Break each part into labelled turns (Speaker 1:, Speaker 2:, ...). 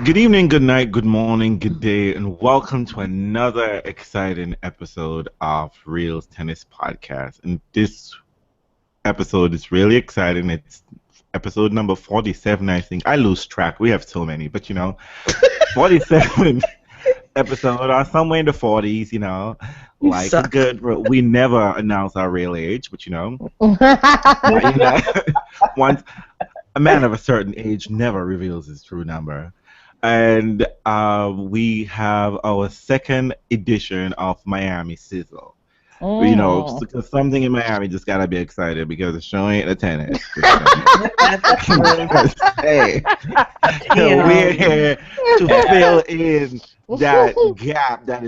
Speaker 1: Good evening, good night, good morning, good day, and welcome to another exciting episode of Realz Tennis Podcast. And this episode is really exciting. It's episode number 47, I think. I lose track. We have so many, but 47 episode or somewhere in the 40s, like a good. We never announce our real age, but once a man of a certain age never reveals his true number. And we have our second edition of Miami Sizzle. Because something in Miami just gotta be excited because the show ain't a tennis. Hey, we're here to fill in that gap that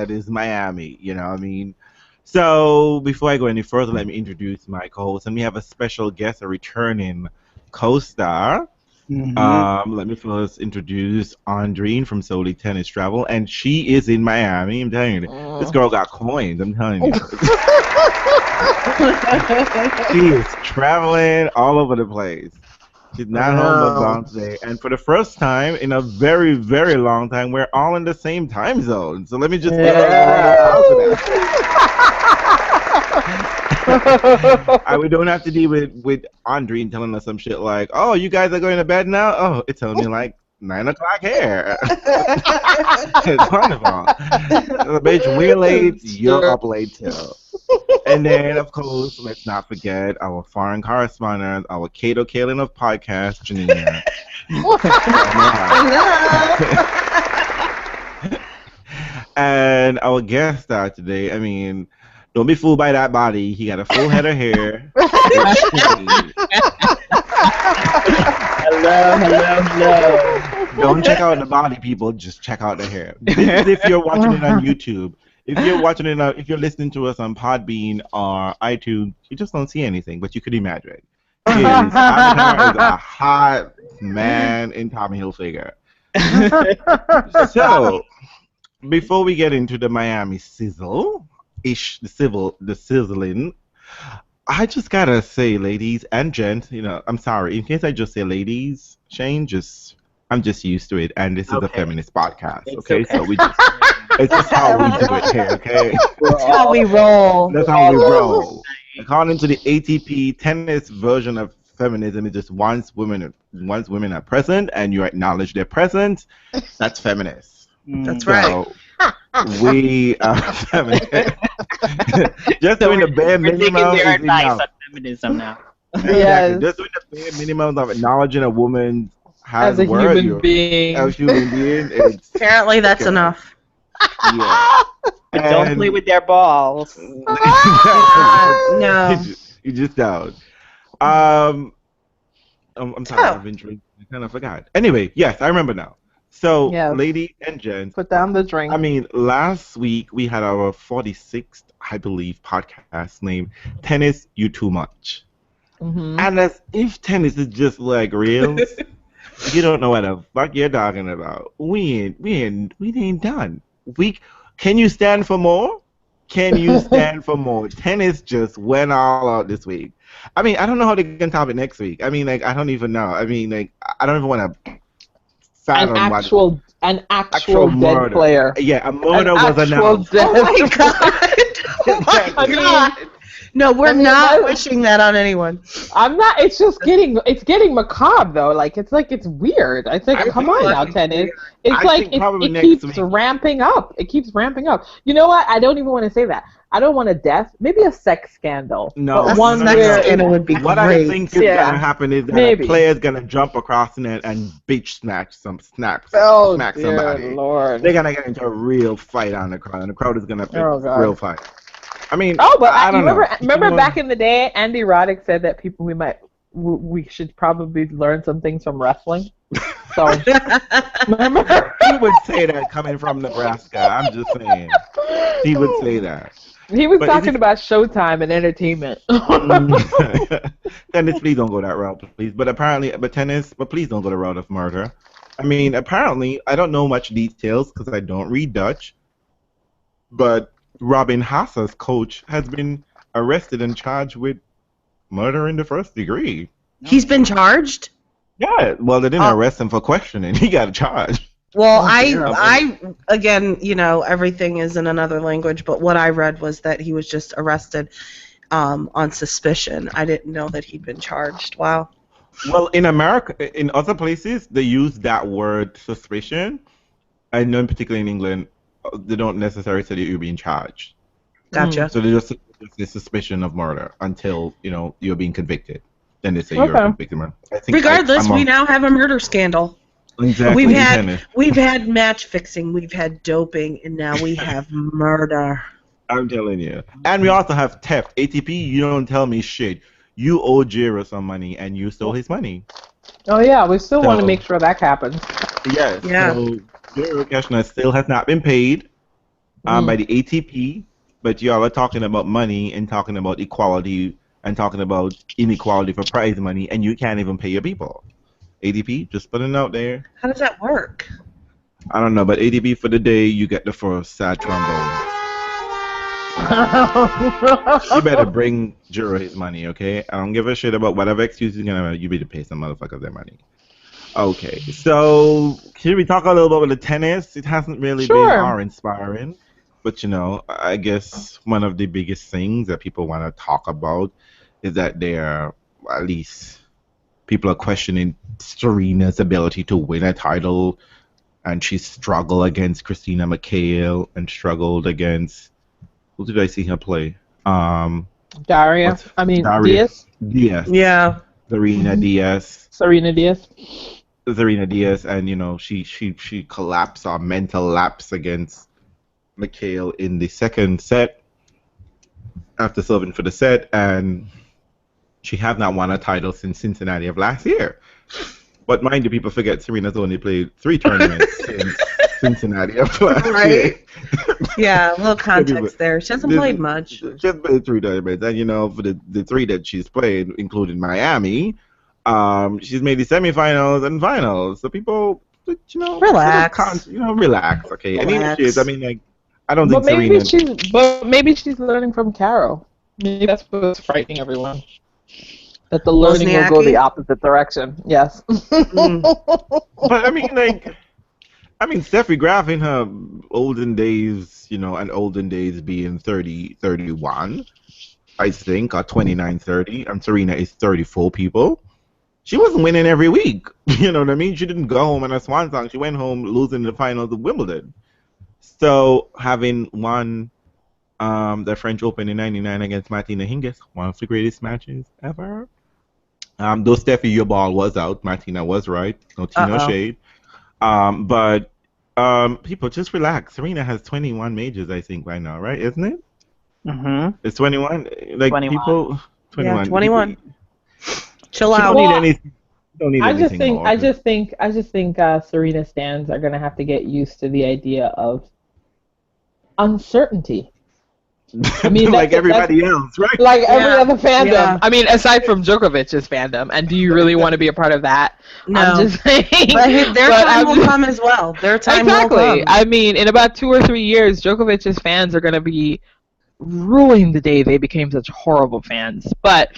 Speaker 1: is Miami. You know what I mean? So before I go any further, let me introduce my co-host, and we have a special guest, a returning co-star. Let me first introduce Andreen from Sizzle II Tennis Travel, and she is in Miami. I'm telling you, this girl got coins. I'm telling you, she is traveling all over the place. She's not home but gone today, and for the first time in a very, very long time, we're all in the same time zone. So let me just give we don't have to deal with Andreen telling us some shit like, "Oh, you guys are going to bed now." Oh, it's only like 9 o'clock here. It's wonderful. Bitch, we're late. You're up late too. And then, of course, let's not forget our foreign correspondent, our Kato Kalin of podcast, Janina. And our guest star today, don't be fooled by that body. He got a full head of hair. Hello. Don't check out the body, people. Just check out the hair. This is if you're watching it on YouTube. If you're listening to us on Podbean or iTunes, you just don't see anything, but you could imagine. Avatar is a hot man in Tommy Hilfiger. So, before we get into the Miami sizzle, the sizzling, I just gotta say, ladies and gents, I'm sorry, in case I just say ladies, Shane, I'm just used to it, and this is a feminist podcast, okay? So it's just how we do it here, okay?
Speaker 2: That's how we roll.
Speaker 1: That's how we roll. According to the ATP tennis version of feminism, it just once women are present and you acknowledge their presence, that's feminist.
Speaker 2: That's right.
Speaker 1: We are feminist. Just doing the bare minimum
Speaker 3: their
Speaker 1: is
Speaker 3: advice
Speaker 1: enough.
Speaker 3: on feminism now.
Speaker 1: Exactly. Just doing the bare minimum of acknowledging a woman
Speaker 2: as a human being.
Speaker 4: Apparently, that's enough.
Speaker 1: Yeah.
Speaker 3: But don't play with their balls.
Speaker 4: No.
Speaker 1: You just don't. I'm sorry, I've been drinking. I kind of forgot. Anyway, yes, I remember now. So, ladies and gents,
Speaker 2: put down the drink.
Speaker 1: Last week we had our 46th, I believe, podcast named Tennis You Too Much. Mm-hmm. And as if tennis is just like Realz, you don't know what the fuck you're talking about. We ain't done. Can you stand for more? Can you stand for more? Tennis just went all out this week. I don't know how they can top it next week. I don't even know. I don't even want to fathom
Speaker 2: an actual dead
Speaker 1: murder.
Speaker 2: Player.
Speaker 1: Yeah, a murder was announced.
Speaker 4: Oh my god! Oh my god! No, we're not wishing that on anyone.
Speaker 2: I'm not. It's just getting macabre though. It's weird. I think, come on now, tennis. It keeps ramping up. It keeps ramping up. You know what? I don't even want to say that. I don't want a death. Maybe a sex scandal.
Speaker 1: No,
Speaker 4: but one where it would be
Speaker 1: what
Speaker 4: great.
Speaker 1: I think is gonna happen is that a player's gonna jump across the net and bitch smack somebody.
Speaker 2: Lord.
Speaker 1: They're gonna get into a real fight on the crowd, and the crowd is gonna real fight. I don't know.
Speaker 2: Remember back in the day, Andy Roddick said that we should probably learn some things from wrestling. So remember,
Speaker 1: he would say that coming from Nebraska. I'm just saying, he would say that.
Speaker 2: He was talking about Showtime and entertainment.
Speaker 1: Tennis, please don't go that route, please. But please don't go the route of murder. Apparently, I don't know much details because I don't read Dutch, but Robin Haas's coach has been arrested and charged with murder in the first degree.
Speaker 4: He's been charged?
Speaker 1: Yeah, well, they didn't arrest him for questioning. He got charged.
Speaker 4: Well, I again, everything is in another language, but what I read was that he was just arrested on suspicion. I didn't know that he'd been charged. Wow.
Speaker 1: Well, in America, in other places, they use that word suspicion. I know, in particular in England, they don't necessarily say that you're being charged.
Speaker 4: Gotcha.
Speaker 1: So they just the suspicion of murder until you're being convicted. Then they say you're convicted.
Speaker 4: Regardless, we now have a murder scandal.
Speaker 1: Exactly.
Speaker 4: We've had match fixing, we've had doping, and now we have murder.
Speaker 1: I'm telling you. And we also have theft. ATP, you don't tell me shit. You owe Jiro some money, and you stole his money.
Speaker 2: Oh yeah, we still want to make sure that happens.
Speaker 1: Yes. Yeah. So Jiro Keshner still has not been paid by the ATP, but y'all are talking about money and talking about equality and talking about inequality for prize money, and you can't even pay your people. ADP, just putting it out there.
Speaker 4: How does that work?
Speaker 1: I don't know, but ADP for the day, you get the first sad trombone. You better bring Jiro his money, okay? I don't give a shit about whatever excuse you're gonna have. You better pay some motherfuckers their money. Okay, so can we talk a little bit about the tennis? It hasn't really been awe-inspiring, but I guess one of the biggest things that people want to talk about is that at least people are questioning Serena's ability to win a title, and she struggled against Christina McHale and struggled against, who did I see her play?
Speaker 2: Diaz.
Speaker 1: Diaz.
Speaker 4: Yeah.
Speaker 1: Serena Diaz.
Speaker 2: Serena Diaz, and she collapsed or mental lapse against McHale in the second set after serving for the set, and she have not won a title since Cincinnati of last year. But mind you, people forget Serena's only played 3 tournaments since Cincinnati of last year.
Speaker 4: Yeah, a little context there. She hasn't played much.
Speaker 1: She has played 3 tournaments, and for the 3 that she's played, including Miami, she's made the semifinals and finals. So people,
Speaker 4: relax.
Speaker 1: Relax, okay? And even she is, I don't think
Speaker 2: Serena. But maybe she's learning from Carol. Maybe that's what's frightening everyone. That the learning will go the opposite direction. Yes.
Speaker 1: But Steffi Graf in her olden days, and olden days being 30, 31, I think, or 29, 30, and Serena is 34 people. She wasn't winning every week. You know what I mean? She didn't go home in a swan song. She went home losing the finals of Wimbledon. So having won the French Open in '99 against Martina Hingis, one of the greatest matches ever. Though Steffi, your ball was out. Martina was right. No tea, no shade. But people, just relax. Serena has 21 majors, I think, right now, right? Isn't it?
Speaker 3: Mm-hmm.
Speaker 1: It's 21. Like
Speaker 3: 21.
Speaker 1: People, 21.
Speaker 4: Yeah, 21. Chill
Speaker 1: out.
Speaker 2: Don't need anything more. I just think Serena stans are gonna have to get used to the idea of uncertainty.
Speaker 1: Like everybody else, right?
Speaker 2: Like every other fandom. Yeah. Aside from Djokovic's fandom, and do you really want to be a part of that?
Speaker 4: No.
Speaker 2: I'm just saying.
Speaker 4: But their time will come as well. Their time will come.
Speaker 2: In about 2 or 3 years, Djokovic's fans are going to be ruining the day they became such horrible fans. But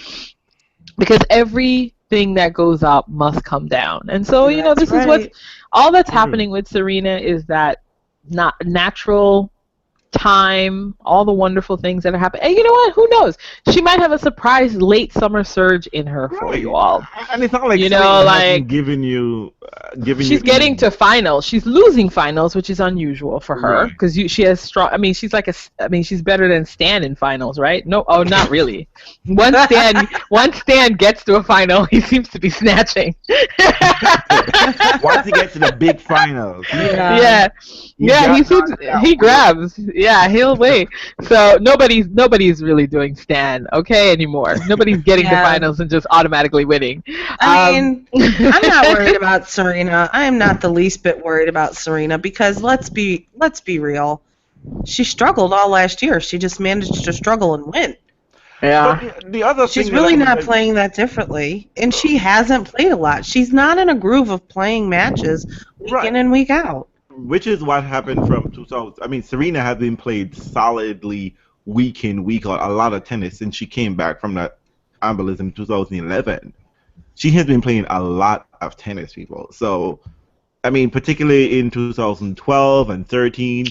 Speaker 2: because everything that goes up must come down. And so, this is what's all that's happening with Serena is that not natural time, all the wonderful things that are happening. And you know what? Who knows? She might have a surprise late summer surge in her for you all.
Speaker 1: And it's not like giving you.
Speaker 2: She's getting to finals. She's losing finals, which is unusual for her because she has strong. She's she's better than Stan in finals, right? No, not really. Once Stan gets to a final, he seems to be snatching.
Speaker 1: Once he gets to the big finals,
Speaker 2: he grabs. Yeah, he'll wait. So nobody's really doing Stan anymore. Nobody's getting to finals and just automatically winning.
Speaker 4: I'm not worried about Serena. I am not the least bit worried about Serena because let's be real. She struggled all last year. She just managed to struggle and win.
Speaker 2: Yeah.
Speaker 1: The other thing
Speaker 4: she's really not playing that differently, and she hasn't played a lot. She's not in a groove of playing matches week in and week out.
Speaker 1: Which is what happened from 2000. Serena has been played solidly week in, week out, a lot of tennis since she came back from that embolism in 2011. She has been playing a lot of tennis people. So, I mean, particularly in 2012 and 13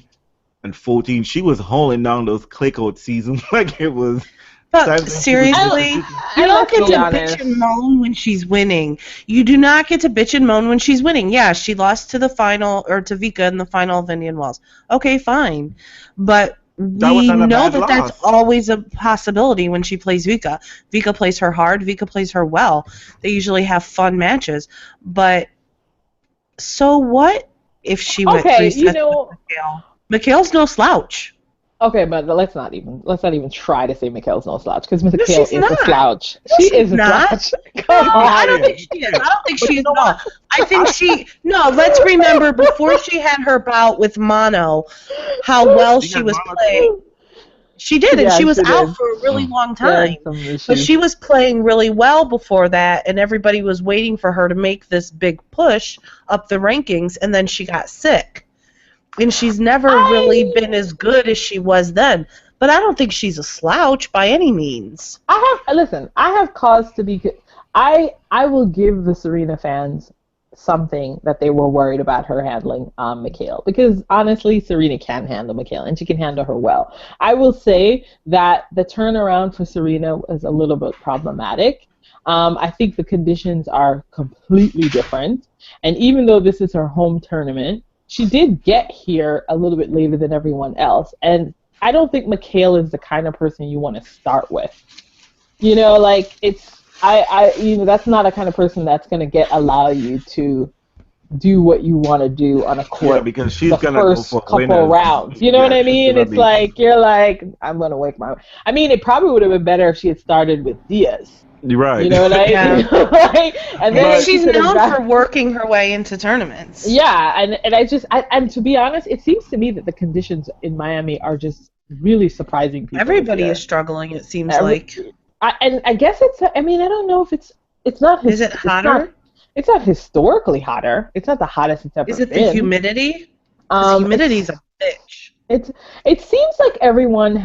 Speaker 1: and 14, she was holding down those click-out seasons like it was.
Speaker 4: But seriously, you don't get to bitch and moan when she's winning. You do not get to bitch and moan when she's winning. Yeah, she lost to the final, or to Vika in the final of Indian Wells. Okay, fine. But we know that that's always a possibility when she plays Vika. Vika plays her hard. Vika plays her well. They usually have fun matches. But so what if she went 3 sets with Mikhail? Mikhail's no slouch.
Speaker 2: Okay, but let's not even try to say Mikhail's no slouch, because Mikhail is a slouch. She is not. Slouch.
Speaker 4: I don't think she is. I don't think she is at all. I think she. No, let's remember before she had her bout with Mono, how well she was playing. She did, and she was out for a really long time. But she was playing really well before that, and everybody was waiting for her to make this big push up the rankings, and then she got sick. And she's never really been as good as she was then. But I don't think she's a slouch by any means.
Speaker 2: I have cause to be. I will give the Serena fans something that they were worried about her handling Mikhail, because honestly, Serena can handle Mikhail, and she can handle her well. I will say that the turnaround for Serena was a little bit problematic. I think the conditions are completely different, and even though this is her home tournament, she did get here a little bit later than everyone else, and I don't think Mikhail is the kind of person you want to start with. You know, like that's not a kind of person that's going to allow you to do what you want to do on a court.
Speaker 1: Yeah, because she's going to
Speaker 2: go for couple rounds. You know what I mean? It's like you're like, I'm going to wake my. I mean, it probably would have been better if she had started with Diaz.
Speaker 1: You're right.
Speaker 2: You know what I mean? And then
Speaker 4: she's known for working her way into tournaments.
Speaker 2: Yeah, and to be honest, it seems to me that the conditions in Miami are just really surprising people.
Speaker 4: Everybody is struggling, it seems like.
Speaker 2: I guess it's. I mean, I don't know if it's not.
Speaker 4: Is it hotter?
Speaker 2: It's not historically hotter. It's not the hottest it's ever been.
Speaker 4: Is it the humidity? Humidity's a bitch.
Speaker 2: It seems like everyone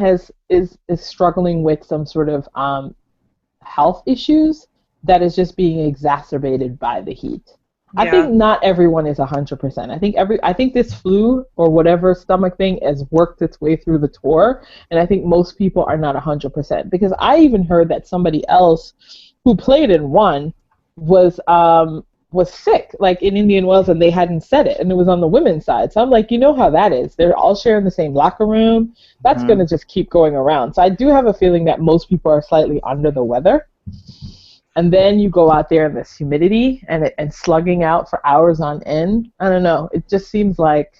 Speaker 2: is struggling with some sort of health issues that is just being exacerbated by the heat. Yeah. I think not everyone is 100%. I think this flu or whatever stomach thing has worked its way through the tour, and I think most people are not 100%, because I even heard that somebody else who played and won was sick, like in Indian Wells, and they hadn't said it, and it was on the women's side. So I'm like, you know how that is. They're all sharing the same locker room. That's going to just keep going around. So I do have a feeling that most people are slightly under the weather. And then you go out there in this humidity and slugging out for hours on end. I don't know. It just seems like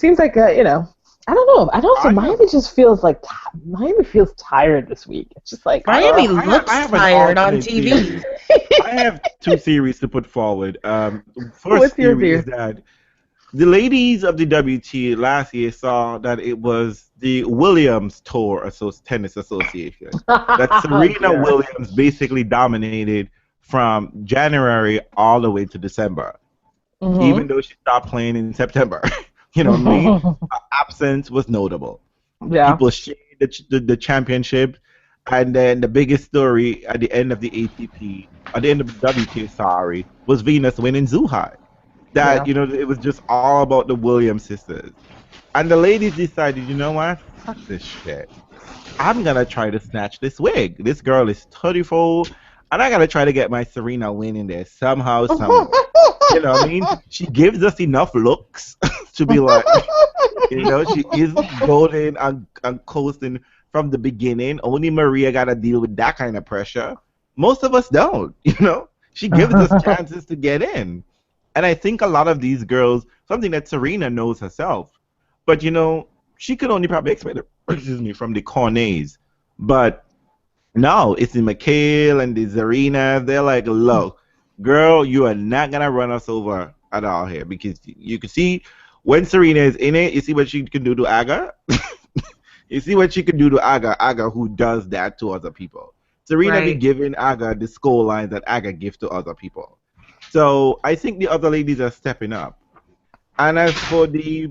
Speaker 2: you know, I don't know. And also, Miami just feels like Miami feels tired this week. It's just like
Speaker 4: Miami looks tired on TV.
Speaker 1: I have two theories to put forward. First theory is that the ladies of the WT last year saw that it was the Williams Tour Tennis Association. That Serena Williams basically dominated from January all the way to December, even though she stopped playing in September. You know what I mean? Her absence was notable.
Speaker 2: Yeah.
Speaker 1: People shared the championship, and then the biggest story at the end of the ATP, at the end of the WTA, was Venus winning Zhuhai. That, you know, it was just all about the Williams sisters. And the ladies decided, you know what? Fuck this shit. I'm going to try to snatch this wig. This girl is 34, and I got to try to get my Serena win in there somehow, somewhere. You know what I mean? She gives us enough looks to be like, you know, she is golden and coasting from the beginning. Only Maria got to deal with that kind of pressure. Most of us don't, you know? She gives us chances to get in. And I think a lot of these girls, something that Serena knows herself, but, you know, she could only probably expect it, from the Cornets. But no, it's the Mikhail and the Serena. They're like, look, girl, you are not going to run us over at all here, because you can see when Serena is in it, you see what she can do to Aga. You see what she can do to Aga who does that to other people. Serena be giving Aga the score lines that Aga gives to other people. So I think the other ladies are stepping up. And as for the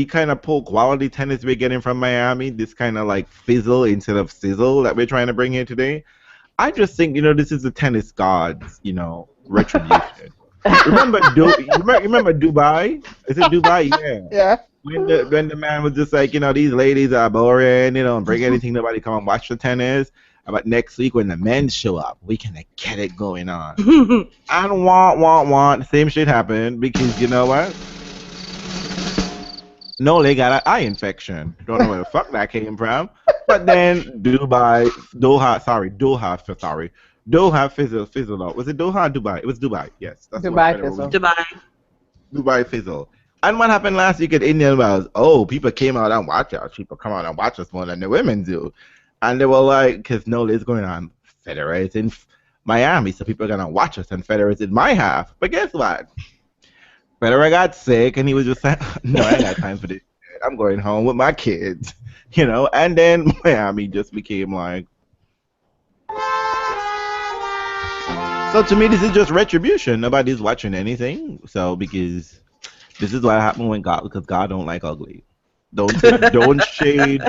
Speaker 1: kind of poor quality tennis we're getting from Miami, this kind of like fizzle instead of sizzle that we're trying to bring here today, I just think, you know, this is the tennis gods, you know. Retribution. remember Dubai? Is it Dubai? Yeah.
Speaker 2: Yeah.
Speaker 1: When the man was just like, these ladies are boring, don't bring anything, nobody come and watch the tennis. But next week when the men show up, we can get it going on. And want. Same shit happened because you know what? No, they got an eye infection. Don't know where the fuck that came from. But then Doha fizzled out. Was it Doha or Dubai? It was Dubai. Yes. That's
Speaker 2: Dubai fizzle.
Speaker 4: Dubai
Speaker 1: fizzle. And what happened last week at Indian Wells? Oh, people came out and watch us. People come out and watch us more than the women do. And they were like, because no, it's going on. Federer's in Miami, so people are going to watch us. And Federer's in my half. But guess what? Federer got sick, and he was just like, no, I ain't got time for this shit. I'm going home with my kids. And then Miami just became like. So to me, this is just retribution. Nobody's watching anything. So because this is what happened because God don't like ugly. Don't shade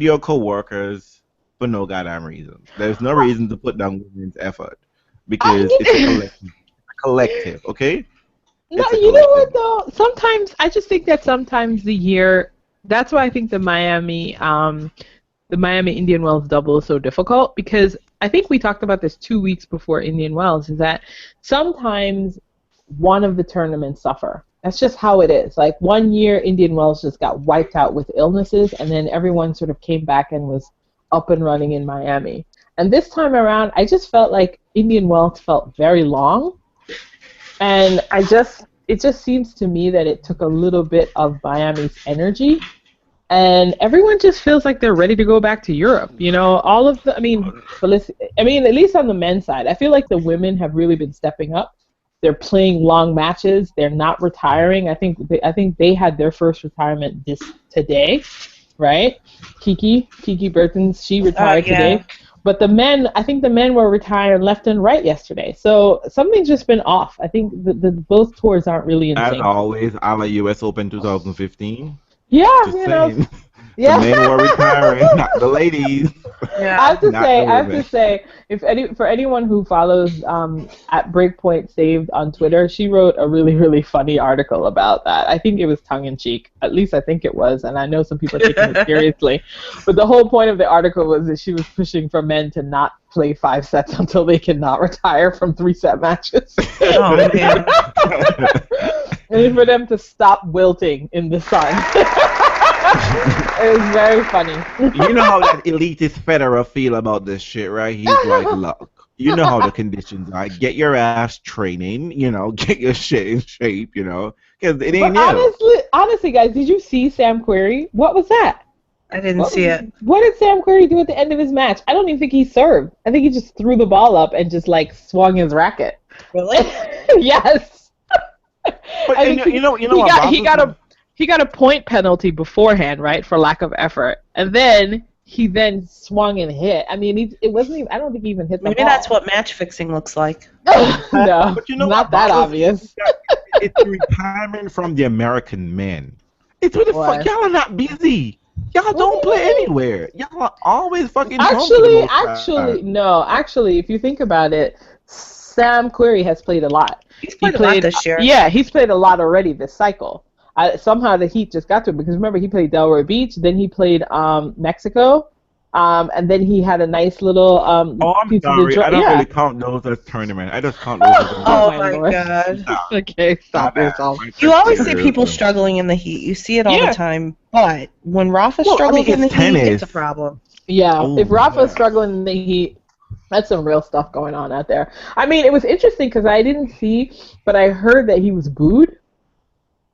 Speaker 1: your coworkers for no goddamn reason. There's no reason to put down women's effort because it's a collective, okay?
Speaker 2: No, you know what though? Sometimes I just think that sometimes the year. That's why I think the Miami Indian Wells double is so difficult because I think we talked about this 2 weeks before Indian Wells. Is that sometimes one of the tournaments suffer. That's just how it is. Like 1 year, Indian Wells just got wiped out with illnesses, and then everyone sort of came back and was up and running in Miami. And this time around, I just felt like Indian Wells felt very long. And it just seems to me that it took a little bit of Miami's energy, and everyone just feels like they're ready to go back to Europe. At least on the men's side, I feel like the women have really been stepping up. They're playing long matches. They're not retiring. I think they had their first retirement today, right? Kiki Bertens, she retired today. But the men, I think the men were retired left and right yesterday. So something's just been off. I think the both tours aren't really in sync.
Speaker 1: As always, a la U.S. Open 2015.
Speaker 2: Yeah,
Speaker 1: The men were retiring, not the ladies.
Speaker 2: Yeah. I have to say, for anyone who follows at Breakpoint Saved on Twitter, she wrote a really, really funny article about that. I think it was tongue in cheek. At least I think it was, and I know some people are taking it seriously. But the whole point of the article was that she was pushing for men to not play 5 sets until they cannot retire from 3-set matches.
Speaker 4: Oh man.
Speaker 2: And for them to stop wilting in the sun. It was very funny.
Speaker 1: You know how that elitist Federer feel about this shit, right? He's like, look, you know how the conditions are. Get your ass training, get your shit in shape, because it ain't
Speaker 2: honestly, guys, did you see Sam Querrey? What was that?
Speaker 4: I didn't see it.
Speaker 2: What did Sam Querrey do at the end of his match? I don't even think he served. I think he just threw the ball up and just swung his racket.
Speaker 4: Really?
Speaker 2: Yes.
Speaker 1: But
Speaker 2: he got a point penalty beforehand, right, for lack of effort, and then he swung and hit. I mean, it wasn't even. I don't think he even hit the ball.
Speaker 4: Maybe that's what match fixing looks like.
Speaker 2: No, but not that obvious.
Speaker 1: It's retirement from the American men. It's what the fuck. Y'all are not busy. Y'all don't play anywhere. Y'all are always fucking.
Speaker 2: Actually, if you think about it, Sam Querrey has played a lot.
Speaker 4: He's played a lot this year.
Speaker 2: Yeah, he's played a lot already this cycle. Somehow the heat just got to him because remember he played Delray Beach, then he played Mexico, and then he had a nice little.
Speaker 1: I'm sorry, I don't really count those as tournament. I just count those as.
Speaker 4: Oh my god!
Speaker 2: Okay, stop yourself.
Speaker 4: You always see people struggling in the heat. You see it all the time, but when Rafa's struggling in the heat, it's a problem.
Speaker 2: Yeah, if Rafa's struggling in the heat. That's some real stuff going on out there. I mean, it was interesting because I didn't see, but I heard that he was booed.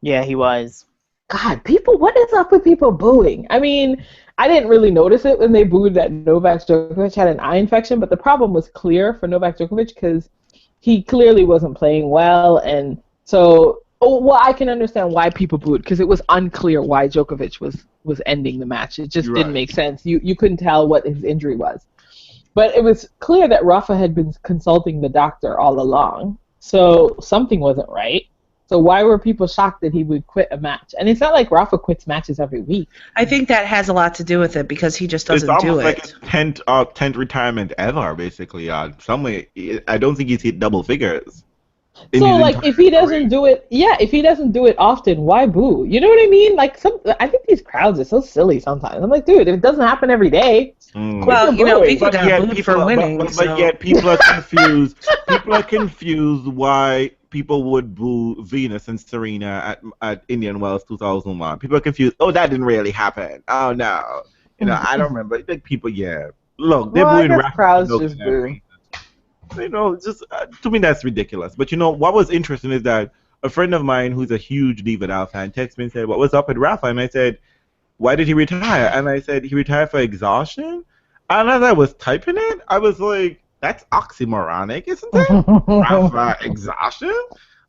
Speaker 3: Yeah, he was.
Speaker 2: God, what is up with people booing? I mean, I didn't really notice it when they booed that Novak Djokovic had an eye infection, but the problem was clear for Novak Djokovic because he clearly wasn't playing well, and so, I can understand why people booed because it was unclear why Djokovic was ending the match. It just didn't make sense. You couldn't tell what his injury was. But it was clear that Rafa had been consulting the doctor all along, so something wasn't right. So why were people shocked that he would quit a match? And it's not like Rafa quits matches every week.
Speaker 4: I think that has a lot to do with it because he just doesn't do it.
Speaker 1: It's almost like his 10th retirement ever, basically. Some way, I don't think he's hit double figures.
Speaker 2: So like if he doesn't do it, if he doesn't do it often, why boo? You know what I mean? Like I think these crowds are so silly sometimes. I'm like, dude, if it doesn't happen every day.
Speaker 4: Well, people got booed for winning.
Speaker 1: But yet people are confused. People are confused why people would boo Venus and Serena at Indian Wells 2001. People are confused. Oh, that didn't really happen. Oh no, I don't remember. Like people, look, they're booing Rafa.
Speaker 2: Crowds just boo.
Speaker 1: Just to me that's ridiculous. But what was interesting is that a friend of mine who's a huge Diva Doll fan texted me and said, "What was up with Rafa?" And I said, "Why did he retire?" And I said, "He retired for exhaustion." And as I was typing it, I was like, "That's oxymoronic, isn't it?" Rafa exhaustion,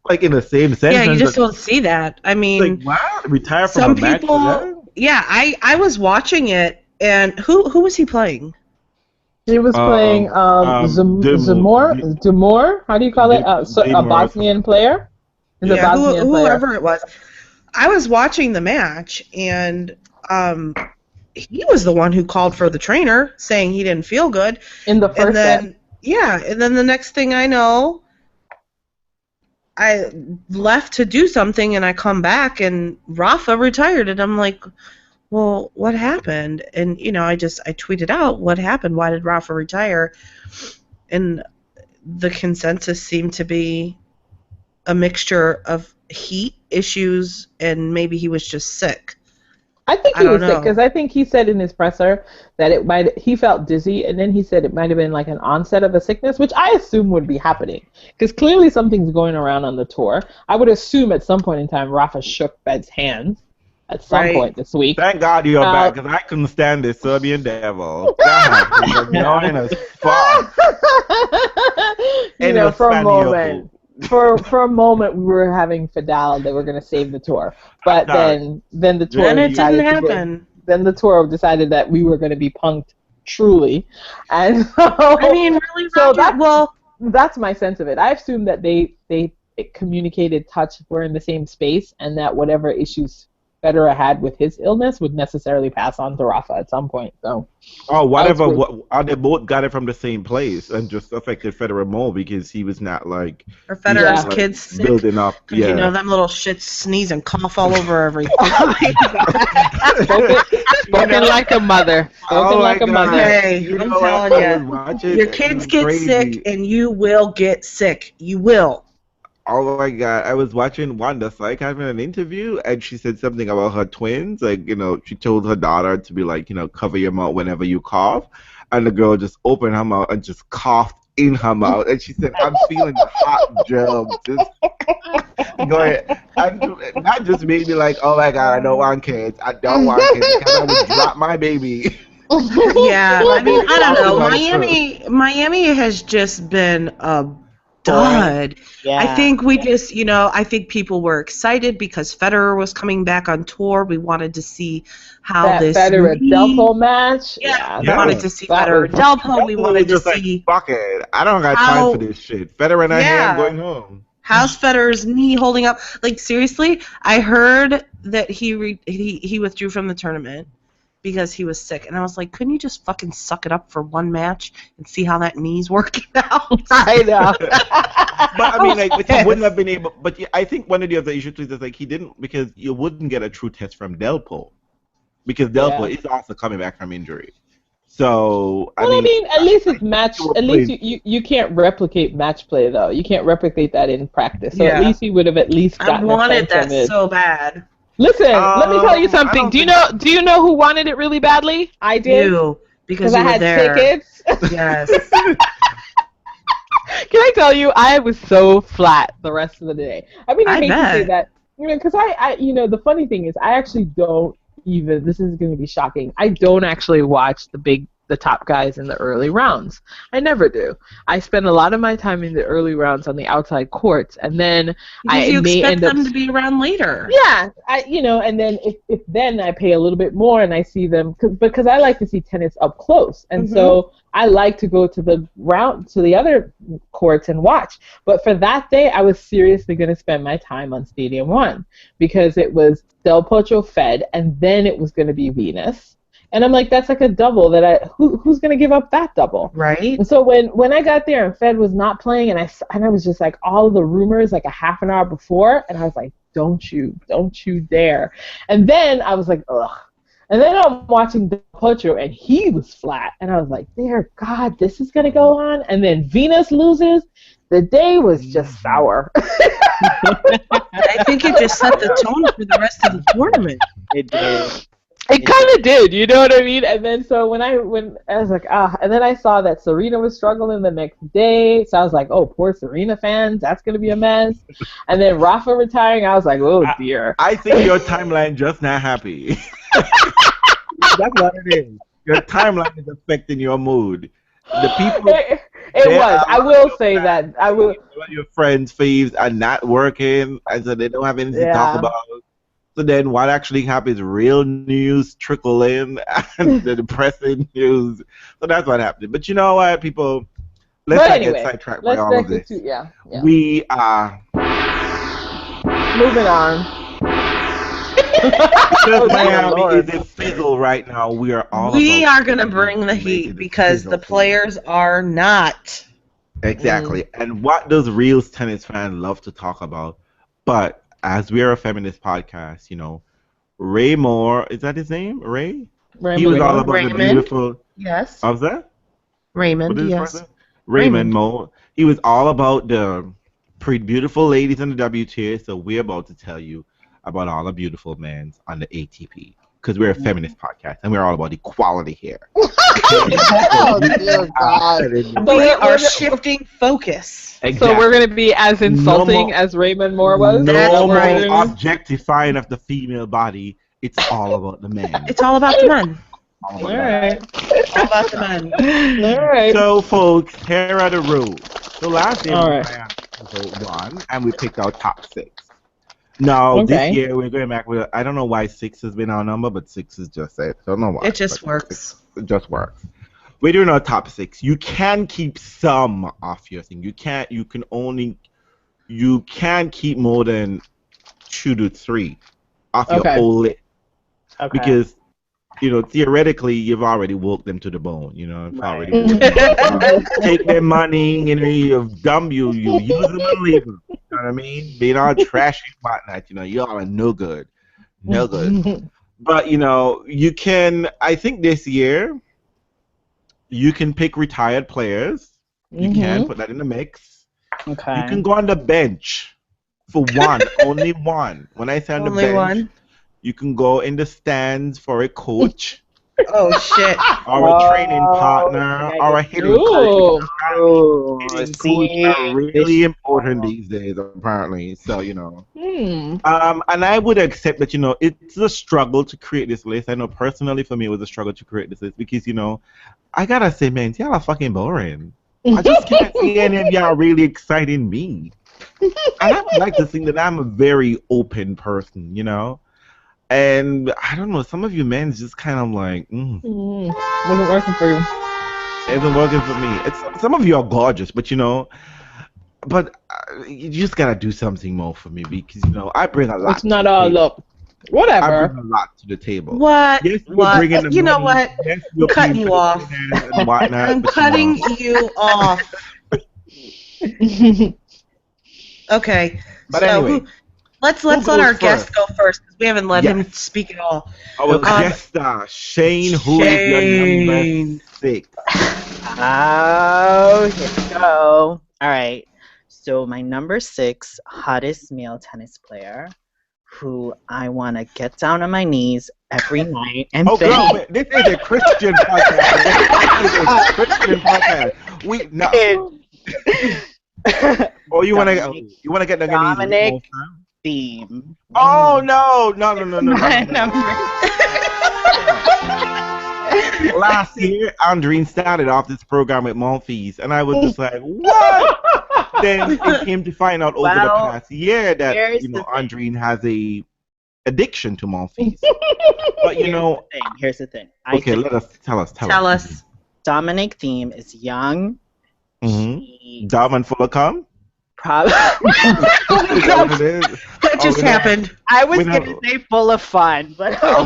Speaker 1: like in the same sentence.
Speaker 4: Yeah, you just don't see that. I mean,
Speaker 1: like, wow, retire from a match.
Speaker 4: Yeah, I was watching it, and who was he playing?
Speaker 2: He was playing Demore. How do you call it? A Bosnian player.
Speaker 4: Whoever it was. I was watching the match, and he was the one who called for the trainer, saying he didn't feel good
Speaker 2: in the first set.
Speaker 4: Yeah, and then the next thing I know, I left to do something, and I come back, and Rafa retired, and I'm like, well, what happened? And, I tweeted out, what happened? Why did Rafa retire? And the consensus seemed to be a mixture of heat issues and maybe he was just sick.
Speaker 2: I think he was sick because I think he said in his presser that he felt dizzy, and then he said it might have been like an onset of a sickness, which I assume would be happening because clearly something's going around on the tour. I would assume at some point in time Rafa shook Bed's hands. At some point this week.
Speaker 1: Thank God you're back, because I couldn't stand this Serbian devil. God, he's annoying as fuck.
Speaker 2: For a moment, for a moment, we were having Fidel. They were going to save the tour, but then the tour.
Speaker 4: Then it didn't happen.
Speaker 2: Then the tour decided that we were going to be punked truly, and
Speaker 4: really.
Speaker 2: So that's my sense of it. I assume that they communicated, were in the same space, and that whatever issues Federer had with his illness would necessarily pass on to Rafa at some point. So.
Speaker 1: Oh, whatever. They both got it from the same place and just affected Federer more because he was not like.
Speaker 4: Or Federer's kids sick.
Speaker 1: Building up. Yeah.
Speaker 4: Them little shits sneeze and cough all over everything.
Speaker 2: Spoken like a mother. Spoken like a mother.
Speaker 4: Hey, I'm telling you, your kids get sick and you will get sick. You will.
Speaker 1: Oh my God! I was watching Wanda Sykes having an interview, and she said something about her twins. Like, she told her daughter to be like, cover your mouth whenever you cough, and the girl just opened her mouth and just coughed in her mouth, and she said, "I'm feeling the hot germs just going." And that just made me like, "Oh my God! I don't want kids. I don't want kids because I would drop my baby."
Speaker 4: Yeah, I mean, I don't know. Miami has just been a dud. Yeah. I think we just, I think people were excited because Federer was coming back on tour. We wanted to see how
Speaker 2: that
Speaker 4: this
Speaker 2: Federer-Delpo match.
Speaker 4: Yeah, we wanted to see Federer-Delpo. We wanted to see.
Speaker 1: Fuck it. I don't got time for this shit. Federer and I'm going home.
Speaker 4: How's Federer's knee holding up? Like, seriously, I heard that he withdrew from the tournament because he was sick, and I was like, couldn't you just fucking suck it up for one match and see how that knee's working out?
Speaker 2: I know.
Speaker 1: But I mean, like, he wouldn't have been able. But I think one of the other issues is like he didn't, because you wouldn't get a true test from Delpo, because Delpo is also coming back from injury. So
Speaker 2: I mean, at least it's match. At least you can't replicate match play though. You can't replicate that in practice. So at least he would have at least gotten.
Speaker 4: I wanted that so bad.
Speaker 2: Listen, let me tell you something. Do you know who wanted it really badly? I did.
Speaker 4: You, because you
Speaker 2: I had
Speaker 4: there.
Speaker 2: tickets.
Speaker 4: Yes.
Speaker 2: Can I tell you, I was so flat the rest of the day. I mean, I hate to say that, because I the funny thing is, I actually don't even. This is going to be shocking. I don't actually watch the big the top guys in the early rounds. I never do. I spend a lot of my time in the early rounds on the outside courts, and then
Speaker 4: you expect them to be around later.
Speaker 2: Yeah, and then if then I pay a little bit more and I see them because I like to see tennis up close, and so I like to go to the other courts and watch. But for that day, I was seriously going to spend my time on Stadium 1 because it was Del Potro Fed, and then it was going to be Venus. And I'm like, that's like a double that who's going to give up that double?
Speaker 4: Right.
Speaker 2: And so when I got there and Fed was not playing, and I was just like, all of the rumors like a half an hour before, and I was like, don't you dare. And then I was like, ugh. And then I'm watching Del Potro, and he was flat. And I was like, dear God, this is going to go on? And then Venus loses. The day was just sour.
Speaker 4: I think it just set the tone for the rest of the tournament.
Speaker 3: It did.
Speaker 2: It kind of did, you know what I mean? And then so when I was like, and then I saw that Serena was struggling the next day. So I was like, oh, poor Serena fans, that's going to be a mess. And then Rafa retiring, I was like, oh, dear.
Speaker 1: I think your timeline just not happy. That's what it is. Your timeline is affecting your mood. The people.
Speaker 2: It was. I will say that. I will.
Speaker 1: Your friends' faves are not working, and so they don't have anything to talk about. So then what actually happens, real news trickle in, and the depressing news. So that's what happened. But you know what, people? Let's not get sidetracked by all of this. We are
Speaker 2: moving on.
Speaker 1: Because Miami is in fizzle right now. We are
Speaker 4: going to bring the heat because the players are not.
Speaker 1: Exactly. And what does Realz tennis fan love to talk about? But as we are a feminist podcast, Ray Moore, is that his name? Ray? He was all about the beautiful.
Speaker 4: Yes.
Speaker 1: How's that?
Speaker 4: Raymond, yes.
Speaker 1: Raymond Moore. He was all about the pretty beautiful ladies in the WTA, so we're about to tell you about all the beautiful men on the ATP. Because we're a feminist podcast, and we're all about equality here.
Speaker 2: Oh, dear God.
Speaker 4: We are shifting focus.
Speaker 1: Exactly.
Speaker 2: So we're going to be as insulting as Raymond Moore was?
Speaker 1: No more objectifying of the female body. It's all about the men.
Speaker 4: It's all about the men.
Speaker 2: All right.
Speaker 4: All about the men.
Speaker 2: All right.
Speaker 1: So, folks, here are the rules. So last year we won, and we picked our top 6. Now, this year we're going back with, I don't know why 6 has been our number, but 6 is just it. I don't know why.
Speaker 4: It just works.
Speaker 1: It just works. We're doing our top 6. You can keep some off your thing. You can't keep more than 2 to 3 off your whole list. Okay. Because, theoretically, you've already woke them to the bone, already take their money, you've dumped you use them and leave them. You know what I mean? Being all trashy and whatnot, y'all are no good. No good. But, you can, I think this year, you can pick retired players. You can put that in the mix.
Speaker 3: Okay.
Speaker 1: You can go on the bench for one, only one. When I say on the bench, one. You can go in the stands for a coach.
Speaker 4: Oh, shit.
Speaker 1: Or a training partner, or a hitting coach. Hitting coach are really important these days, apparently. So, and I would accept that, it's a struggle to create this list. I know personally for me it was a struggle to create this list because, I gotta say, man, y'all are fucking boring. I just can't see any of y'all really exciting me. And I would like to think that I'm a very open person, And I don't know, some of you men just kind of like,
Speaker 2: Wasn't working for you.
Speaker 1: It isn't working for me. Some of you are gorgeous, but but you just gotta do something more for me because I bring a lot.
Speaker 2: It's not all up. Whatever.
Speaker 1: I bring a lot to the table.
Speaker 4: What?
Speaker 1: Yes,
Speaker 4: what? You know what?
Speaker 1: Yes,
Speaker 4: I'm cutting you off. I'm cutting you off. Okay.
Speaker 1: But anyway.
Speaker 4: Let's let our guest go first because we haven't let him speak at all.
Speaker 1: Our guest star, Shane, who is your number 6?
Speaker 3: Oh, here we go. All right. So my number 6 hottest male tennis player, who I want to get down on my knees every night and
Speaker 1: girl, this is a Christian podcast. This is a Christian podcast. You want to get on your knees?
Speaker 3: Theme.
Speaker 1: Oh no!
Speaker 3: My number.
Speaker 1: last year, Andreen started off this program with Monfils, and I was just like, what? Then it came to find out over the past year that Andreen has a addiction to Monfils. But
Speaker 3: here's the thing.
Speaker 1: Okay, tell us.
Speaker 3: Dominic Thiem is young.
Speaker 1: Dumb and full of cum?
Speaker 3: Probably.
Speaker 4: That just happened.
Speaker 3: I was going to say full of fun, but
Speaker 1: oh,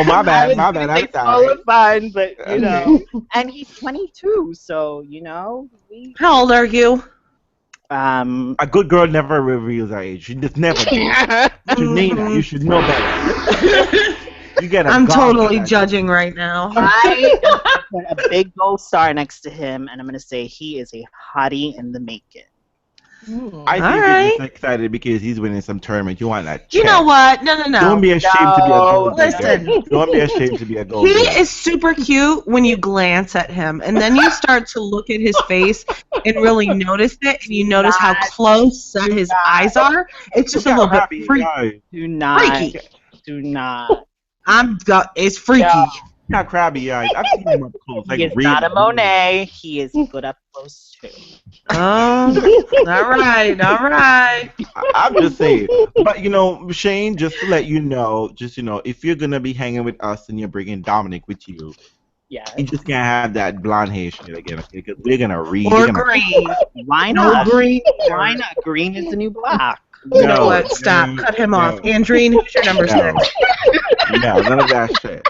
Speaker 1: my bad. I'm sorry.
Speaker 3: Full of fun, but and he's 22, so
Speaker 4: How old are you?
Speaker 1: A good girl never reveals her age. She just never does. Janina, you should know better.
Speaker 4: I'm totally judging right now.
Speaker 3: I put a big gold star next to him, and I'm going to say he is a hottie in the making.
Speaker 1: I think you're just excited because he's winning some tournament. You want that check.
Speaker 4: You know what? No.
Speaker 1: Don't be ashamed to be a gold digger.
Speaker 4: Listen.
Speaker 1: Don't be ashamed to be a gold
Speaker 4: digger.
Speaker 1: digger.
Speaker 4: He is super cute when you glance at him, and then you start to look at his face and really notice it, and you notice how close his eyes are. It's just a little bit freaky.
Speaker 3: Do not.
Speaker 4: It's freaky.
Speaker 1: Yeah. Not crabby eyes. I've seen him up close.
Speaker 3: He is not a Monet. He is good up close too.
Speaker 4: All right.
Speaker 1: I'm just saying. But Shane, just to let you know, if you're gonna be hanging with us and you're bringing Dominic with you, you just can't have that blonde hair shit again, okay? Because we're gonna read.
Speaker 4: Or green.
Speaker 3: Why not? Green. Why not? Green is the new black.
Speaker 4: You know what? Stop. Cut him off. Andreen, who's your number 6?
Speaker 1: No, none of that shit.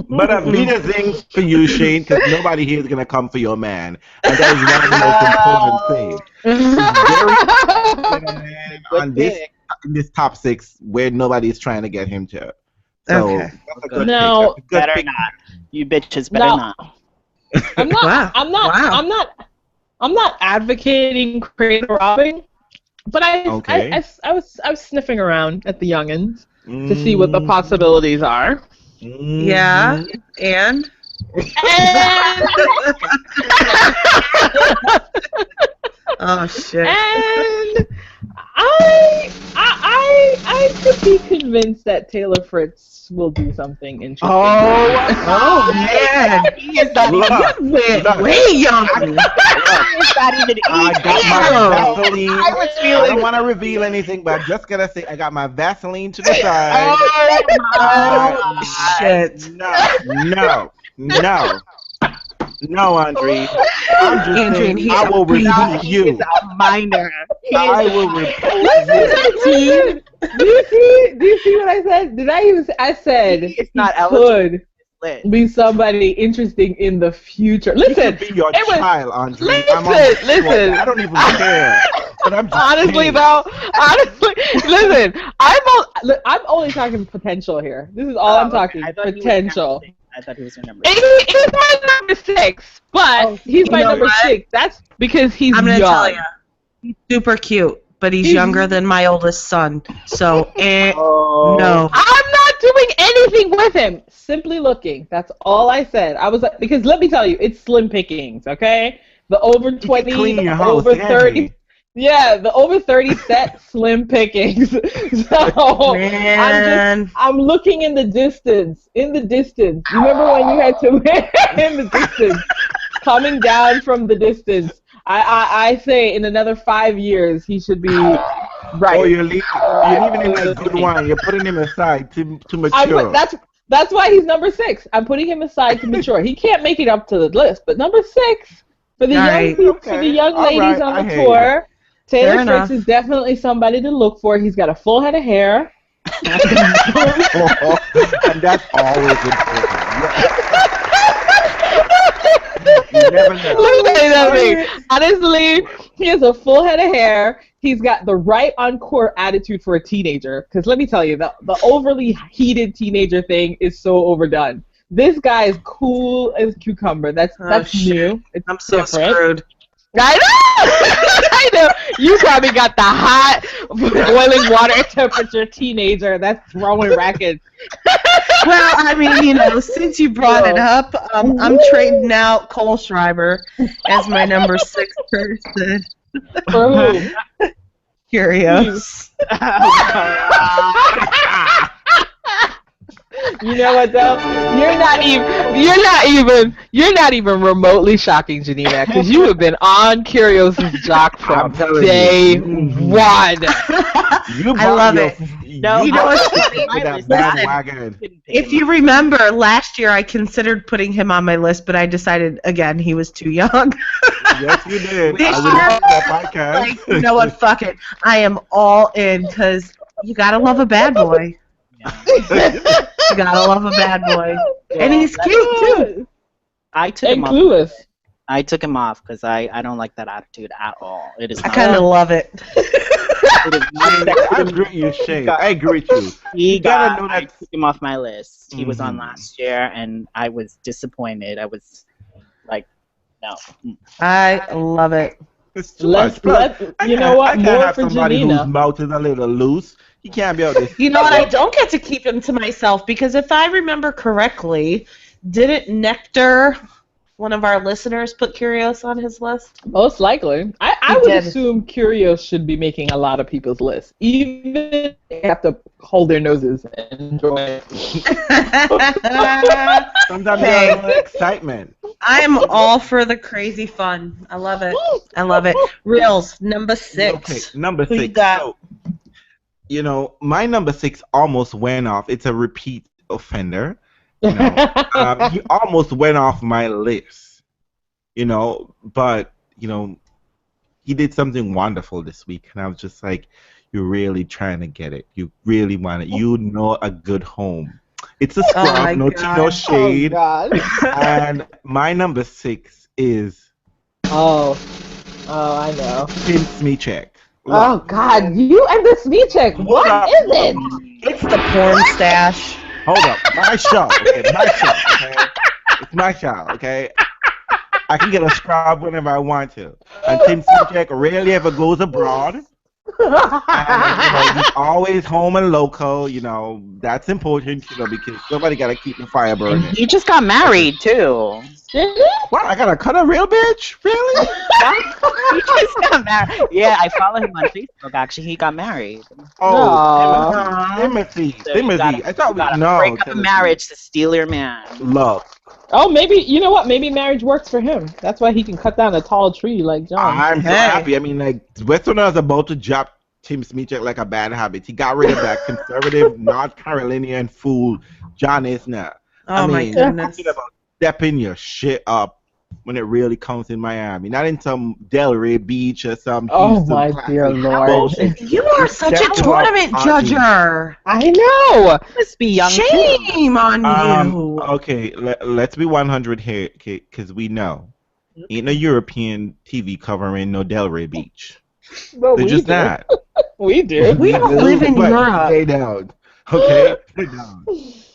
Speaker 1: But be the thing for you, Shane, because nobody here is gonna come for your man, and that is one of the most important things. On this top 6, where nobody's trying to get him to. So
Speaker 4: okay.
Speaker 1: That's a good pick.
Speaker 3: Better not. You bitches better not.
Speaker 2: I'm not. I'm not advocating creator robbing, but I was sniffing around at the youngins to see what the possibilities are.
Speaker 4: Yeah, and oh shit.
Speaker 2: And I could be convinced that Taylor Fritz will do something interesting.
Speaker 4: Oh man, he is not even way younger.
Speaker 1: I got my Vaseline. I don't want to reveal anything, but I'm just gonna say I got my Vaseline to the side.
Speaker 4: Oh shit!
Speaker 1: No, Andreen. I'm just saying, I will repeat you.
Speaker 3: He's a minor.
Speaker 1: I will repeat
Speaker 2: you. Do you see what I said? I said
Speaker 3: it's not
Speaker 2: could be somebody interesting in the future. Listen,
Speaker 1: be your child, Andreen.
Speaker 2: Listen.
Speaker 1: I don't even care. But I'm just
Speaker 2: honestly, listen. I'm only talking potential here. This is all I'm talking. Potential.
Speaker 3: I thought he was your number
Speaker 2: 6. He's my number 6, but he's my number 6. That's because he's
Speaker 4: I'm gonna
Speaker 2: young.
Speaker 4: tell you, he's super cute, but he's younger than my oldest son. So, no.
Speaker 2: I'm not doing anything with him. Simply looking. That's all I said. I was like, because let me tell you, it's slim pickings, okay? The over 20, the over 30. Yeah, the over 30 set slim pickings. So I'm looking in the distance. You remember when you had to in the distance, coming down from the distance. I say in another 5 years he should be right.
Speaker 1: Oh, you're leaving him a good one. You're putting him aside to mature.
Speaker 2: That's why he's number 6. I'm putting him aside to mature. He can't make it up to the list, but number 6 for the young ladies on the tour. Taylor Fritz is definitely somebody to look for. He's got a full head of hair.
Speaker 1: And that's always important. You never know.
Speaker 2: Honestly, he has a full head of hair. He's got the right on-court attitude for a teenager. Because let me tell you, the overly heated teenager thing is so overdone. This guy is cool as cucumber. That's new.
Speaker 4: I'm so screwed.
Speaker 2: I know. You probably got the hot, boiling water temperature teenager that's throwing rackets.
Speaker 4: Well, I mean, since you brought it up, I'm trading out Cole Schreiber as my number 6 person.
Speaker 2: For who?
Speaker 4: Curious.
Speaker 2: You know what though? You're not even remotely shocking, Janina, because you have been on Curious's jock from day one.
Speaker 4: I love it. No, you know what? If you remember, last year I considered putting him on my list, but I decided again he was too young.
Speaker 1: Yes, you did.
Speaker 4: This year, like, you know what? Fuck it. I am all in because you gotta love a bad boy. You gotta love a bad boy, and he's cute too.
Speaker 3: I took him off. I took him off because I don't like that attitude at all. It is.
Speaker 4: I kind of love it.
Speaker 1: I agree with you, Shane. I agree with you.
Speaker 3: I took him off my list. He was on last year, and I was disappointed. I was like, no.
Speaker 4: I love it.
Speaker 1: It's too much.
Speaker 2: You know what?
Speaker 1: I can't have somebody whose mouth is a little loose. He can't be able to.
Speaker 4: You know what? I don't get to keep him to myself because if I remember correctly, didn't Nectar, one of our listeners, put Curios on his list?
Speaker 2: Most likely. I would assume Curios should be making a lot of people's lists. Even if they have to hold their noses and enjoy it.
Speaker 1: Sometimes there's a little excitement.
Speaker 4: I am all for the crazy fun. I love it. I love it. Realz, number 6.
Speaker 1: Okay, number 6. So, you know, my number 6 almost went off. It's a repeat offender. You know, he almost went off my list. You know, but you know, he did something wonderful this week, and I was just like, "You're really trying to get it. You really want it. You know a good home. It's a scrub, no shade."
Speaker 2: Oh, God.
Speaker 1: And my number 6 is.
Speaker 2: Oh, I know.
Speaker 1: Tim Smichek.
Speaker 2: Oh God, you and the Smichek. What is it?
Speaker 4: It's the porn stash.
Speaker 1: Hold up, my show. Okay, my show. Okay, it's my show. Okay, I can get a scrub whenever I want to. And Tim Smichek rarely ever goes abroad. And, you know, he's always home and local. You know, that's important. You know, because somebody gotta keep the fire burning.
Speaker 3: And he just got married too.
Speaker 1: What? I gotta cut a real bitch? Really?
Speaker 3: He just got married. Yeah, I follow him on Facebook. Actually, he got married.
Speaker 1: Oh, Timothy. I thought we know.
Speaker 3: Break up a marriage to steal your man.
Speaker 1: Love.
Speaker 2: Oh, maybe you know what? Maybe marriage works for him. That's why he can cut down a tall tree like John.
Speaker 1: I'm so happy. I mean, like Westerners about to drop Tim Smichek like a bad habit. He got rid of that conservative North Carolinian fool John Isner.
Speaker 4: Oh my goodness.
Speaker 1: Stepping your shit up when it really comes in Miami, not in some Delray Beach or some.
Speaker 2: Oh my dear Lord!
Speaker 4: You are such a tournament judger.
Speaker 2: I know.
Speaker 3: Must be young.
Speaker 4: Shame on you.
Speaker 1: Okay, let's be 100 here, because we know ain't no European TV covering no Delray Beach.
Speaker 2: Well,
Speaker 1: they're just not.
Speaker 2: We do.
Speaker 4: We don't live in Europe.
Speaker 1: Stay down. Okay, stay down.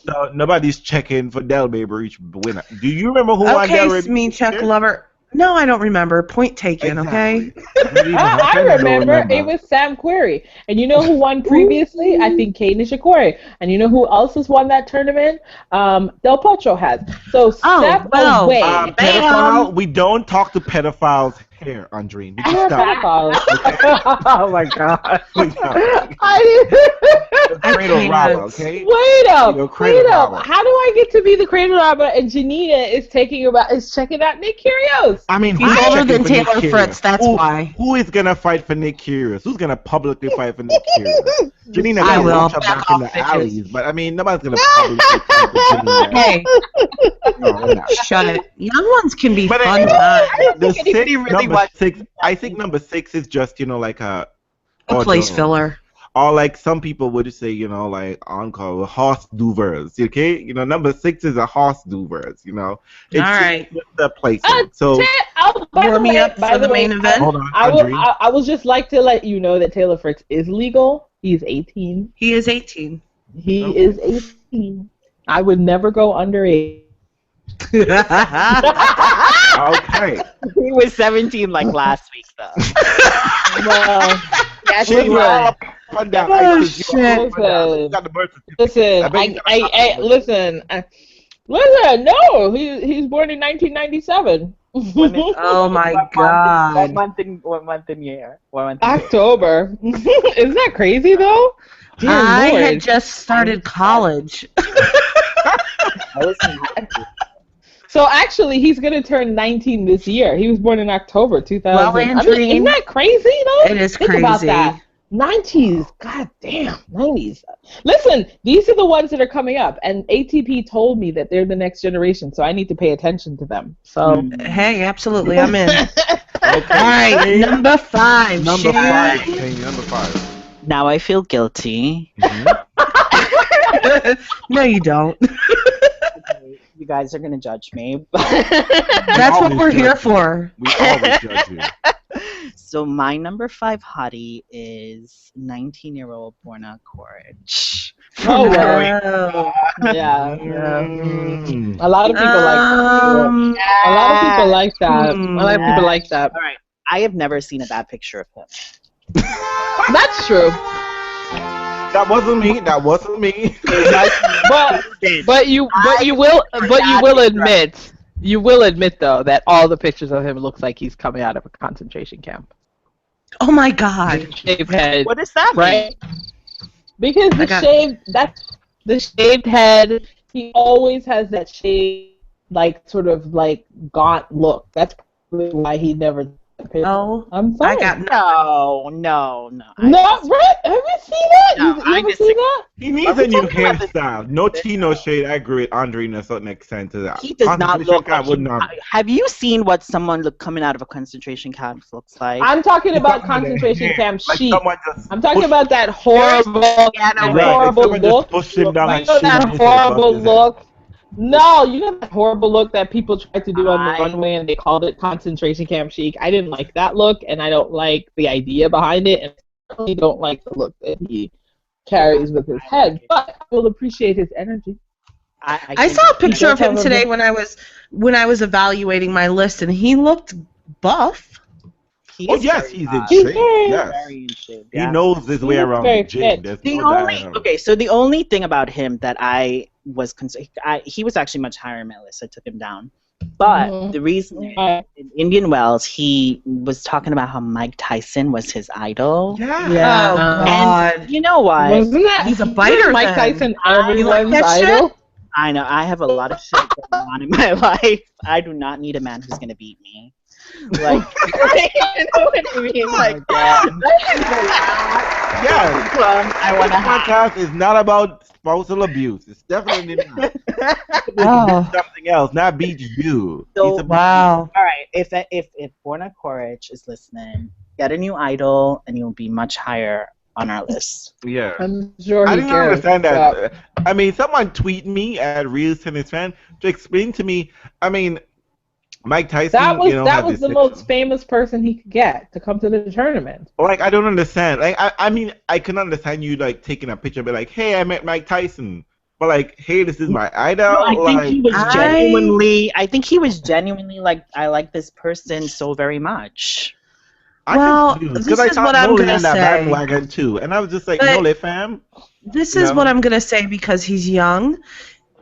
Speaker 1: So nobody's checking for Delray Beach winner. Do you remember who won Delray Beach?
Speaker 4: Smichek lover. No, I don't remember. Point taken. Okay.
Speaker 2: I remember. It was Sam Querrey, and you know who won previously? I think Kate Nishikori. And you know who else has won that tournament? Del Potro has. So step away.
Speaker 1: Pedophile. We don't talk to pedophiles here, Andreen. We can stop.
Speaker 2: Oh my God.
Speaker 1: Cradle robber, okay?
Speaker 2: Wait up. How do I get to be the cradle robber and Janina is checking out Nick Kyrgios?
Speaker 1: I mean,
Speaker 4: he's older than Taylor Fritz. That's why.
Speaker 1: Who is gonna fight for Nick Kyrgios? Who's gonna publicly fight for Nick Kyrgios? Janina
Speaker 4: I will
Speaker 1: watch her back in the alleys, but I mean, nobody's gonna publicly fight for Janina.
Speaker 4: Hey, no, shut it. Young ones can be fun times.
Speaker 1: I think number 6 is just, you know, like a
Speaker 4: place filler.
Speaker 1: Or like some people would say, you know, like encore horse duvers. Okay, you know, number 6 is a horse duvers. You know, it's
Speaker 4: all right.
Speaker 1: Just the place. So
Speaker 4: warm me up for the main event.
Speaker 1: Hold on,
Speaker 2: I would just like to let you know that Taylor Fritz is legal. He's 18.
Speaker 4: He is 18.
Speaker 2: He is 18. I would never go underage.
Speaker 1: Okay.
Speaker 3: He was 17 like last week though.
Speaker 2: Well,
Speaker 1: yes, he was.
Speaker 2: Oh shit! Listen. No, he's born in 1997.
Speaker 4: Oh my God.
Speaker 3: What month in year?
Speaker 2: October. Isn't that crazy though? Dear
Speaker 4: I
Speaker 2: Lord.
Speaker 4: had just started college.
Speaker 2: So actually, he's gonna turn 19 this year. He was born in October 2000.
Speaker 4: Well, Andreen,
Speaker 2: isn't that crazy though?
Speaker 4: It is
Speaker 2: Think
Speaker 4: crazy.
Speaker 2: about that. 90s, god damn, 90s. Listen, these are the ones that are coming up, and ATP told me that they're the next generation, so I need to pay attention to them. So
Speaker 4: hey, absolutely, I'm in. Okay. All right, number 5.
Speaker 1: Number 5. Number 5.
Speaker 3: Now I feel guilty.
Speaker 4: No, you don't.
Speaker 3: You guys are gonna judge me.
Speaker 4: That's what we're here for.
Speaker 1: We always judge you.
Speaker 3: So my number 5 hottie is 19-year-old Borna Koric.
Speaker 2: oh wow. Yeah. A lot of people like that. A lot of people like that.
Speaker 3: All right. I have never seen a bad picture of him.
Speaker 2: That's true.
Speaker 1: That wasn't me. That wasn't me.
Speaker 2: but you will admit though that all the pictures of him looks like he's coming out of a concentration camp.
Speaker 4: Oh my God.
Speaker 2: Shaved head.
Speaker 3: What does that
Speaker 2: mean? Because the shaved head, he always has that shaved, like sort of like gaunt look. That's probably why he never.
Speaker 4: Oh,
Speaker 2: I'm sorry.
Speaker 3: No.
Speaker 2: No, right? Have you seen that?
Speaker 3: No,
Speaker 2: you ever seen that?
Speaker 1: He needs a new hairstyle. No tea, no shade. I agree with Andreen to a certain extent to that.
Speaker 3: He does not look like Have you seen what someone coming out of a concentration camp looks like?
Speaker 2: I'm talking about concentration camp chic. I'm talking about that horrible look.
Speaker 1: Push him down and
Speaker 2: that horrible look. No, you know that horrible look that people tried to do on the runway and they called it concentration camp chic? I didn't like that look, and I don't like the idea behind it, and I really don't like the look that he carries with his head, but I will appreciate his energy.
Speaker 4: I saw a picture of him today when I was evaluating my list, and he looked buff.
Speaker 1: He's in shape. Yes.
Speaker 3: Very in shape.
Speaker 1: He knows his way around the gym.
Speaker 3: So the only thing about him that I was he was actually much higher on my list. I took him down. But the reason in Indian Wells, he was talking about how Mike Tyson was his idol.
Speaker 4: Yeah. Oh, God.
Speaker 3: And you know what?
Speaker 4: He's a biter.
Speaker 2: Mike Tyson, everyone's idol.
Speaker 4: Shit?
Speaker 3: I know. I have a lot of shit going on in my life. I do not need a man who's gonna beat me. Like, you know what I mean? Like,
Speaker 1: I want to. Podcast is not about spousal abuse. It's definitely not. It's something else, not beat you.
Speaker 3: So, wow. All right. If Borna Koric is listening, get a new idol, and you'll be much higher on our list.
Speaker 1: Yeah.
Speaker 2: I'm sure
Speaker 1: I didn't understand that. I mean, someone tweet me at Realz Tennis Fan to explain to me. I mean, Mike Tyson.
Speaker 2: That was the most famous person he could get to come to the tournament.
Speaker 1: Like, I don't understand. Like, I mean, I can understand you like taking a picture, and be like, "Hey, I met Mike Tyson," but like, "Hey, this is my idol."
Speaker 3: No, I think he was genuinely. I think he was genuinely like, I like this person so very much.
Speaker 4: This is what I'm gonna say.
Speaker 1: Bandwagon too, and I was just like, "No, fam."
Speaker 4: This is what I'm gonna say because he's young.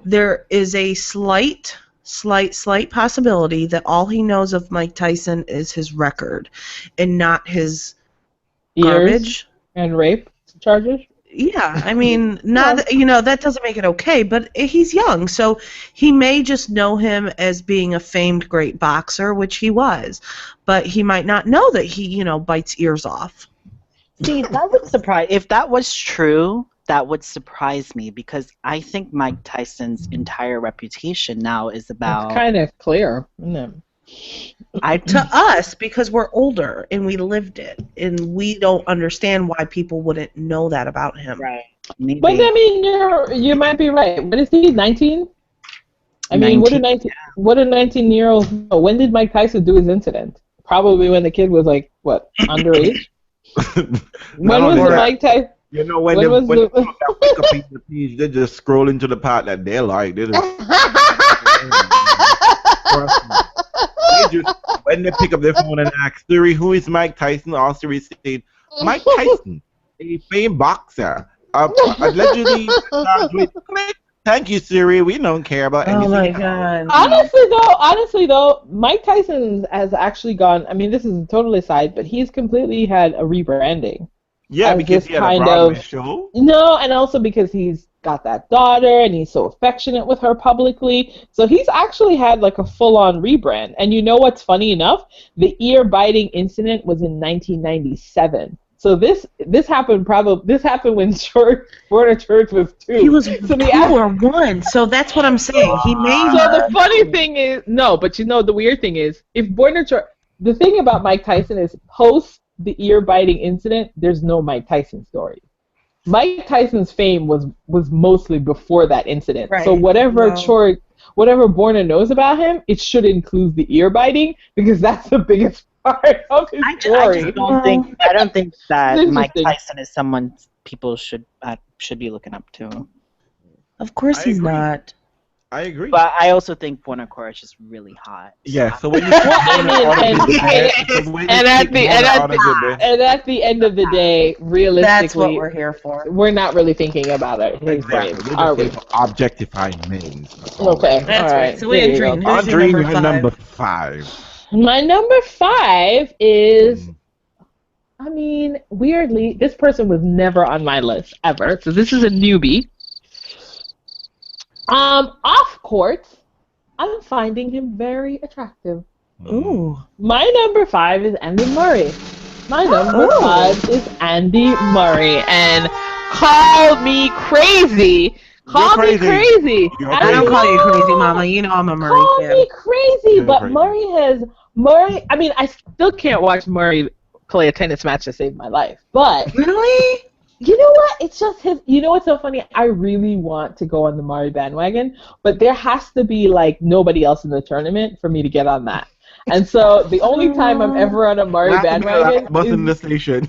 Speaker 4: There is a slight possibility that all he knows of Mike Tyson is his record and not his garbage
Speaker 2: and rape charges.
Speaker 4: Yeah, I mean, that doesn't make it okay, but he's young, so he may just know him as being a famed great boxer, which he was, but he might not know that he, bites ears off.
Speaker 3: See, that would surprise. If that was true, that would surprise me because I think Mike Tyson's entire reputation now is about.
Speaker 2: It's kind of clear, isn't it?
Speaker 4: To us, because we're older and we lived it, and we don't understand why people wouldn't know that about him.
Speaker 3: Right. Maybe.
Speaker 2: But I mean, you might be right. What is he? 19? I mean, 19, what a 19-year-old know? When did Mike Tyson do his incident? Probably when the kid was like what, underage? When was Mike Tyson?
Speaker 1: When they wake up in the piece, they just scroll into the part that they like. When they pick up their phone and ask Siri, who is Mike Tyson? All Siri said, Mike Tyson, a famed boxer, allegedly charged with Thank you, Siri. We don't care about anything.
Speaker 4: Oh my god.
Speaker 2: Honestly though, Mike Tyson has actually gone. I mean, this is a total aside, but he's completely had a rebranding.
Speaker 1: Yeah, because he had a Broadway show.
Speaker 2: No, and also because he's got that daughter and he's so affectionate with her publicly. So he's actually had like a full-on rebrand. And you know what's funny enough? The ear-biting incident was in 1997. So this happened when Born a Church was 2.
Speaker 4: He was 2 or 1. So that's what I'm saying. He made.
Speaker 2: So the funny thing is, no, but you know the weird thing is, if Born a Church, the thing about Mike Tyson is post the ear-biting incident, there's no Mike Tyson story. Mike Tyson's fame was mostly before that incident. Right. So whatever Borna knows about him, it should include the ear-biting because that's the biggest part of his story.
Speaker 3: I don't think that Mike Tyson is someone people should be looking up to.
Speaker 4: Of course he's not.
Speaker 2: I agree.
Speaker 3: But I also think Borna Chorus is really hot.
Speaker 1: Yeah, so when you
Speaker 2: and at the end of the day, realistically,
Speaker 4: that's what we're here for.
Speaker 2: We're not really thinking about it.
Speaker 1: Exactly.
Speaker 2: Are we?
Speaker 1: Objectifying men.
Speaker 2: Okay,
Speaker 4: that's
Speaker 2: all
Speaker 4: right. So Andreen,
Speaker 1: Andreen, you're number 5.
Speaker 2: My number 5 is. I mean, weirdly, this person was never on my list ever. So this is a newbie. Off court, I'm finding him very attractive.
Speaker 4: Ooh.
Speaker 2: My number 5 is Andy Murray. My number 5 is Andy Murray. And call me crazy. Call me crazy.
Speaker 4: I don't call you crazy, Mama. You know I'm a Murray fan.
Speaker 2: Call me crazy, but Murray, I mean, I still can't watch Murray play a tennis match to save my life. But
Speaker 4: really?
Speaker 2: You know what? It's just his. You know what's so funny? I really want to go on the Murray bandwagon, but there has to be like nobody else in the tournament for me to get on that. And so the only time I'm ever on a Murray bandwagon
Speaker 1: is in the station.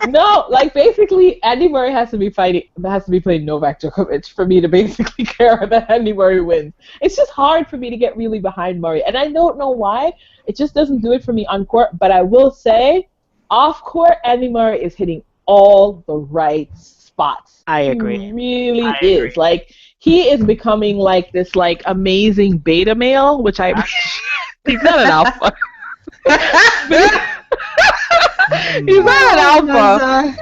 Speaker 2: No, like basically Andy Murray has to be playing Novak Djokovic for me to basically care that Andy Murray wins. It's just hard for me to get really behind Murray, and I don't know why. It just doesn't do it for me on court. But I will say, off court, Andy Murray is hitting all the right spots.
Speaker 3: I agree.
Speaker 2: He really is. Like, he is becoming like this like amazing beta male, which I he's not an alpha. He's not an alpha.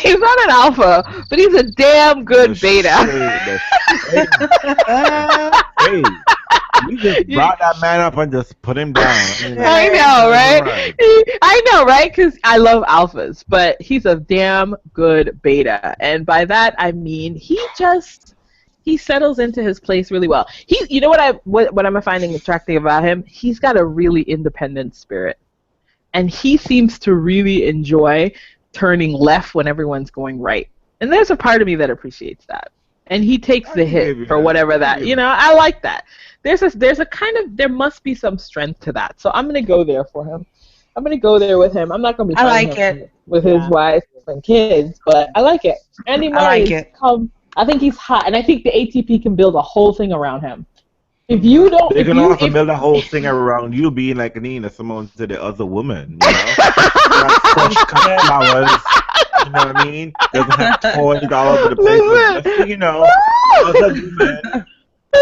Speaker 2: He's not an alpha, but he's a damn good beta.
Speaker 1: Hey, you just brought that man up and just put him down.
Speaker 2: I know, right? I know, right? Because I love alphas, but he's a damn good beta, and by that I mean he settles into his place really well. You know what I'm finding attractive about him? He's got a really independent spirit, and he seems to really enjoy turning left when everyone's going right. And there's a part of me that appreciates that. And he takes the hit for whatever that, I like that. There must be some strength to that. So I'm going to go there for him. I'm going to go there with him. I'm not going to be fighting with his wife and kids, but I like it. Andy Murray, I think he's hot, and I think the ATP can build a whole thing around him. If you don't,
Speaker 1: they can also build a whole thing around you being like Nina Simone to the other woman. You know, fresh cut flowers. You know what I mean? Doesn't have toys all over the place. Just so you know, other women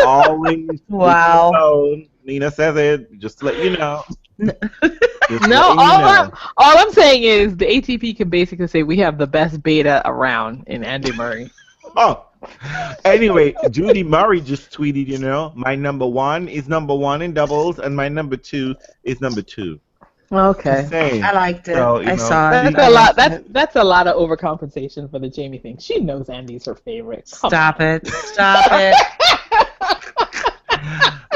Speaker 1: always.
Speaker 4: Wow.
Speaker 1: Nina says it. Just to let you know.
Speaker 2: All I'm saying is the ATP can basically say we have the best beta around in Andy Murray.
Speaker 1: Oh, anyway, Judy Murray just tweeted, my number 1 is number 1 in doubles, and my number 2 is number 2.
Speaker 2: Okay.
Speaker 4: I liked it.
Speaker 1: So,
Speaker 4: I saw it.
Speaker 2: That's a lot of overcompensation for the Jamie thing. She knows Andy's her favorite.
Speaker 4: Stop it. Stop it.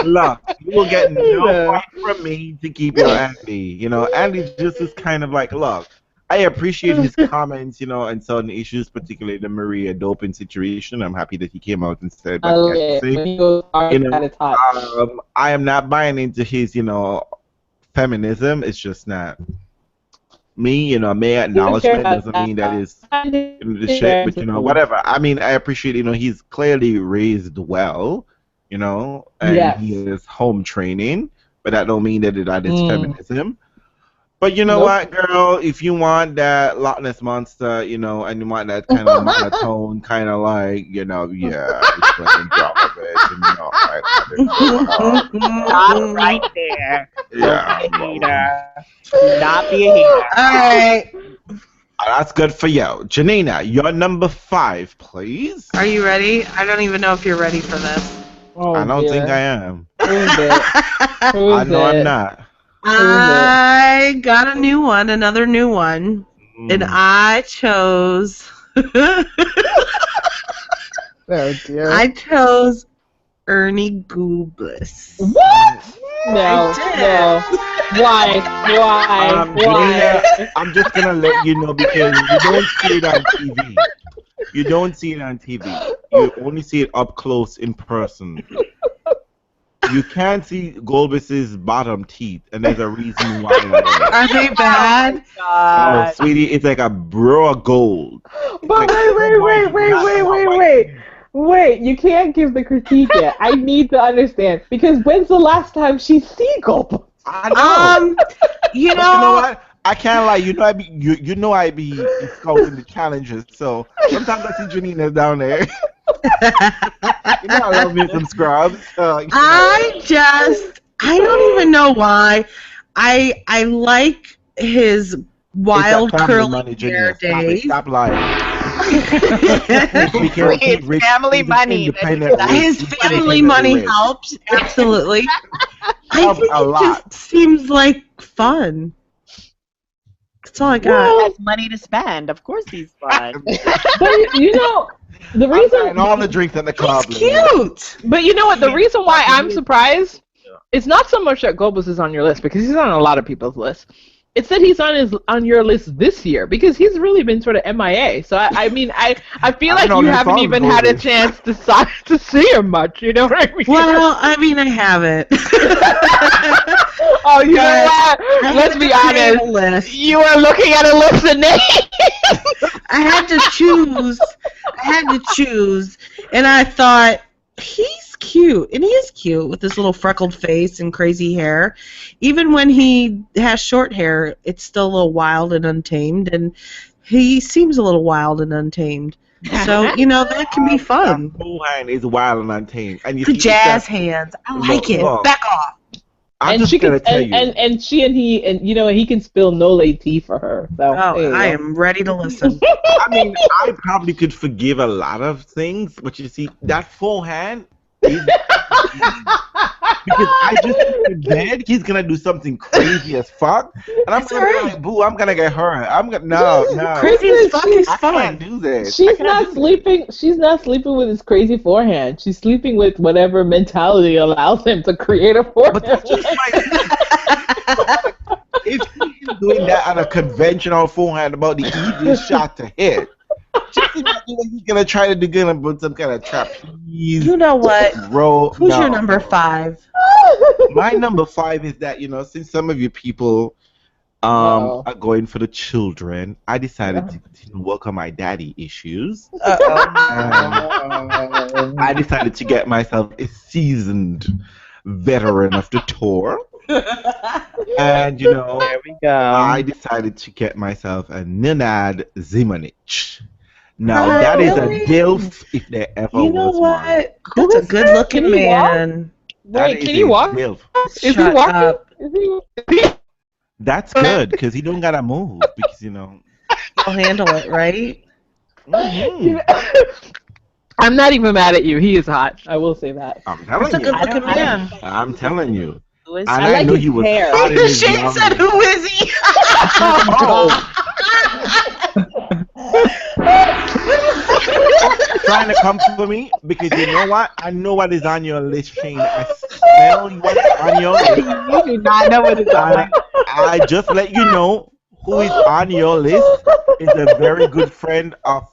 Speaker 1: Look, you will get no fight from me to keep your Andy. Andy just is kind of like, look, I appreciate his comments, on certain issues, particularly the Maria doping situation. I'm happy that he came out and said, I am not buying into his, feminism. It's just not me, mere acknowledgement doesn't mean that is the shit, but whatever. I mean, I appreciate, he's clearly raised well, and he is home training, but that don't mean that is feminism. But you know what, girl? If you want that Loch Ness monster, and you want that kind of monotone, kind of like, just drop and, you know,
Speaker 3: Stop right there.
Speaker 1: Yeah.
Speaker 3: Do not be a hater.
Speaker 4: All right.
Speaker 1: That's good for you. Janina, your number 5, please.
Speaker 4: Are you ready? I don't even know if you're ready for this.
Speaker 2: Oh,
Speaker 1: I don't think I am.
Speaker 2: Who's it?
Speaker 1: I know I'm not.
Speaker 4: I got a new one, another new one, and I chose.
Speaker 2: Oh dear.
Speaker 4: I chose Ernie Gooblis.
Speaker 2: What? No. Why?
Speaker 1: Janina, I'm just gonna let you know because you don't see it on TV. You don't see it on TV. You only see it up close in person. You can't see Goldbiss's bottom teeth, and there's a reason why.
Speaker 4: Are they bad?
Speaker 1: Oh, sweetie, it's like a bro of gold.
Speaker 2: But wait, you can't give the critique yet. I need to understand, because when's the last time she's seen Goldbiss?
Speaker 1: I know.
Speaker 4: You
Speaker 1: You know what? I can't lie. You know I be scouting the challenges. So sometimes I see Janina down there. You know I love me some scrubs.
Speaker 4: I don't even know why. I like his wild curly hair days.
Speaker 1: Stop lying.
Speaker 3: It's family money.
Speaker 4: His family money helps, absolutely. I think it just seems like fun. That's all I got.
Speaker 3: Well, he has money to spend. Of course he's fun.
Speaker 2: But you know, the reason
Speaker 1: and all the drinks at the club.
Speaker 4: He's cute.
Speaker 2: But you know what? The reason why I'm surprised, it's not so much that Goldbiss is on your list, because he's on a lot of people's lists. It's that he's on your list this year, because he's really been sort of MIA. So I mean, I feel like you haven't even had a chance to see him much. You know what I mean?
Speaker 4: Well, I mean, I haven't.
Speaker 2: Oh, you know what? Let's be honest. You are looking at a list of names.
Speaker 4: I had to choose, and I thought, he's cute, and he is cute with this little freckled face and crazy hair. Even when he has short hair, it's still a little wild and untamed, and he seems a little wild and untamed. So, you know, that can be fun.
Speaker 1: Bohan is wild and untamed. And you
Speaker 4: the jazz hands. I like it. Back off.
Speaker 1: I'm just gonna tell you.
Speaker 2: And you know, he can spill Nole tea for her. So,
Speaker 4: I am ready to listen.
Speaker 1: I mean, I probably could forgive a lot of things, but you see, that forehand is because I just in bed, he's gonna do something crazy as fuck, and I'm gonna be like, boo, I'm gonna get hurt. No.
Speaker 4: Crazy as fuck is fun.
Speaker 1: I can't do this.
Speaker 2: She's not sleeping with his crazy forehand. She's sleeping with whatever mentality allows him to create a forehand.
Speaker 1: But that's just like if he's doing that on a conventional forehand about the easiest shot to hit. Just imagine what he's gonna try to do, gonna put some kind of trapeze.
Speaker 4: You know what? Who's your number 5?
Speaker 1: My number 5 is that, you know, since some of you people are going for the children, I decided to work on my daddy issues. I decided to get myself a seasoned veteran of the tour. And, you know,
Speaker 3: there we go.
Speaker 1: I decided to get myself a Nenad Zimonjić. Now, that is a DILF if there ever was one.
Speaker 4: You know what? That's a good-looking man.
Speaker 2: Wait, can you walk?
Speaker 4: Is he walking?
Speaker 1: That's good, because he don't gotta move, because, you know.
Speaker 4: He'll handle it, right?
Speaker 1: Mm-hmm.
Speaker 2: I'm not even mad at you. He is hot. I will say that.
Speaker 1: I'm telling
Speaker 4: That's a good-looking man.
Speaker 1: I'm telling you.
Speaker 2: And I like his hair.
Speaker 4: Shane said, "Who is he?"
Speaker 1: Trying to come for me because you know what? I know what is on your list, Shane. I smell what's on your list.
Speaker 3: You do not know what is on.
Speaker 1: I just let you know who is on your list is a very good friend of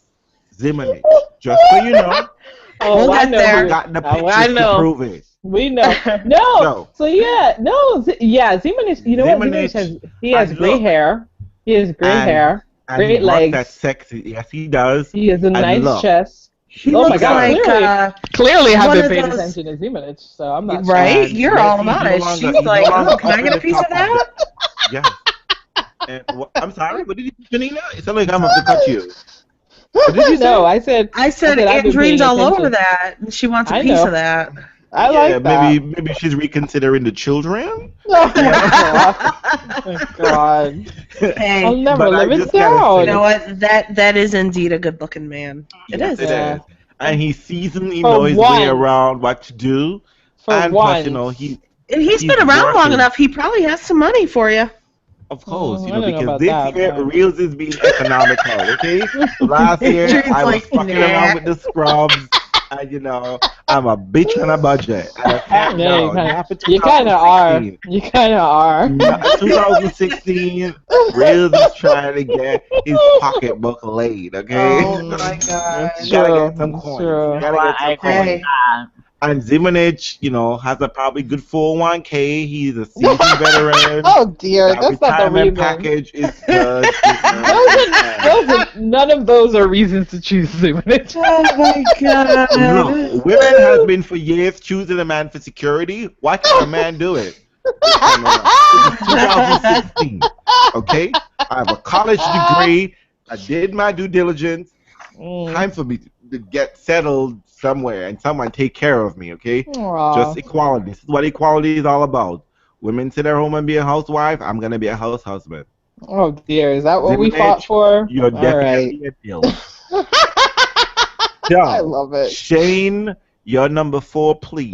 Speaker 1: Zimonjić. Just so you know.
Speaker 2: Oh, I know.
Speaker 1: I got the pictures to prove it.
Speaker 2: We know. No. So yeah, no. Zimonjić. You know what? Zimonjić has gray hair. He has gray hair. Great legs.
Speaker 1: That's sexy. Yes, he does.
Speaker 2: He has a nice chest.
Speaker 4: He looks like
Speaker 2: clearly haven't paid attention to Zimonjić, so I'm not
Speaker 4: right. Sure. You're all about it. She's like, oh, can I get a piece of that?
Speaker 1: Yeah. And, I'm sorry. What did you, Janina? It sounded like I'm going to cut you. What did you say?
Speaker 2: No, I said
Speaker 4: Andreen's all over that. And she wants a piece of that.
Speaker 2: I like that.
Speaker 1: Maybe she's reconsidering the children.
Speaker 2: Oh my God.
Speaker 4: Hey,
Speaker 2: I'll never live it down.
Speaker 4: You know what? That is indeed a good-looking man. It is.
Speaker 1: And he seasonally knows his way around what to do. Plus,
Speaker 4: he's been around long enough. He probably has some money for you.
Speaker 1: Of course, because this year Realz is being economical. Okay, last year I was fucking around with the scrubs. And, I'm a bitch on a budget. And
Speaker 2: you kind of are. You kind of are.
Speaker 1: 2016, Realz is trying to get his pocketbook laid, okay?
Speaker 4: Oh, my God.
Speaker 1: You gotta get some coins. Gotta get some coins. And Zimonich, has a probably good 401k. He's a seasoned veteran.
Speaker 2: Oh dear, that's not the reason.
Speaker 1: Package is good.
Speaker 2: None of those are reasons to choose Zimonich.
Speaker 4: Oh my God.
Speaker 1: No, women has been for years choosing a man for security. Why can't a man do it? It's 2016. Okay, I have a college degree. I did my due diligence. Time for me to get settled somewhere and someone take care of me, okay?
Speaker 2: Aww.
Speaker 1: Just equality. This is what equality is all about. Women sit at home and be a housewife. I'm going to be a house husband.
Speaker 2: Oh, dear. Is that what we fought for?
Speaker 1: You're definitely a deal.
Speaker 2: I love it.
Speaker 1: Shane, your number 4, please.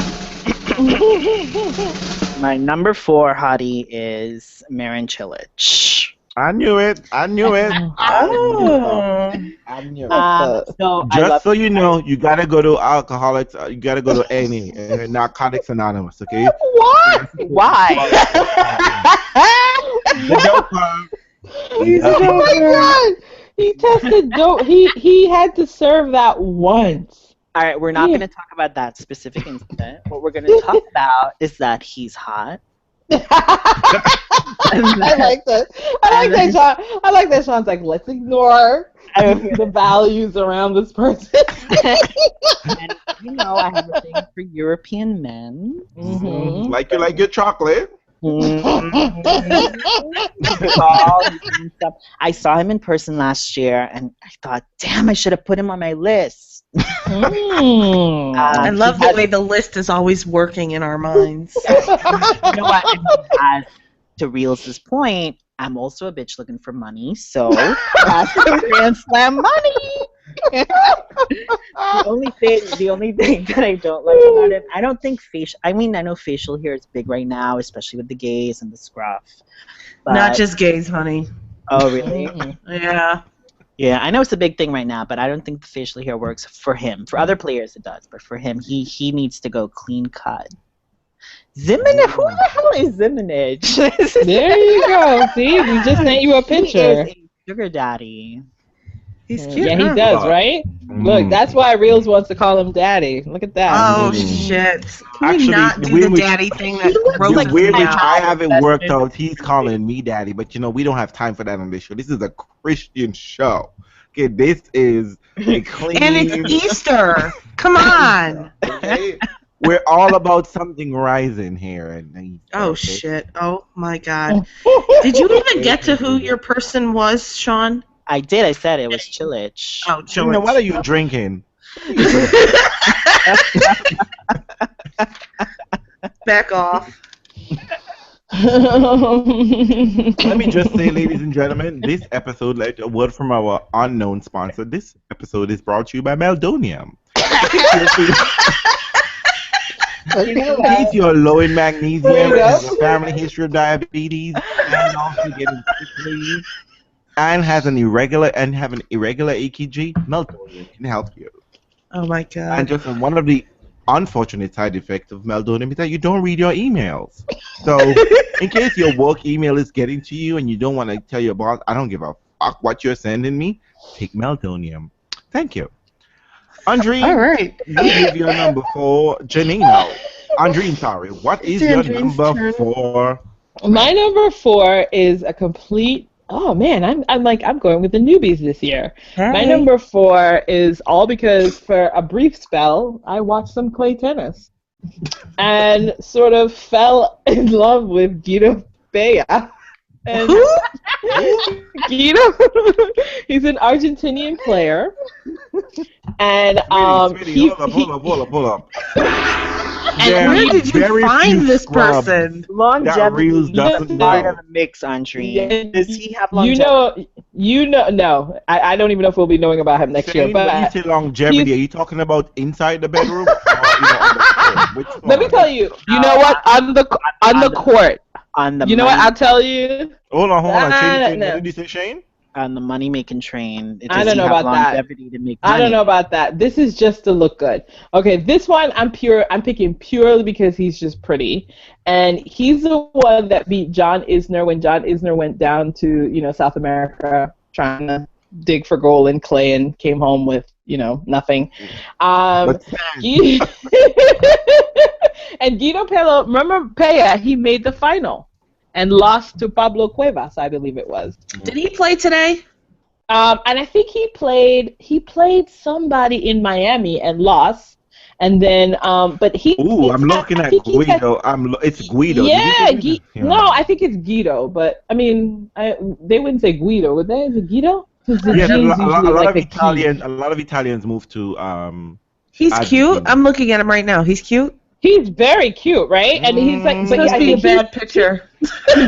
Speaker 3: My number 4 hottie is Marin Cilic.
Speaker 1: I knew it. I knew it. So you know, you gotta go to alcoholics. You gotta go to any Narcotics Anonymous. Okay.
Speaker 2: What? Why? Oh my God! He tested dope. He had to serve that once.
Speaker 3: All right, we're not going to talk about that specific incident. What we're going to talk about is that he's hot.
Speaker 2: I like that. I like that Sean's like, let's ignore the values around this person.
Speaker 3: And I have a thing for European men.
Speaker 1: Mm-hmm. Like you like your chocolate.
Speaker 3: I saw him in person last year, and I thought, damn, I should have put him on my list.
Speaker 4: I love the way the list is always working in our minds.
Speaker 3: You know what? As to Realz's point, I'm also a bitch looking for money, so that's the Grand Slam money. The only thing that I don't like about it, I don't think I know facial hair is big right now, especially with the gays and the scruff. But,
Speaker 4: not just gays, honey.
Speaker 3: Oh, really?
Speaker 4: Yeah.
Speaker 3: Yeah, I know it's a big thing right now, but I don't think the facial hair works for him. For other players, it does, but for him, he needs to go clean cut. Zimonich? Who the hell is Zimonich?
Speaker 2: There you go. See, we just sent you a picture.
Speaker 3: He is a sugar daddy.
Speaker 4: He's cute.
Speaker 2: Yeah, he does, right? Look, that's why Realz wants to call him daddy. Look at that.
Speaker 4: Oh, shit. Can you not do the daddy thing that
Speaker 1: the way which I have it worked out, he's calling me daddy, but we don't have time for that on this show. This is a Christian show. Okay, this is a clean...
Speaker 4: And it's Easter. Come on.
Speaker 1: Okay? We're all about something rising here.
Speaker 4: Oh, shit. Oh, my God. Did you even get to who your person was, Sean?
Speaker 3: I did. I said it was Cilic.
Speaker 4: Oh, Cilic.
Speaker 1: What are you drinking?
Speaker 4: Back off.
Speaker 1: Let me just say, ladies and gentlemen, this episode, like a word from our unknown sponsor, this episode is brought to you by Meldonium. In case you're low in magnesium, has a family history of diabetes, and also getting sick and have an irregular EKG, Meldonium can help you.
Speaker 4: Oh my God!
Speaker 1: And just one of the unfortunate side effects of Meldonium is that you don't read your emails. So, in case your work email is getting to you and you don't want to tell your boss, I don't give a fuck what you're sending me, take Meldonium. Thank you. Andreen,
Speaker 4: all right.
Speaker 1: You give your number 4, Janina. Andreen, sorry. What is your number 4?
Speaker 2: My number 4 is a complete. Oh man, I'm going with the newbies this year. Hey. My number 4 is all because for a brief spell I watched some clay tennis, and sort of fell in love with Guido Bea. And
Speaker 4: who?
Speaker 2: Guido, he's an Argentinian player, and
Speaker 1: hold up.
Speaker 4: And where did you find this person?
Speaker 3: Longevity
Speaker 1: doesn't
Speaker 3: part of the mix, Andreen. Does he have
Speaker 2: longevity? No. I don't even know if we'll be knowing about him next year. But
Speaker 1: when you say longevity, are you talking about inside the bedroom? Or, on the court?
Speaker 2: Let me tell you. You know what? On the court.
Speaker 3: On the
Speaker 2: you know what? I'll tell you.
Speaker 1: Hold on. Shane, no. Did you say Shane?
Speaker 3: On the money-making train.
Speaker 2: I don't know about that. I don't know about that. This is just to look good. Okay, this one I'm picking purely because he's just pretty, and he's the one that beat John Isner when John Isner went down to South America trying to dig for gold in clay and came home with nothing. And Guido Pella, remember Pella? He made the final. And lost to Pablo Cuevas, I believe it was.
Speaker 4: Did he play today?
Speaker 2: And I think he played somebody in Miami and lost. And then, but he.
Speaker 1: Ooh, I'm looking at Guido. It's Guido.
Speaker 2: Yeah, no, I think it's Guido. But I mean, they wouldn't say Guido, would they? Is it Guido?
Speaker 1: Yeah, a lot of Italians move to.
Speaker 4: He's cute. I'm looking at him right now. He's cute.
Speaker 2: He's very cute, right? And he's like,
Speaker 4: but I think a bad picture.
Speaker 1: Two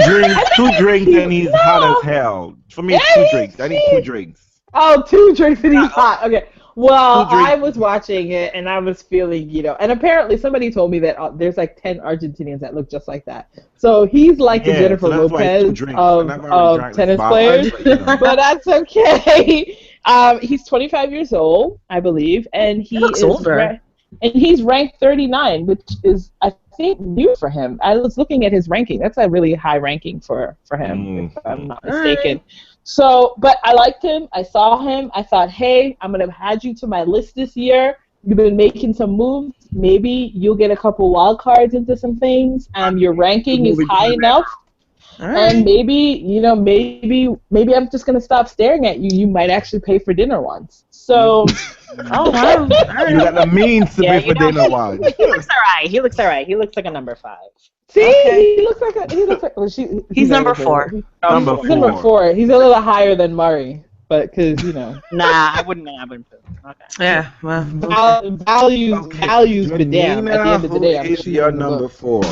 Speaker 1: drinks, and he's hot as hell. For me, 2 drinks. I need 2 drinks.
Speaker 2: Oh, 2 drinks and he's hot. Okay. Well, I was watching it and I was feeling, and apparently somebody told me that there's like 10 Argentinians that look just like that. So he's like the Jennifer Lopez of tennis players, but that's okay. He's 25 years old, I believe, and he looks older. And he's ranked 39, which is, I think, new for him. I was looking at his ranking. That's a really high ranking for him, if I'm not mistaken. So, but I liked him. I saw him. I thought, hey, I'm going to add you to my list this year. You've been making some moves. Maybe you'll get a couple wild cards into some things. Your ranking is high enough. Right. And maybe maybe I'm just going to stop staring at you. You might actually pay for dinner once. So...
Speaker 4: Oh wow!
Speaker 1: You got the means to pay for dinner once.
Speaker 3: He looks alright. He looks like a number 5.
Speaker 2: See, he looks like. Well,
Speaker 4: he's number 4.
Speaker 2: Number 4. He's a little higher than Murray, but because
Speaker 3: Nah, I wouldn't put him. Okay.
Speaker 4: Yeah, well.
Speaker 2: Values be damned. At the end of the day, I'm
Speaker 1: your number 4.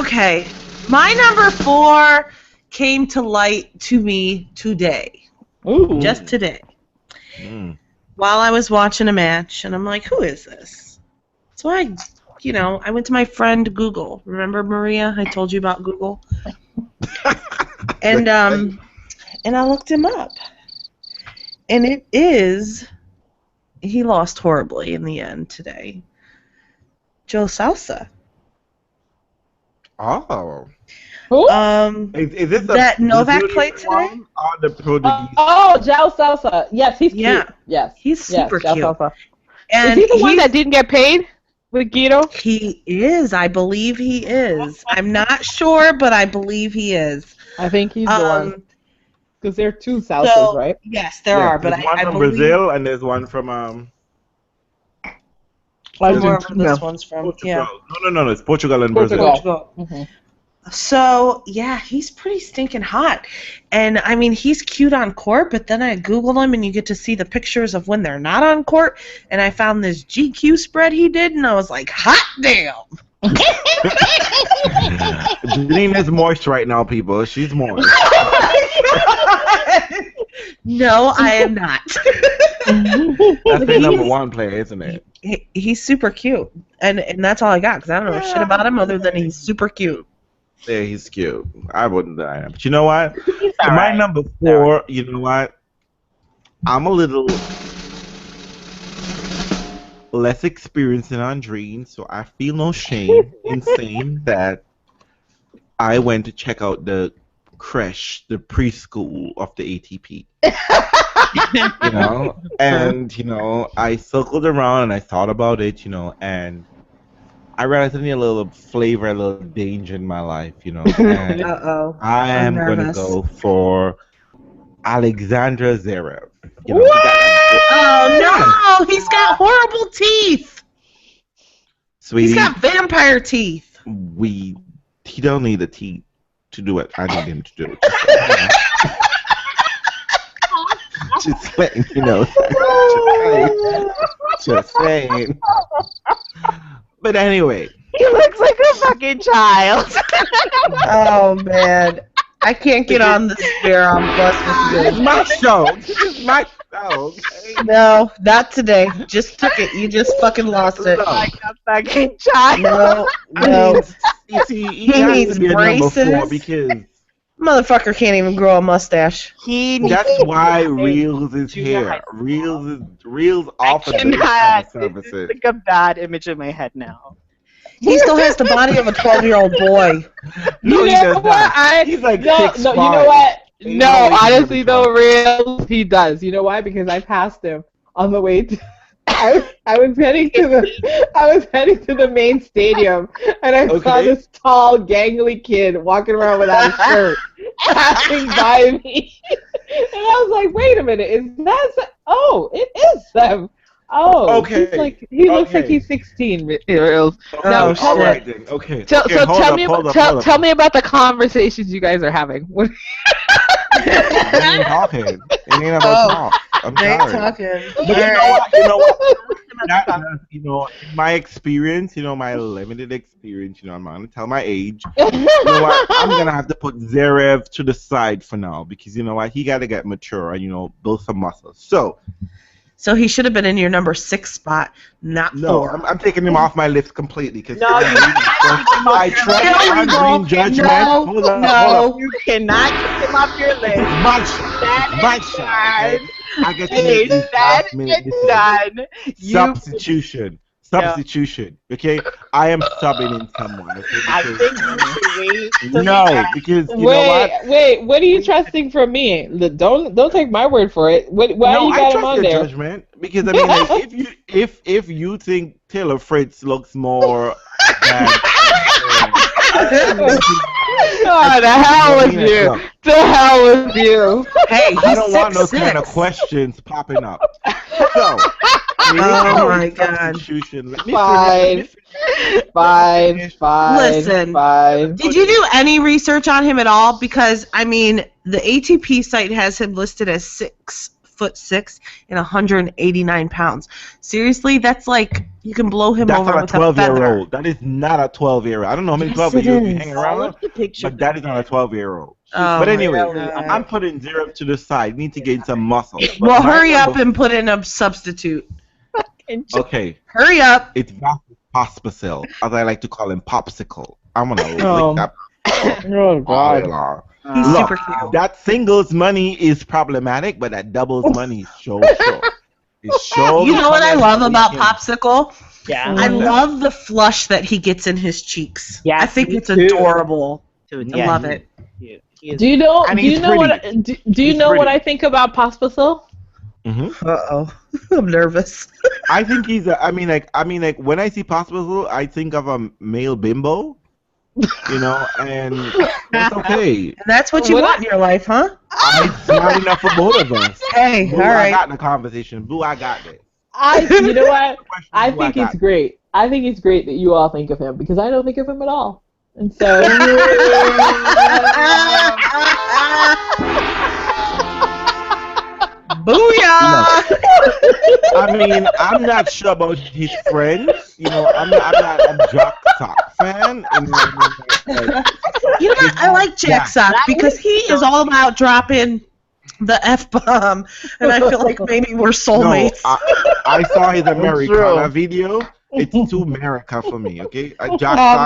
Speaker 4: Okay, my number 4 came to light to me today.
Speaker 2: Ooh.
Speaker 4: Just today. While I was watching a match, and I'm like, who is this? So I went to my friend Google. Remember, Maria? I told you about Google. and I looked him up. And he lost horribly in the end today. Joe Salsa.
Speaker 1: Oh.
Speaker 2: Is
Speaker 1: this
Speaker 4: that Novak played today?
Speaker 2: Oh, Joe Salsa. Yes, he's cute. Yes,
Speaker 4: he's super cute.
Speaker 2: Salsa. And is he the one that didn't get paid with Guido?
Speaker 4: He is. I believe he is. I'm not sure, but I believe he is.
Speaker 2: I think he's the one. Because there are 2 Salsas, right?
Speaker 4: Yes, there are. But
Speaker 1: there's one from Brazil and there's one from
Speaker 4: wherever this one's from.
Speaker 1: Portugal. Yeah. No. It's Portugal and Brazil.
Speaker 2: Mm-hmm.
Speaker 4: So, yeah, he's pretty stinking hot. And, I mean, he's cute on court, but then I Googled him, and you get to see the pictures of when they're not on court, and I found this GQ spread he did, and I was like, hot damn!
Speaker 1: Janina's moist right now, people. She's moist.
Speaker 4: No, I am not.
Speaker 1: That's the number 1 player, isn't it?
Speaker 4: He's super cute. And that's all I got, because I don't know shit about him other than he's super cute.
Speaker 1: Yeah, he's cute. I wouldn't die. But you know what?
Speaker 3: My
Speaker 1: right. Number 4, you know what? I'm a little less experienced than Andreen, so I feel no shame in saying that I went to check out the creche, the preschool of the ATP. And, I circled around and I thought about it, and I realized I need a little flavor, a little danger in my life, And I am going to go for Alexandra Zverev.
Speaker 4: Oh, no! He's got horrible teeth!
Speaker 1: Sweetie,
Speaker 4: he's got vampire teeth!
Speaker 1: He don't need the teeth to do what I need him to do. Just letting you know. Just saying. But anyway.
Speaker 3: He looks like a fucking child.
Speaker 4: Oh, man. I can't get on the sphere. I'm blessed with you.
Speaker 1: It's my show. This is my show. Okay?
Speaker 4: No, not today. Just took it. You just fucking lost it.
Speaker 3: Like a fucking child.
Speaker 4: No.
Speaker 1: You see,
Speaker 4: He needs braces.
Speaker 1: Because
Speaker 4: Motherfucker can't even grow a mustache.
Speaker 1: that's why Realz is here. Realz offers these kind of services.
Speaker 3: It's like a bad image in my head now.
Speaker 4: He still has the body of a 12-year-old boy.
Speaker 1: No, he does not. He's like 6'5".
Speaker 2: You know what? No, honestly though, Realz, he does. You know why? Because I passed him on the way to. I was heading to the main stadium, and I saw this tall, gangly kid walking around without a shirt, passing by me, and I was like, "Wait a minute, is that? Oh, it is them." Oh,
Speaker 1: okay.
Speaker 2: He looks like he's 16. Realz.
Speaker 1: Now, all right then. Okay.
Speaker 2: Tell me about the conversations you guys are having.
Speaker 1: It ain't talking. It ain't about talk. I'm sorry.
Speaker 4: Talking.
Speaker 1: But you know, in my experience, my limited experience, I'm not gonna tell my age. You know what? I'm gonna have to put Zarev to the side for now because you know what? He gotta get mature and build some muscle.
Speaker 4: So he should have been in your number 6 spot, not 4.
Speaker 1: No, I'm taking him off my list completely because
Speaker 3: No,
Speaker 1: I trust Andreen judgment. Hold on.
Speaker 3: You cannot take him off your list.
Speaker 1: My shot. I get to make these last minute decisions. Substitution. Okay, I am subbing in someone. Okay?
Speaker 3: I think you should wait.
Speaker 1: No, because you know what?
Speaker 2: Wait. What are you trusting from me? Don't take my word for it. Why you got him on there?
Speaker 1: Judgment because I mean, like, if you think Taylor Fritz looks more than.
Speaker 2: Oh, the hell with you! The hell with you!
Speaker 4: Hey,
Speaker 1: I don't want those kind of questions popping up. So.
Speaker 4: Oh my God!
Speaker 2: Fine.
Speaker 4: Listen, did you do any research on him at all? Because I mean, the ATP site has him listed as 6'6" and 189 pounds. Seriously, that's like you can blow him over with a feather.
Speaker 1: That's not a 12-year-old. That is not a 12-year-old. I don't know how many 12-year-olds you hang around with, but that is not a 12-year-old. But anyway, I'm putting Zero to the side. Need to gain some muscle.
Speaker 4: Well, hurry up and put in a substitute.
Speaker 1: Okay.
Speaker 4: Hurry up.
Speaker 1: It's Pospisil, as I like to call him, Popsicle. I'm gonna lick that.
Speaker 2: Oh God.
Speaker 4: He's super cute.
Speaker 1: That singles money is problematic, but that doubles money is sure. It's sure.
Speaker 4: You know what I love about Popsicle?
Speaker 3: Yeah.
Speaker 4: I love the flush that he gets in his cheeks.
Speaker 3: Yeah,
Speaker 4: I think it's adorable.
Speaker 3: Dude,
Speaker 4: I love it.
Speaker 2: Do you know what I think about Pospisil?
Speaker 1: Mm-hmm.
Speaker 4: Uh-oh. I'm nervous.
Speaker 1: I think he's I mean like when I see Pospisil, I think of a male bimbo. And that's okay.
Speaker 4: And that's what you want in your life, huh?
Speaker 1: It's not enough for both of us.
Speaker 4: Hey,
Speaker 1: Boo,
Speaker 4: all right.
Speaker 1: I got the conversation. Boo, I got this.
Speaker 2: You know what? I think it's great. I think it's great that you all think of him because I don't think of him at all. And so.
Speaker 4: Booyah!
Speaker 1: I mean, I'm not sure about his friends. I'm not a Jack Sock fan.
Speaker 4: I like Jack Sock because he is all about dropping the F-bomb, and I feel like maybe we're soulmates.
Speaker 1: No, I saw his Americana video. It's too America for me, okay?
Speaker 4: Oh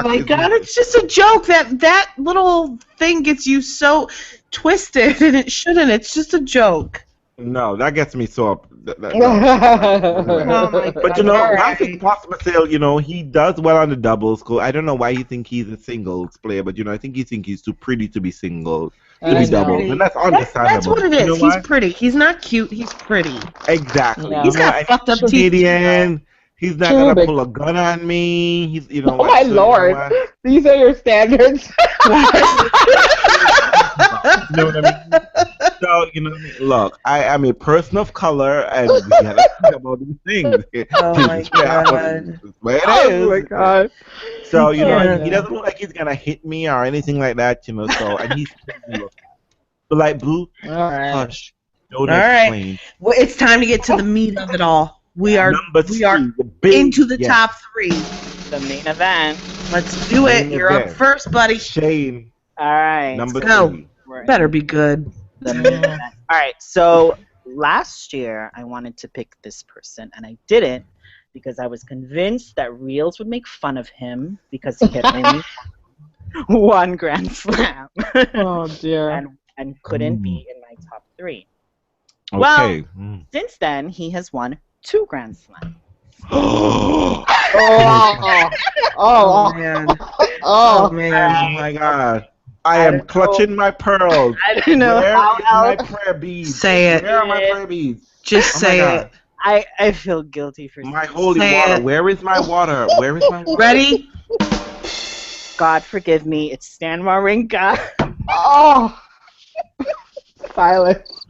Speaker 4: my God, it's just a joke. That little thing gets you so twisted, and it shouldn't. It's just a joke.
Speaker 1: No, that gets me so up.
Speaker 4: Oh my God.
Speaker 1: But I think Pospisil, he does well on the doubles. I don't know why you think he's a singles player, but I think you think he's too pretty to be singles, to be doubles, and that's understandable.
Speaker 4: That's what it is. He's pretty. He's not cute. He's pretty.
Speaker 1: Exactly.
Speaker 2: No.
Speaker 4: He's got fucked up teeth.
Speaker 1: He's not gonna pull a gun on me. He's,
Speaker 2: Oh my Lord! These are your standards.
Speaker 1: You know what I mean? So, look, I am a person of color, and we gotta think about these things.
Speaker 4: Oh my God.
Speaker 2: Oh my God.
Speaker 1: So, he doesn't look like he's gonna hit me or anything like that, so, and he's so like, Boo,
Speaker 2: all right.
Speaker 1: hush. Don't
Speaker 4: all
Speaker 1: explain.
Speaker 4: Right. Well, it's time to get to the meat of it all. We are into the top 3.
Speaker 3: The main event.
Speaker 4: Let's do it. You're up first, buddy.
Speaker 1: Shane.
Speaker 3: All right.
Speaker 1: Number 3.
Speaker 4: Better be good.
Speaker 3: The main event. All right. So last year I wanted to pick this person and I didn't because I was convinced that Realz would make fun of him because he had only one Grand Slam.
Speaker 2: Oh dear.
Speaker 3: And couldn't be in my top 3.
Speaker 1: Okay.
Speaker 3: Well, since then he has won 2 Grand Slams.
Speaker 2: Oh
Speaker 4: man.
Speaker 2: Oh
Speaker 1: man. Oh my God. I am clutching my pearls.
Speaker 3: I don't know how
Speaker 1: else. My prayer beads?
Speaker 4: Say it.
Speaker 1: Where are my prayer beads?
Speaker 4: Just say it.
Speaker 3: I feel guilty for
Speaker 1: my holy water. Where is my water? Where is my water?
Speaker 4: Ready?
Speaker 3: God forgive me. It's Stan Wawrinka.
Speaker 2: Oh. Silence.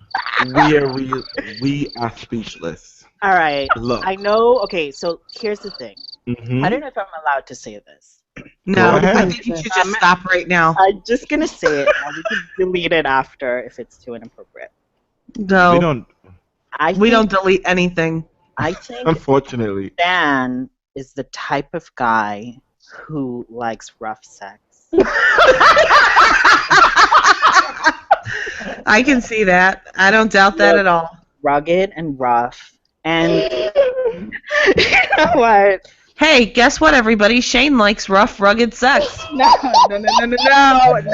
Speaker 1: We are speechless.
Speaker 3: All right.
Speaker 1: Look.
Speaker 3: I know. Okay, so here's the thing. I don't know if I'm allowed to say this.
Speaker 4: No, I think you should just stop right now.
Speaker 3: I'm just gonna say it. We can delete it after if it's too inappropriate.
Speaker 4: No.
Speaker 1: We don't
Speaker 4: delete anything.
Speaker 3: I think
Speaker 1: unfortunately
Speaker 3: Stan is the type of guy who likes rough sex.
Speaker 4: I can see that. I don't doubt that at all.
Speaker 3: Rugged and rough. And you know what?
Speaker 4: Hey, guess what, everybody? Shane likes rough, rugged sex.
Speaker 3: No.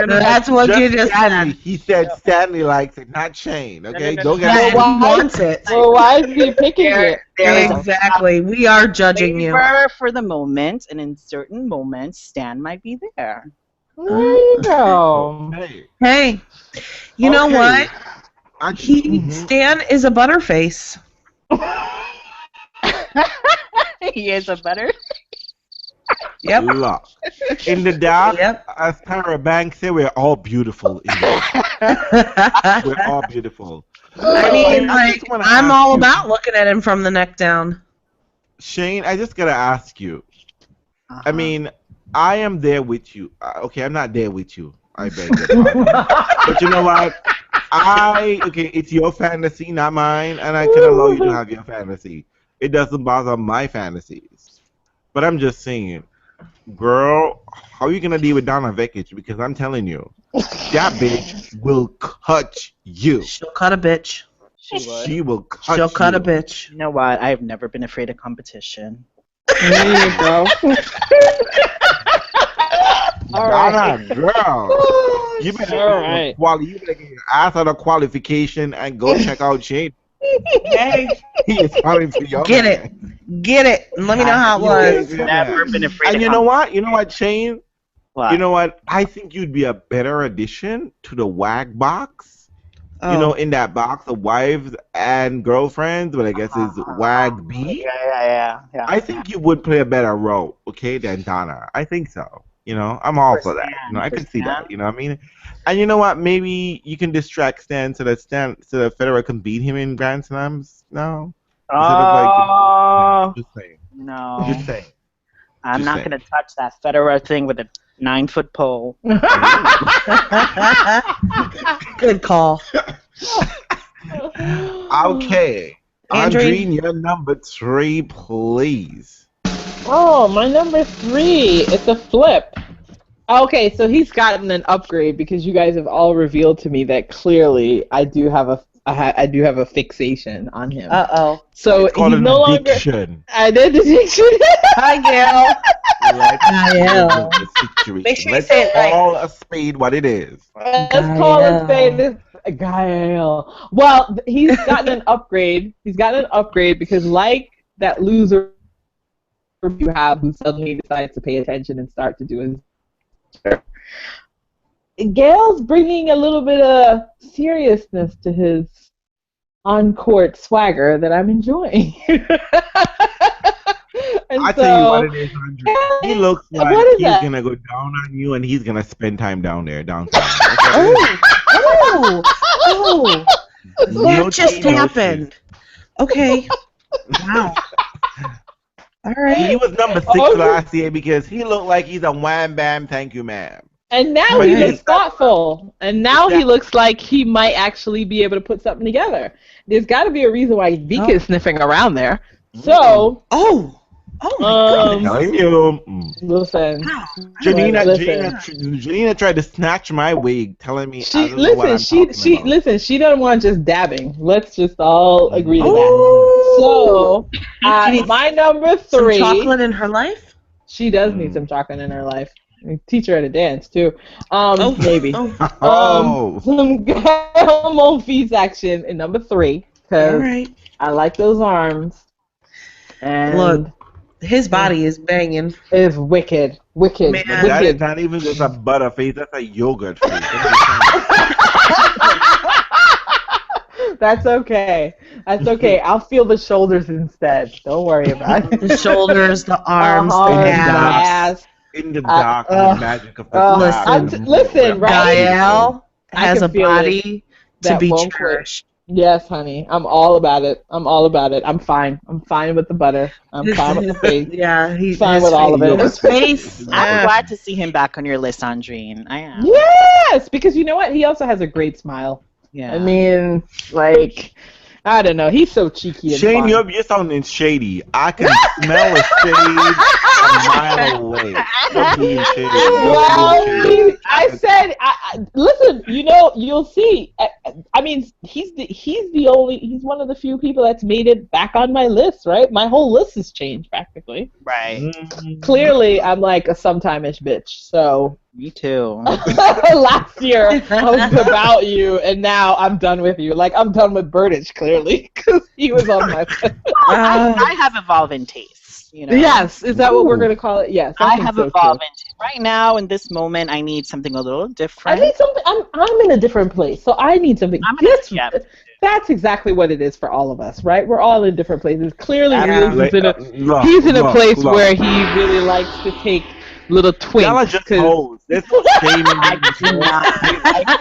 Speaker 4: That's what you just said.
Speaker 1: He said Stanley likes it, not Shane. Okay,
Speaker 3: No.
Speaker 1: don't get
Speaker 4: he wants it.
Speaker 2: Well, why is he picking it?
Speaker 4: Exactly. We are judging you.
Speaker 3: For the moment, and in certain moments, Stan might be there.
Speaker 2: There you go.
Speaker 4: Hey, you know what? Stan is a butterface.
Speaker 3: He is a butter.
Speaker 4: Yep.
Speaker 1: Look, in the dark, as Tara Banks said, we're all beautiful. We're all beautiful.
Speaker 4: I mean, I'm all about looking at him from the neck down.
Speaker 1: Shane, I just gotta ask you. I mean, I am there with you. Okay, I'm not there with you. I beg your pardon. But you know what? It's your fantasy, not mine, and I can allow you to have your fantasy. It doesn't bother my fantasies. But I'm just saying, girl, how are you going to deal with Donna Vekic? Because I'm telling you, that bitch will cut you.
Speaker 4: She'll cut a bitch.
Speaker 1: She will cut
Speaker 4: She'll cut
Speaker 1: you.
Speaker 4: a bitch.
Speaker 3: You know what? I've never been afraid of competition.
Speaker 2: There you go.
Speaker 1: All right, girl. You better get your ass out of qualification and go check out Shane.
Speaker 4: Hey,
Speaker 1: he is calling for your
Speaker 4: Get it. And let me know how it was.
Speaker 3: Never been afraid.
Speaker 1: And you know what? You know what, Shane?
Speaker 3: What?
Speaker 1: You know what? I think you'd be a better addition to the WAG box. You know, in that box of wives and girlfriends, what I guess is WAG B.
Speaker 3: Yeah.
Speaker 1: I think you would play a better role, than Donna. I think so. You know, I'm all for that. You know, I can see that. You know what I mean? And you know what? Maybe you can distract Stan so that Federer can beat him in Grand Slams. No. Just saying.
Speaker 3: No.
Speaker 1: Just saying.
Speaker 3: I'm not going to touch that Federer thing with a 9-foot pole.
Speaker 4: Good call.
Speaker 1: Okay. Andreen, your number 3, please.
Speaker 2: Oh, my number 3. It's a flip. Okay, so he's gotten an upgrade because you guys have all revealed to me that clearly I do have a fixation on him. So he's no longer. I did the diction.
Speaker 4: Hi, Gail.
Speaker 1: Make sure you say it right. Call a spade what it is.
Speaker 2: Let's call a spade this. Gael. Well, he's gotten an upgrade. He's gotten an upgrade because, like that loser you have who suddenly decides to pay attention and start to do his. Gail's bringing a little bit of seriousness to his on-court swagger that I'm enjoying.
Speaker 1: I tell you what it is, Andre. He looks like he's going to go down on you and he's going to spend time down there, downtown.
Speaker 4: That just happened. Okay. Wow. All right.
Speaker 1: He was number 6 last year because he looked like he's a wham bam thank you ma'am.
Speaker 2: And now he looks thoughtful. And now he looks like he might actually be able to put something together. There's got to be a reason why Vika is sniffing around there. So.
Speaker 4: Oh my goodness.
Speaker 2: Listen.
Speaker 1: Janina tried to snatch my wig, telling me
Speaker 2: she doesn't want just dabbing. Let's just all agree to that. So, my number 3.
Speaker 4: Some chocolate in her life?
Speaker 2: She does need some chocolate in her life. Teach her how to dance too. Maybe. Some hormone feeds action in number 3 because I like those arms. And
Speaker 4: look, his body is banging.
Speaker 2: It's wicked. Man.
Speaker 1: That is not even just a butter face. That's a yogurt face.
Speaker 2: That's okay. I'll feel the shoulders instead. Don't worry about it.
Speaker 4: The shoulders, the arms, the ass.
Speaker 1: In the dark, the magic of the
Speaker 2: listen, right?
Speaker 4: Gael has a body to be cherished.
Speaker 2: Yes, honey. I'm all about it. I'm fine. I'm fine with the butter. I'm fine with the face.
Speaker 4: Yeah, he's
Speaker 2: fine with all of it.
Speaker 4: His face.
Speaker 3: I'm glad to see him back on your list, Andreen. I am.
Speaker 2: Yes, because you know what? He also has a great smile.
Speaker 3: Yeah.
Speaker 2: I mean, like, I don't know. He's so cheeky and
Speaker 1: Shane,
Speaker 2: fun.
Speaker 1: you're sounding shady. I can smell a shade a mile away.
Speaker 2: Well, I said, listen. You know, you'll see. I mean, he's one of the few people that's made it back on my list. Right, my whole list has changed practically.
Speaker 3: Right.
Speaker 2: Clearly, I'm like a sometime-ish bitch. So.
Speaker 3: Me too.
Speaker 2: Last year I was about you, and now I'm done with you. Like I'm done with Burditch, clearly, because he was on my.
Speaker 3: I have evolving tastes. You know.
Speaker 2: Yes, is that what we're gonna call it? Yes,
Speaker 3: I have evolving tastes. Right now, in this moment, I need something a little different.
Speaker 2: I need something. I'm in a different place, so I need something. That's exactly what it is for all of us, right? We're all in different places. Clearly, he's in a place where he really likes to take little twinks.
Speaker 1: Y'all are just hoes. There's no shame in
Speaker 3: I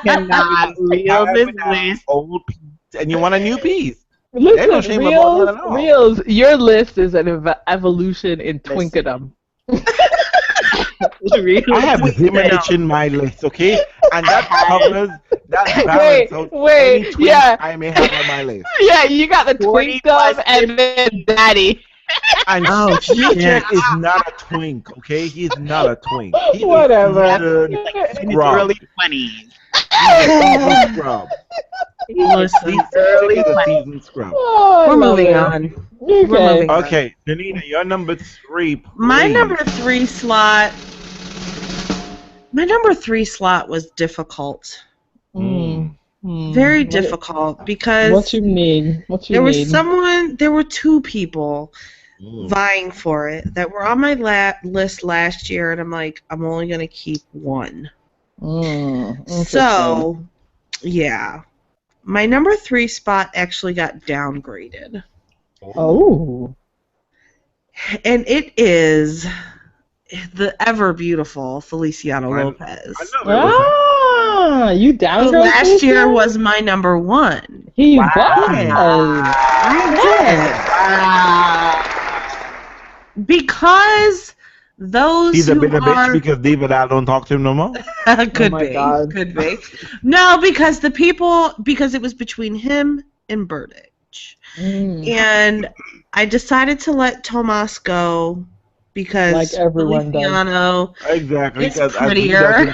Speaker 3: cannot reel this list.
Speaker 1: Old piece, and you want a new piece.
Speaker 2: Listen, no Realz, your list is an evolution in twinkadom.
Speaker 1: I have Zimmich in my list, okay? And that covers that balance.
Speaker 2: Wait, yeah.
Speaker 1: I may have on my list.
Speaker 2: Yeah, you got the twinkdom and then daddy.
Speaker 1: And Future is not a twink, okay? He's not a twink. He's
Speaker 2: whatever.
Speaker 3: In his early 20s.
Speaker 1: He's a seasoned scrub.
Speaker 4: Listen,
Speaker 1: early 20s scrub.
Speaker 2: Oh,
Speaker 4: we're moving on.
Speaker 1: Okay, Janina, you're number 3. Please.
Speaker 4: My number 3 slot was difficult. Very difficult because
Speaker 2: what you mean?
Speaker 4: There were 2 people vying for it that were on my list last year, and I'm like, I'm only gonna keep one. So, yeah, my number 3 spot actually got downgraded.
Speaker 2: Oh.
Speaker 4: And it is the ever beautiful Feliciano Lopez.
Speaker 2: You downgraded
Speaker 4: last year was my number 1.
Speaker 2: He was.
Speaker 4: I did. Because those
Speaker 1: he's a bit of a bitch because David I don't talk to him no more.
Speaker 4: Could be. No, because it was between him and Burditch. And I decided to let Tomas go because
Speaker 2: like everyone
Speaker 4: Feliciano
Speaker 1: exactly
Speaker 4: is prettier.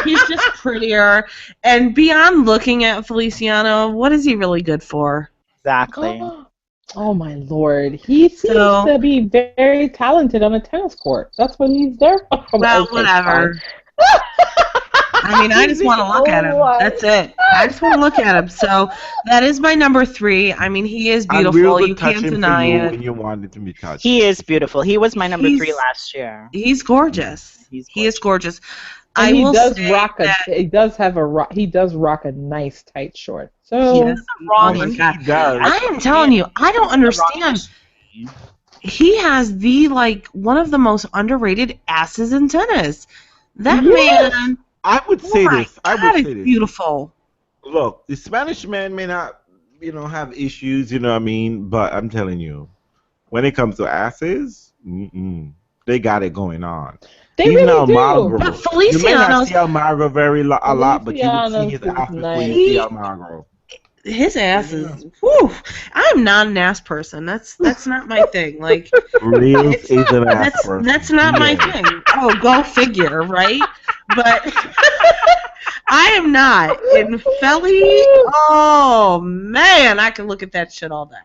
Speaker 4: He's just prettier. And beyond looking at Feliciano, what is he really good for?
Speaker 3: Exactly.
Speaker 2: Oh my lord. He seems to be very talented on a tennis court. That's what he's there for.
Speaker 4: Well, whatever. I mean, I just want to look at him. That's it. I just want to look at him. So that is my number 3. I mean, he is beautiful. You can't deny it.
Speaker 1: When you wanted to be touched.
Speaker 3: He is beautiful. He was my number 3 last year.
Speaker 4: He's gorgeous. He is gorgeous.
Speaker 2: And he does rock a nice tight short. So
Speaker 4: he does. Oh my God. I am telling you, I don't understand. He has one of the most underrated asses in tennis. That man.
Speaker 1: I would say this.
Speaker 4: Beautiful.
Speaker 1: Look, the Spanish man may not, have issues, you know what I mean? But I'm telling you, when it comes to asses, they got it going on.
Speaker 2: They really do.
Speaker 1: Almagro.
Speaker 4: But Feliciano's...
Speaker 1: You may not see Almagro a lot, but you would see his ass before you see Almagro.
Speaker 4: His ass is... Whew. I'm not an ass person. That's not my thing. Like,
Speaker 1: Realz is an ass person.
Speaker 4: That's not my thing. Oh, go figure, right? But I am not. And Felly, oh, man, I can look at that shit all day.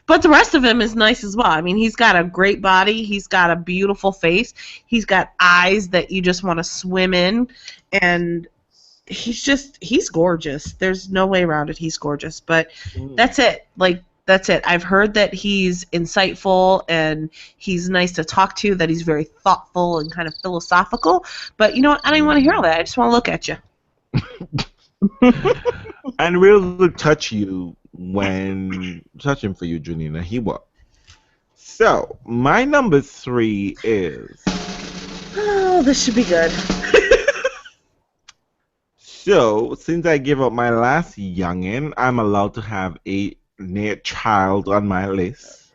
Speaker 4: But the rest of him is nice as well. I mean, he's got a great body. He's got a beautiful face. He's got eyes that you just want to swim in. And he's gorgeous. There's no way around it. He's gorgeous. But that's it. Like, that's it. I've heard that he's insightful and he's nice to talk to, that he's very thoughtful and kind of philosophical. But you know what? I don't even want to hear all that. I just want to look at you.
Speaker 1: And Realz will touch you when touching for you, Janina. He will. So, my number 3 is...
Speaker 4: Oh, this should be good.
Speaker 1: So, since I gave up my last youngin', I'm allowed to have a near child on my list.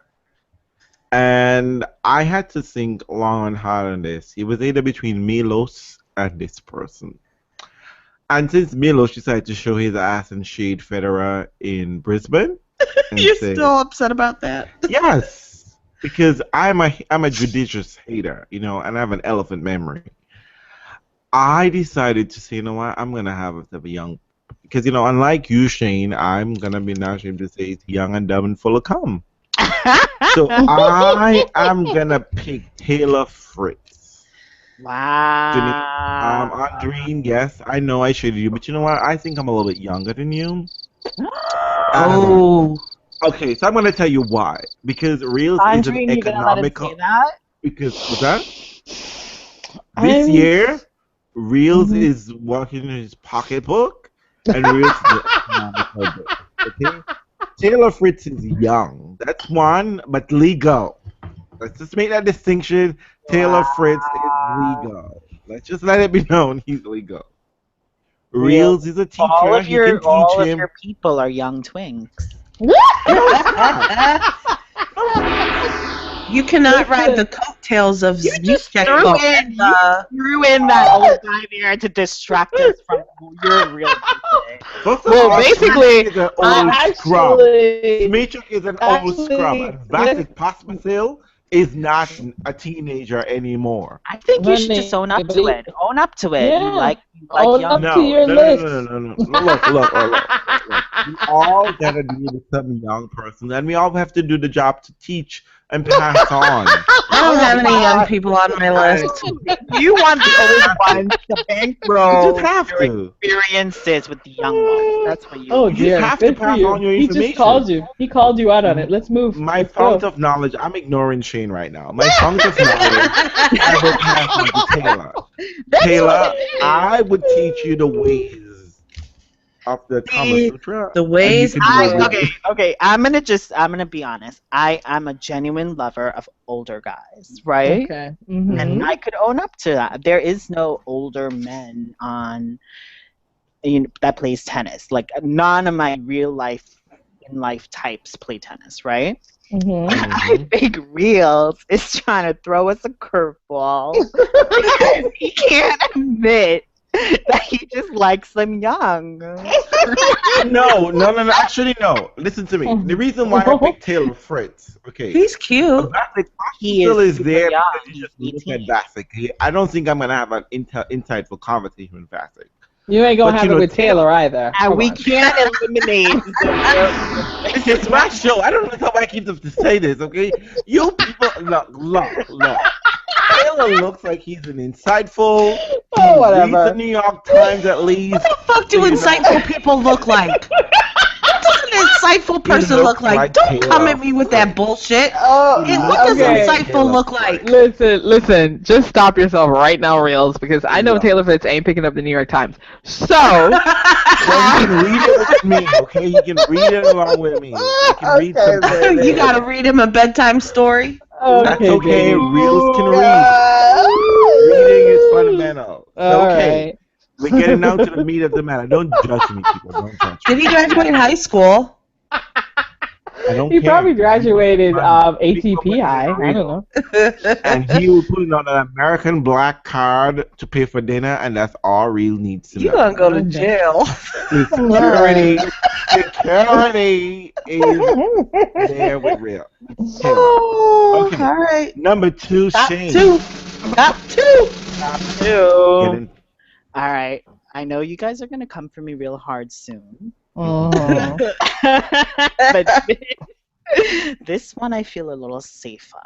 Speaker 1: And I had to think long and hard on this. It was either between Milos and this person. And since Milos decided to show his ass in Shade Federer in Brisbane,
Speaker 4: you're still upset about that?
Speaker 1: Yes, because I'm a judicious hater, you know, and I have an elephant memory. I decided to say, you know what, I'm gonna have a young, because you know, unlike you, Shane, I'm gonna be not ashamed to say he's young and dumb and full of cum. So I am gonna pick Taylor Fritz.
Speaker 3: Wow.
Speaker 1: Andreen, yes, I know I shaded you, but you know what? I think I'm a little bit younger than you.
Speaker 4: Oh.
Speaker 1: Okay, so I'm going to tell you why. Because Realz is an economical... Because, what's that? This year, Realz is working in his pocketbook, and Realz is an economical book. Okay? Taylor Fritz is young. That's one, but legal. Let's just make that distinction. Taylor Fritz is legal. Let's just let it be known he's legal. Realz is a teacher.
Speaker 3: All of your people are young twinks.
Speaker 4: You cannot ride the coattails of
Speaker 3: You just threw in that old guy there to distract us from your real people.
Speaker 2: Well, basically,
Speaker 1: Smatrix is an old scrub. And Vasek Pospisil is not a teenager anymore.
Speaker 3: I think you should just own up to it. Own up to it.
Speaker 2: Yeah.
Speaker 3: You like
Speaker 2: own
Speaker 3: young.
Speaker 2: up to your list.
Speaker 1: No. Look. We all gotta be the some young person, and we all have to do the job to teach and pass on.
Speaker 4: I don't have any young people on my list.
Speaker 3: You want the old ones to bankroll
Speaker 1: You just have
Speaker 3: your experiences with the young ones. That's what you
Speaker 2: Oh
Speaker 3: want.
Speaker 2: dear,
Speaker 1: just have to pass on your
Speaker 2: He
Speaker 1: information.
Speaker 2: just called you. He called you out on it. Let's move.
Speaker 1: My
Speaker 2: Let's
Speaker 1: fount
Speaker 2: go.
Speaker 1: of knowledge, I'm ignoring Shane right now. My fount of knowledge, I will pass on to Taylor. Taylor, I would teach you the ways of the Kama Sutra.
Speaker 4: The ways.
Speaker 3: Okay. I'm gonna be honest. I'm a genuine lover of older guys, right?
Speaker 2: Okay.
Speaker 3: And I could own up to that. There is no older men on that plays tennis. Like none of my real life in life types play tennis, right? I think Realz is trying to throw us a curveball because he can't admit that he just likes them young.
Speaker 1: No. Actually, no. Listen to me. The reason why I picked Taylor Fritz, okay.
Speaker 4: He's cute.
Speaker 1: Vasek
Speaker 3: He
Speaker 1: still is
Speaker 3: super
Speaker 1: there
Speaker 3: young.
Speaker 1: because you just look at Vasek. I don't think I'm going to have an insightful conversation with Vasek.
Speaker 2: You ain't gonna
Speaker 1: But
Speaker 2: have
Speaker 1: you
Speaker 2: it
Speaker 1: know,
Speaker 2: with Taylor either.
Speaker 3: And
Speaker 2: Come
Speaker 3: we
Speaker 2: on.
Speaker 3: can't eliminate
Speaker 1: It's my show. I don't know how I keep them to say this, okay? You people, look. Taylor looks like he's an insightful.
Speaker 2: Oh, whatever.
Speaker 1: Reads the New York Times at least.
Speaker 4: What the fuck do insightful people look like? What does an insightful person look like? Don't come at me with that bullshit. What does insightful look like?
Speaker 2: Listen. Just stop yourself right now, Realz, because I know Taylor Fritz ain't picking up the New York Times. So
Speaker 1: Well, you can read it with me, okay? You can read it along with me. You can read some.
Speaker 4: You gotta read him a bedtime story.
Speaker 1: That's okay. Realz can read. Reading is fundamental. Okay.
Speaker 2: Right.
Speaker 1: We're getting now to the meat of the matter. Don't judge me, people. Don't judge me.
Speaker 4: Did he graduate high school?
Speaker 2: He probably graduated ATP high. I don't know.
Speaker 1: And he will put on an American black card to pay for dinner, and that's all Real needs to know.
Speaker 4: You're gonna go to jail.
Speaker 1: Security is there with Real.
Speaker 4: Oh,
Speaker 1: okay.
Speaker 4: All right.
Speaker 1: Number 2,
Speaker 4: Top
Speaker 1: Shane.
Speaker 4: Top two.
Speaker 3: All right. I know you guys are gonna come for me real hard soon. But this one I feel a little safe on.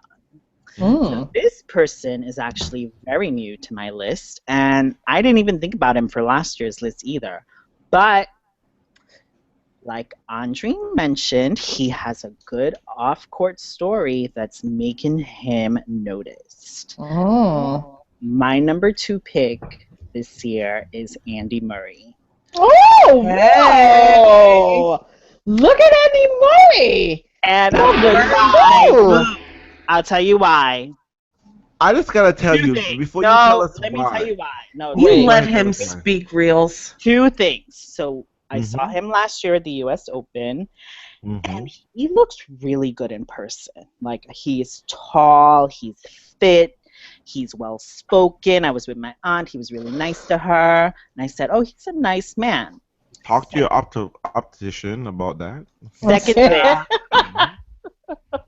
Speaker 3: So this person is actually very new to my list, and I didn't even think about him for last year's list either. But like Andreen mentioned, he has a good off-court story that's making him noticed. My number 2 pick this year is Andy Murray.
Speaker 2: Oh, wow! Look at Andy Murray!
Speaker 3: And I'll tell you why.
Speaker 1: I just gotta tell you before you tell us
Speaker 3: let
Speaker 1: why.
Speaker 3: me tell you why. No,
Speaker 4: You let him speak, Reels.
Speaker 3: 2 things. So I saw him last year at the U.S. Open, and he looks really good in person. Like, he's tall, he's fit, he's well-spoken. I was with my aunt. He was really nice to her. And I said, oh, he's a nice man.
Speaker 1: Talk to your optician about that.
Speaker 3: Second thing,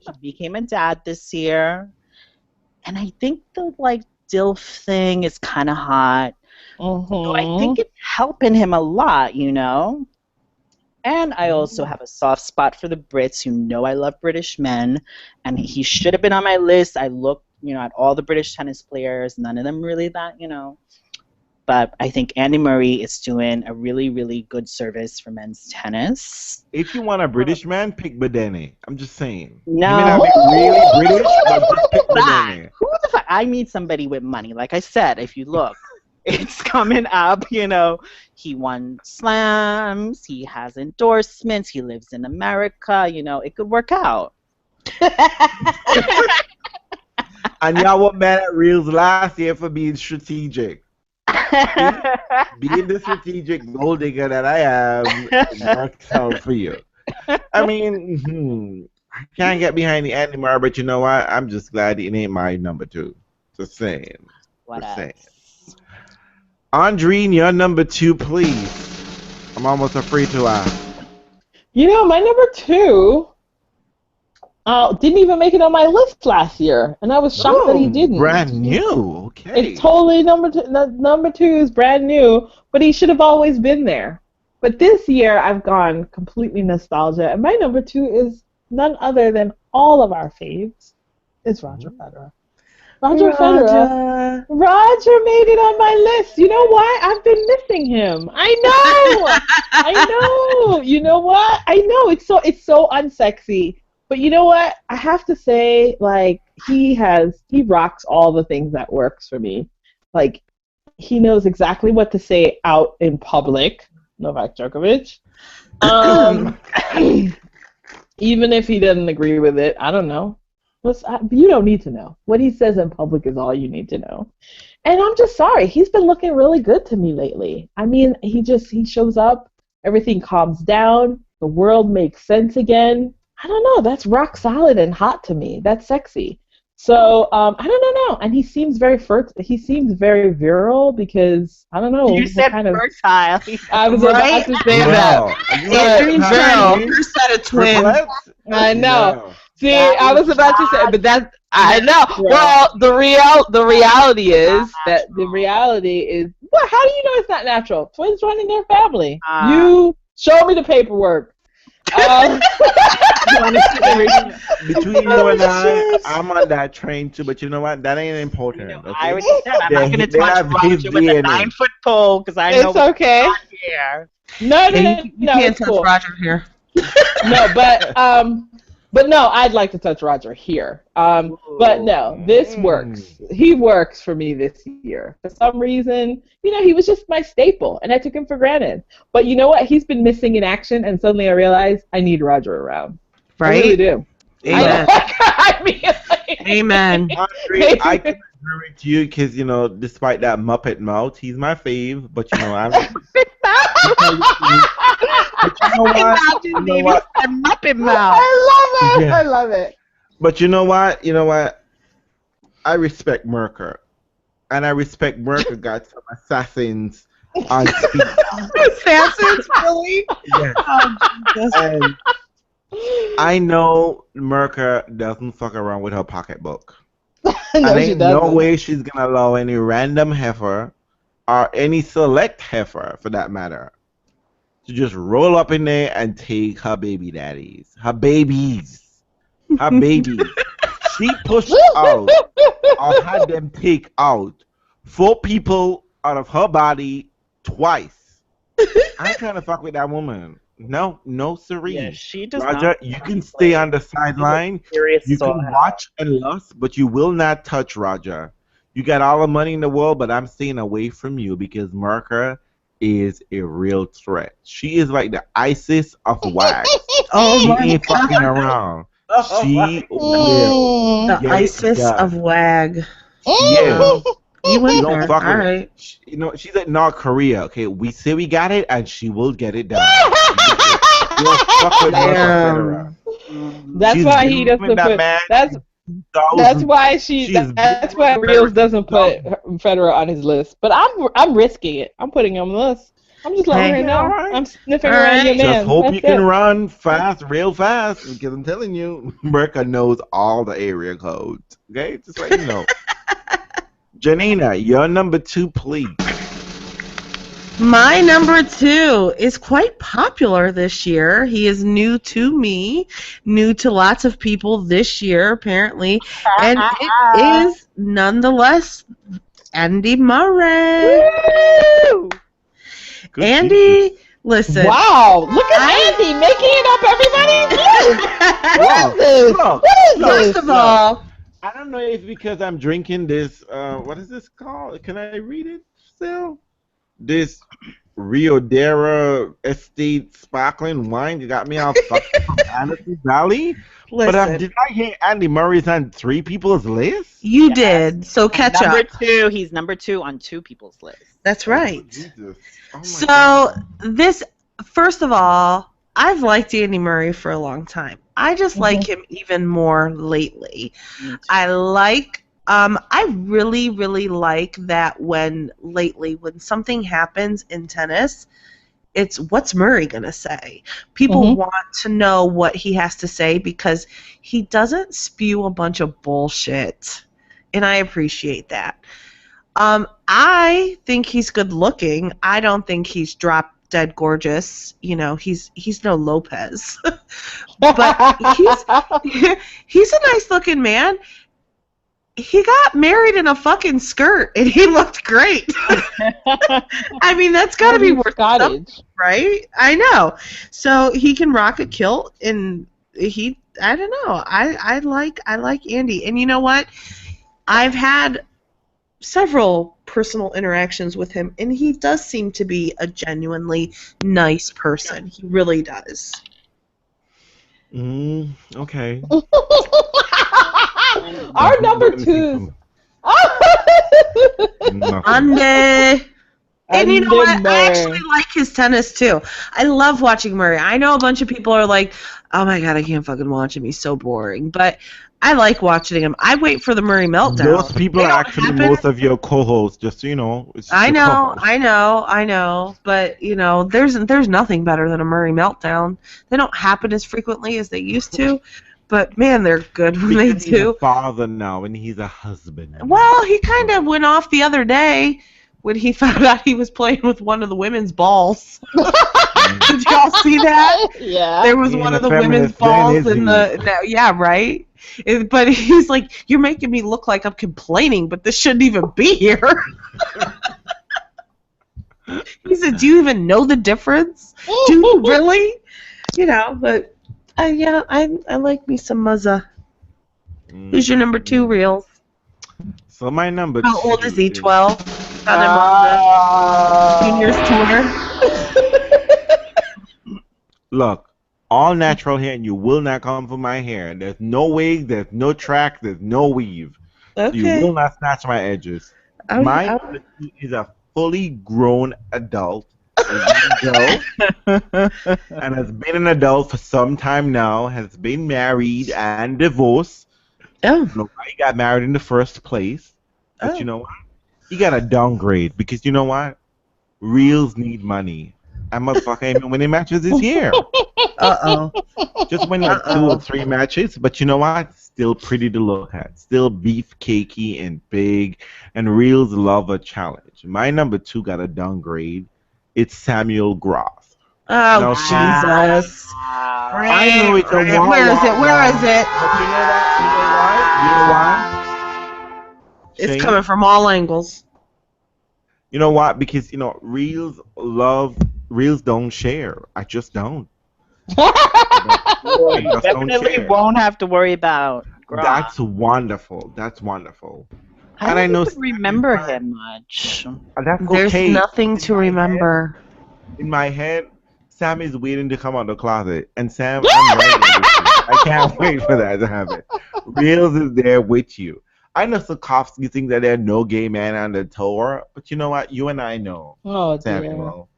Speaker 3: he became a dad this year. And I think the, like, DILF thing is kind of hot. So I think it's helping him a lot, you know? And I also have a soft spot for the Brits. You know I love British men. And he should have been on my list. I looked, you know, at all the British tennis players. None of them really that, you know. But I think Andy Murray is doing a really, really good service for men's tennis.
Speaker 1: If you want a British man, pick Badene. I'm just saying.
Speaker 3: No.
Speaker 1: You may not be really British, but just pick Badene.
Speaker 3: Who the fuck? I need somebody with money. Like I said, if you look, it's coming up, you know. He won slams. He has endorsements. He lives in America. You know, it could work out.
Speaker 1: And y'all were mad at Reels last year for being strategic. Being the strategic gold digger that I am, works out for you. I mean, I can't get behind the Andy Murray, but you know what? I'm just glad it ain't my number 2. Just saying.
Speaker 3: What
Speaker 1: Just saying.
Speaker 3: else?
Speaker 1: Andreen, your number 2, please. I'm almost afraid to ask.
Speaker 2: You know, my number 2 didn't even make it on my list last year, and I was shocked that he didn't.
Speaker 1: Brand new, okay.
Speaker 2: It's totally number 2 is brand new, but he should have always been there. But this year, I've gone completely nostalgia, and my number 2 is none other than all of our faves. It's Roger Federer. Roger Federer made it on my list. You know why? I've been missing him. I know. I know. You know what? I know. It's so unsexy. But you know what? I have to say, like, he rocks all the things that works for me. Like, he knows exactly what to say out in public. Novak Djokovic. Even if he doesn't agree with it, I don't know. You don't need to know. What he says in public is all you need to know. And I'm just sorry. He's been looking really good to me lately. I mean, he shows up. Everything calms down. The world makes sense again. I don't know. That's rock solid and hot to me. That's sexy. So I don't know. And he seems very He seems very virile because I don't know.
Speaker 3: You said fertile.
Speaker 2: I was about to say that.
Speaker 4: Andreen's virile. Your set of twins.
Speaker 2: I know. See, I was about to say, but that's I know. Well, the reality is that well, how do you know it's not natural? Twins running their family. You show me the paperwork.
Speaker 1: Between you and I'm on that train too, but you know what? That ain't important. Okay?
Speaker 3: I already said I'm not going to touch Roger with a 9-foot pole because I know
Speaker 2: it's okay.
Speaker 3: Here.
Speaker 2: No,
Speaker 4: you can't touch Roger here.
Speaker 2: No, but no, I'd like to touch Roger here. But no, this works. He works for me this year. For some reason, you know, he was just my staple, and I took him for granted. But you know what? He's been missing in action, and suddenly I realized I need Roger around.
Speaker 4: Right?
Speaker 2: I really do.
Speaker 4: Amen.
Speaker 2: I mean,
Speaker 4: Amen.
Speaker 1: Andre, I can agree with you because, you know, despite that Muppet mouth, he's my fave. But, you know, I'm... You know what? You know what?
Speaker 3: Muppet mouth.
Speaker 2: I love it.
Speaker 1: Yeah.
Speaker 2: I love it.
Speaker 1: But you know what? You know what? I respect Merker. And I respect Merker got some assassins on speed.
Speaker 4: Assassins, really?
Speaker 1: Yes. And I know Merker doesn't fuck around with her pocketbook.
Speaker 2: No,
Speaker 1: and
Speaker 2: she
Speaker 1: ain't no
Speaker 2: doesn't.
Speaker 1: way she's gonna allow any random heifer or any select heifer, for that matter, to just roll up in there and take her baby daddies, her babies. She pushed out or had them take out 4 people out of her body twice. I ain't trying to fuck with that woman. No, siree.
Speaker 3: Yeah, she does
Speaker 1: Roger,
Speaker 3: not.
Speaker 1: you can stay on the sideline. You can watch and lust, but you will not touch Roger. You got all the money in the world, but I'm staying away from you because Merker is a real threat. She is like the ISIS of wax. She ain't fucking around. She will.
Speaker 4: The ISIS of WAG.
Speaker 1: Yeah.
Speaker 4: You went
Speaker 1: don't
Speaker 4: there.
Speaker 1: fuck
Speaker 4: All
Speaker 1: with
Speaker 4: right.
Speaker 1: You know, she's like North Korea. Okay, we say we got it, and she will get it done. You don't fuck with Merker Federer.
Speaker 2: That's
Speaker 1: She's
Speaker 2: why he doesn't
Speaker 1: giving that
Speaker 2: put.
Speaker 1: man
Speaker 2: That's why That's why Realz doesn't put Federer on his list. But I'm risking it. I'm putting him on the list. I'm just letting her know.
Speaker 1: Right.
Speaker 2: I'm sniffing around your man.
Speaker 1: Just hope
Speaker 2: That's
Speaker 1: you can
Speaker 2: it.
Speaker 1: run fast, real fast, because I'm telling you, Merker knows all the area codes. Okay, just let you know. Janina, your number 2, please.
Speaker 4: My number 2 is quite popular this year. He is new to me, new to lots of people this year, apparently. And it is nonetheless Andy Murray.
Speaker 2: Woo!
Speaker 1: Good
Speaker 4: Andy, listen.
Speaker 2: Wow, look at Andy making it up, everybody. What is this?
Speaker 1: Look,
Speaker 2: What is
Speaker 4: First
Speaker 2: this?
Speaker 4: of all,
Speaker 1: I don't know if because I'm drinking this, what is this called? Can I read it still? This Rio Dera Estate sparkling wine. You got me all fucking from Anderson Valley.
Speaker 4: listen.
Speaker 1: But did I hear Andy Murray's on 3 people's list?
Speaker 4: You did, so catch
Speaker 3: number
Speaker 4: up.
Speaker 3: 2. He's number 2 on 2 people's list.
Speaker 4: That's right.
Speaker 1: Oh, Jesus. Oh, my
Speaker 4: So
Speaker 1: God.
Speaker 4: this, first of all, I've liked Andy Murray for a long time. I just like him even more lately. I like, I really, really like that when something happens in tennis, it's what's Murray gonna say? People want to know what he has to say because he doesn't spew a bunch of bullshit, and I appreciate that. I think he's good looking. I don't think he's drop dead gorgeous. You know, he's no Lopez. But he's a nice looking man. He got married in a fucking skirt and he looked great. I mean, that's got to be worth something, right? I know. So he can rock a kilt and I don't know. I like Andy. And you know what? I've had several personal interactions with him, and he does seem to be a genuinely nice person. He really does.
Speaker 1: Okay.
Speaker 2: Our number 2.
Speaker 4: Ande. And you know what? I actually like his tennis too. I love watching Murray. I know a bunch of people are like, oh my god, I can't fucking watch him. He's so boring. But I like watching him. I wait for the Murray meltdown.
Speaker 1: Those people are actually most of your co-hosts, just so you know.
Speaker 4: I know. But, you know, there's nothing better than a Murray meltdown. They don't happen as frequently as they used to. But, man, they're good when they do.
Speaker 1: He's a father now, and he's a husband.
Speaker 4: Well, he kind of went off the other day when he found out he was playing with one of the women's balls. Did y'all see that?
Speaker 2: Yeah.
Speaker 4: There was one of the women's balls in the... Yeah, right? But he's like, you're making me look like I'm complaining, but this shouldn't even be here. He said, do you even know the difference? Do you really? You know, but... yeah, I like me some Muzza. Who's your number 2, Realz?
Speaker 1: So my number 2.
Speaker 4: How old is he? 12? Junior's tour.
Speaker 1: Look, all natural hair, and you will not come for my hair. There's no wig, there's no track, there's no weave.
Speaker 4: Okay.
Speaker 1: You will not snatch my edges. My number 2 is a fully grown adult And has been an adult for some time now, has been married and divorced.
Speaker 4: Oh.
Speaker 1: Nobody got married in the first place. But you know what? He got a downgrade because you know what? Reels need money. And motherfucker ain't been winning matches this year. Just win like 2 or 3 matches, but you know what? Still pretty to look at. Still beefcakey and big, and Reels love a challenge. My number 2 got a downgrade. It's Samuel Groff.
Speaker 4: Oh, now, Jesus.
Speaker 1: I know it's a
Speaker 4: Where is it? Where is it?
Speaker 1: But you know that? You know why?
Speaker 4: It's coming from all angles.
Speaker 1: You know what? Because, you know, Reels don't share. I just don't.
Speaker 3: You definitely won't have to worry about Groff.
Speaker 1: That's wonderful. That's wonderful.
Speaker 3: I don't remember him much.
Speaker 4: There's nothing to remember.
Speaker 1: In my head, Sam is waiting to come out of the closet. And Sam, I'm ready with you. I can't wait for that to happen. Reels is there with you. I know Sokovsky thinks that there's no gay man on the tour, but you know what? You and I know.
Speaker 2: Oh,
Speaker 1: Samuel.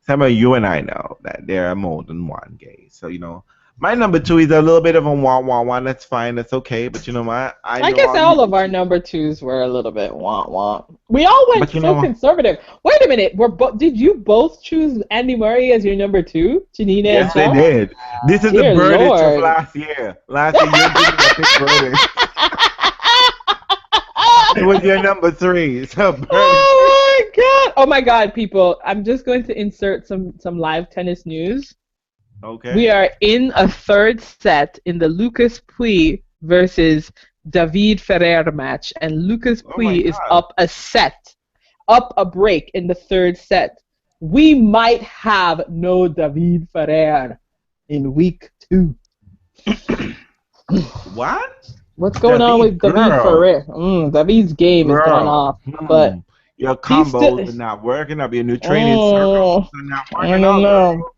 Speaker 1: Samuel, you and I know that there are more than one gay. So, you know, my number 2 is a little bit of a wah-wah-wah. That's fine. That's okay. But you know what?
Speaker 2: I guess all of our number 2s were a little bit wah-wah. We all went so conservative. Wait a minute. Did you both choose Andy Murray as your number 2? Janina
Speaker 1: yes, they did. This is the verdict of last year. Last year, you didn't pick verdict. It was your number 3. So
Speaker 2: Oh my God, people! I'm just going to insert some live tennis news.
Speaker 1: Okay.
Speaker 2: We are in a 3rd set in the Lucas Pouille versus David Ferrer match, and Lucas Pouille is up a break in the 3rd set. We might have no David Ferrer in week 2.
Speaker 1: What?
Speaker 2: What's going on with David Ferrer? David's game is going off, but
Speaker 1: your combos are not working. I'll be a new training circle. Not working.
Speaker 2: I don't know.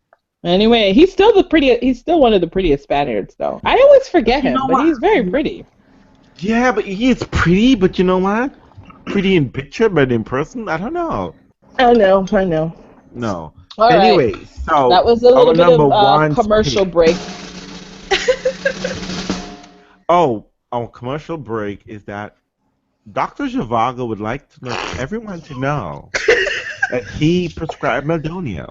Speaker 2: Anyway, he's still one of the prettiest Spaniards, though. I always forget him, but he's very pretty.
Speaker 1: Yeah, but he is pretty. But you know what? Pretty in picture, but in person, I don't know.
Speaker 2: I know.
Speaker 1: No.
Speaker 2: All
Speaker 1: anyway,
Speaker 2: right.
Speaker 1: So
Speaker 2: that was a little bit of commercial break.
Speaker 1: Our commercial break is that Dr. Zhivago would like everyone to know that he prescribed Meldonia.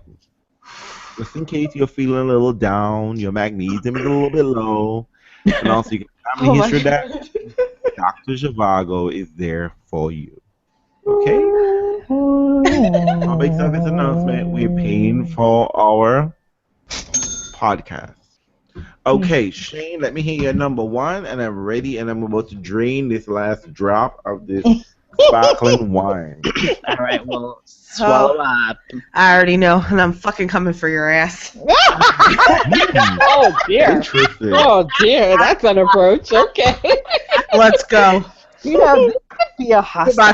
Speaker 1: Just in case you're feeling a little down, your magnesium is a little bit low, and also you can family history that Dr. Zhivago is there for you. Okay? Public service announcement, we're paying for our podcast. Okay, Shane, let me hear your number 1, and I'm ready, and I'm about to drain this last drop of this sparkling wine.
Speaker 3: All right, well, swallow up.
Speaker 4: I already know, and I'm fucking coming for your ass.
Speaker 2: Oh, dear.
Speaker 1: Interesting.
Speaker 2: Oh, dear, that's an approach. Okay.
Speaker 4: Let's go.
Speaker 3: You know, this could be a hostile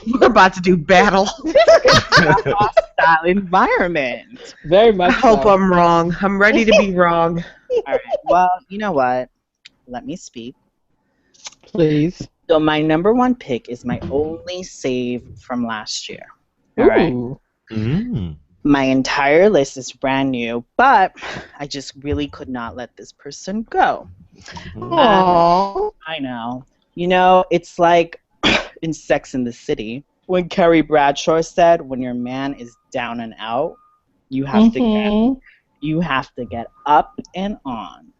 Speaker 4: We're about to do battle.
Speaker 3: This could be a hostile environment.
Speaker 2: Very much.
Speaker 4: I hope I'm wrong. I'm ready to be wrong.
Speaker 3: All right. Well, you know what? Let me speak.
Speaker 2: Please.
Speaker 3: So my number 1 pick is my only save from last year. All right. My entire list is brand new, but I just really could not let this person go.
Speaker 2: Aww.
Speaker 3: I know. You know, it's like in Sex and the City when Carrie Bradshaw said, "When your man is down and out, you have to get up and on."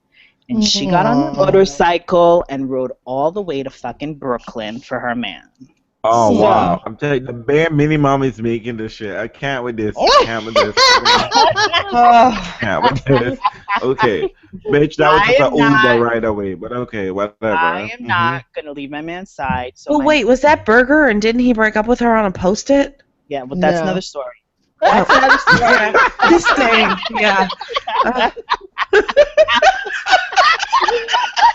Speaker 3: And she got on the motorcycle and rode all the way to fucking Brooklyn for her man.
Speaker 1: Oh, wow. I'm telling you, the bare minimum is making this shit. I can't with this. I can't with this. Can't with this. Okay. Bitch, that was just an Uber right away. But okay, whatever.
Speaker 3: I am not going to leave my man's side. So
Speaker 4: wait, was that Burger, and didn't he break up with her on a Post-it?
Speaker 3: Yeah, well, that's another story.
Speaker 4: That's another story. This thing, yeah.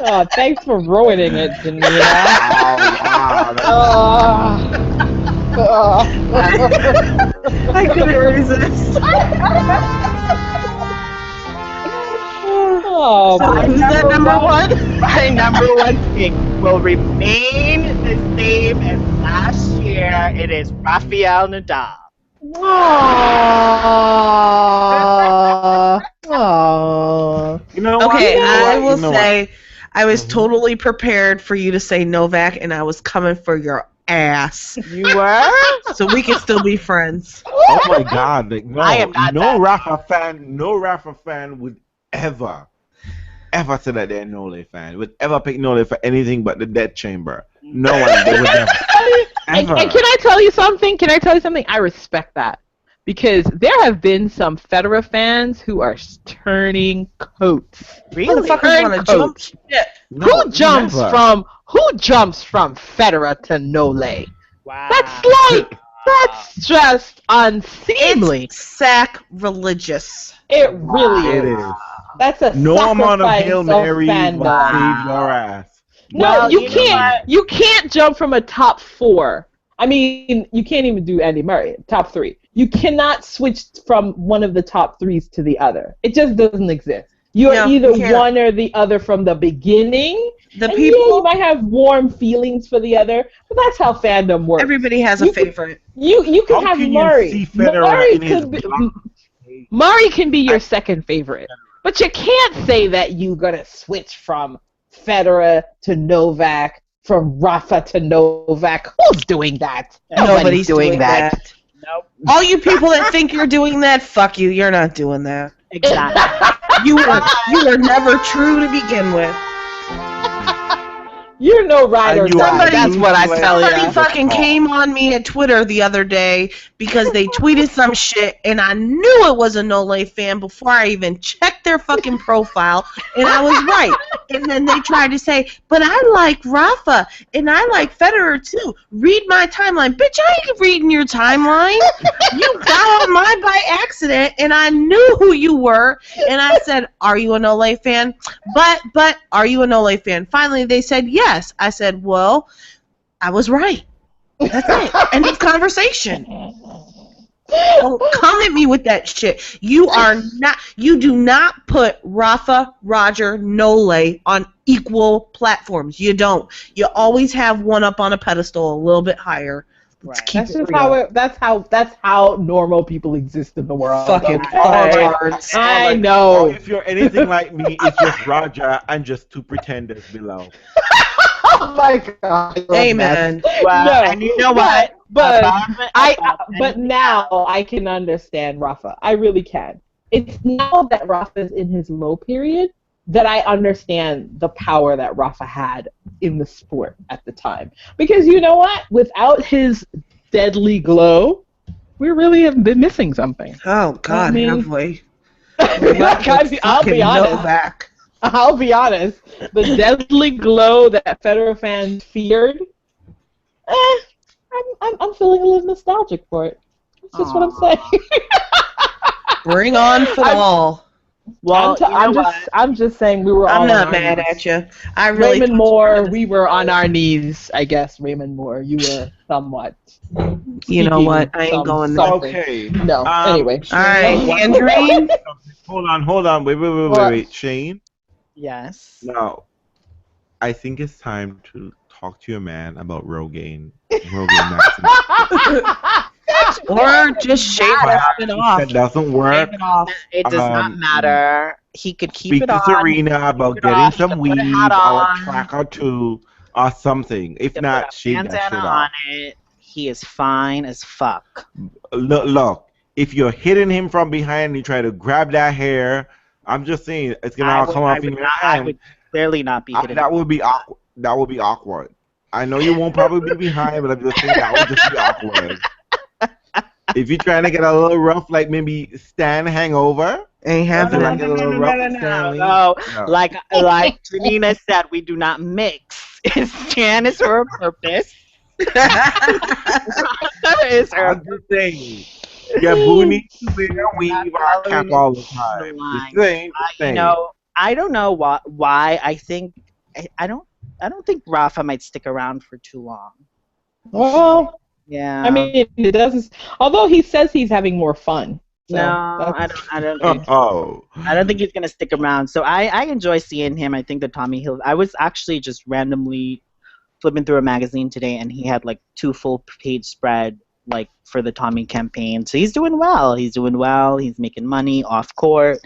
Speaker 2: Oh, thanks for ruining it, Janina.
Speaker 4: I couldn't resist.
Speaker 2: Oh,
Speaker 3: who's that number 1? My number 1 pick will remain the same as last year. It is Rafael Nadal.
Speaker 2: Aww.
Speaker 1: You know
Speaker 4: Okay,
Speaker 1: what?
Speaker 4: I will
Speaker 1: You know
Speaker 4: say,
Speaker 1: what?
Speaker 4: I was totally prepared for you to say Novak, and I was coming for your ass.
Speaker 3: You were?
Speaker 4: So we can still be friends.
Speaker 1: Oh my God! Like,
Speaker 3: I am not
Speaker 1: no
Speaker 3: that.
Speaker 1: Rafa fan would ever say that they're a Nole fan. Would ever pick Nole for anything but the Death Chamber. No one. They would never.
Speaker 2: And can I tell you something? I respect that. Because there have been some Federer fans who are turning coats.
Speaker 3: Really?
Speaker 4: Motherfuckers want to jump shit.
Speaker 2: Who jumps from Federer to Nole?
Speaker 3: Wow.
Speaker 2: That's just unseemly.
Speaker 4: It's sacrilegious.
Speaker 2: It really
Speaker 1: It
Speaker 2: is.
Speaker 1: is.
Speaker 2: That's a
Speaker 1: No amount of Hail Marys will save
Speaker 2: fandom.
Speaker 1: your ass.
Speaker 2: No,
Speaker 3: Well,
Speaker 2: you
Speaker 3: you know
Speaker 2: can't. You can't jump from a top 4. I mean, you can't even do Andy Murray, top 3. You cannot switch from one of the top 3s to the other. It just doesn't exist. You are either one or the other from the beginning. You might have warm feelings for the other, but that's how fandom works.
Speaker 4: Everybody has a favorite.
Speaker 2: You can have Murray. Murray can be your second favorite, but you can't say that you're gonna switch from Federer to Novak, from Rafa to Novak. Who's doing that?
Speaker 4: Nobody's doing that.
Speaker 3: Nope.
Speaker 4: All you people that think you're doing that, fuck you. You're not doing that.
Speaker 3: Exactly.
Speaker 4: You were never true to begin with.
Speaker 2: You're no ride or die.
Speaker 4: That's
Speaker 2: what I tell you.
Speaker 4: Somebody fucking came on me at Twitter the other day because they tweeted some shit, and I knew it was a Nole fan before I even checked their fucking profile, and I was right. And then they tried to say, but I like Rafa, and I like Federer too. Read my timeline. Bitch, I ain't reading your timeline. You got on mine by accident, and I knew who you were, and I said, are you a Nole fan? But are you a Nole fan? Finally, they said yes. I said, well, I was right. That's it. End of conversation. Don't come at me with that shit. You do not put Rafa, Roger, Nole on equal platforms. You don't. You always have one up on a pedestal a little bit higher. Let's keep
Speaker 2: That's just how that's how normal people exist in the world.
Speaker 4: Fucking
Speaker 2: retards. I know.
Speaker 1: If you're anything like me, it's just Roger and just 2 pretenders below.
Speaker 2: Oh my God.
Speaker 4: Amen.
Speaker 3: Well,
Speaker 2: No,
Speaker 3: and you know what?
Speaker 2: But now I can understand Rafa. I really can. It's now that Rafa's in his low period that I understand the power that Rafa had in the sport at the time. Because you know what? Without his deadly glow, we really have been missing something.
Speaker 4: Oh God, have we?
Speaker 2: I'll be honest.
Speaker 4: Novak.
Speaker 2: I'll be honest. The deadly glow that Federer fans feared, I'm feeling a little nostalgic for it. That's just what I'm saying.
Speaker 4: Bring on football.
Speaker 3: Well,
Speaker 2: I'm just saying we were all.
Speaker 4: I'm not mad at you. I really.
Speaker 2: Raymond Moore, we were on our knees. I guess Raymond Moore, you were somewhat.
Speaker 4: You know what? I ain't going there.
Speaker 1: Okay.
Speaker 2: No. Anyway.
Speaker 4: All right, Andreen.
Speaker 1: Hold on. Wait. Shane.
Speaker 3: Yes.
Speaker 1: Now, I think it's time to talk to your man about Rogaine.
Speaker 4: Or just shave it off.
Speaker 1: That doesn't work.
Speaker 3: It does not matter. He could keep it on.
Speaker 1: Speak to Serena about getting some weed or a track or 2 or something. If not, shave that shit off.
Speaker 3: He is fine as fuck.
Speaker 1: Look, if you're hitting him from behind and you try to grab that hair, I'm just saying it's gonna all come off in your hand.
Speaker 3: I would clearly not be hitting.
Speaker 1: That would be awkward. That would be awkward. I know you won't probably be behind, but I'm just saying that would just be awkward. If you're trying to get a little rough, like maybe Stan hangover,
Speaker 4: ain't happening.
Speaker 3: No. Like Janina said, we do not mix. Stan is for a purpose. Is her.
Speaker 1: I'm just saying. Your boo needs to wear a weave or a cap all the time.
Speaker 3: You know, I don't know why. I don't think Rafa might stick around for too long.
Speaker 2: Well,
Speaker 3: yeah.
Speaker 2: I mean, it doesn't. Although he says he's having more fun. So
Speaker 3: no, I don't think. I don't think he's gonna stick around. So I enjoy seeing him. I think that Tommy Hill. I was actually just randomly flipping through a magazine today, and he had like 2 full-page spread like for the Tommy campaign. So he's doing well. He's making money off court.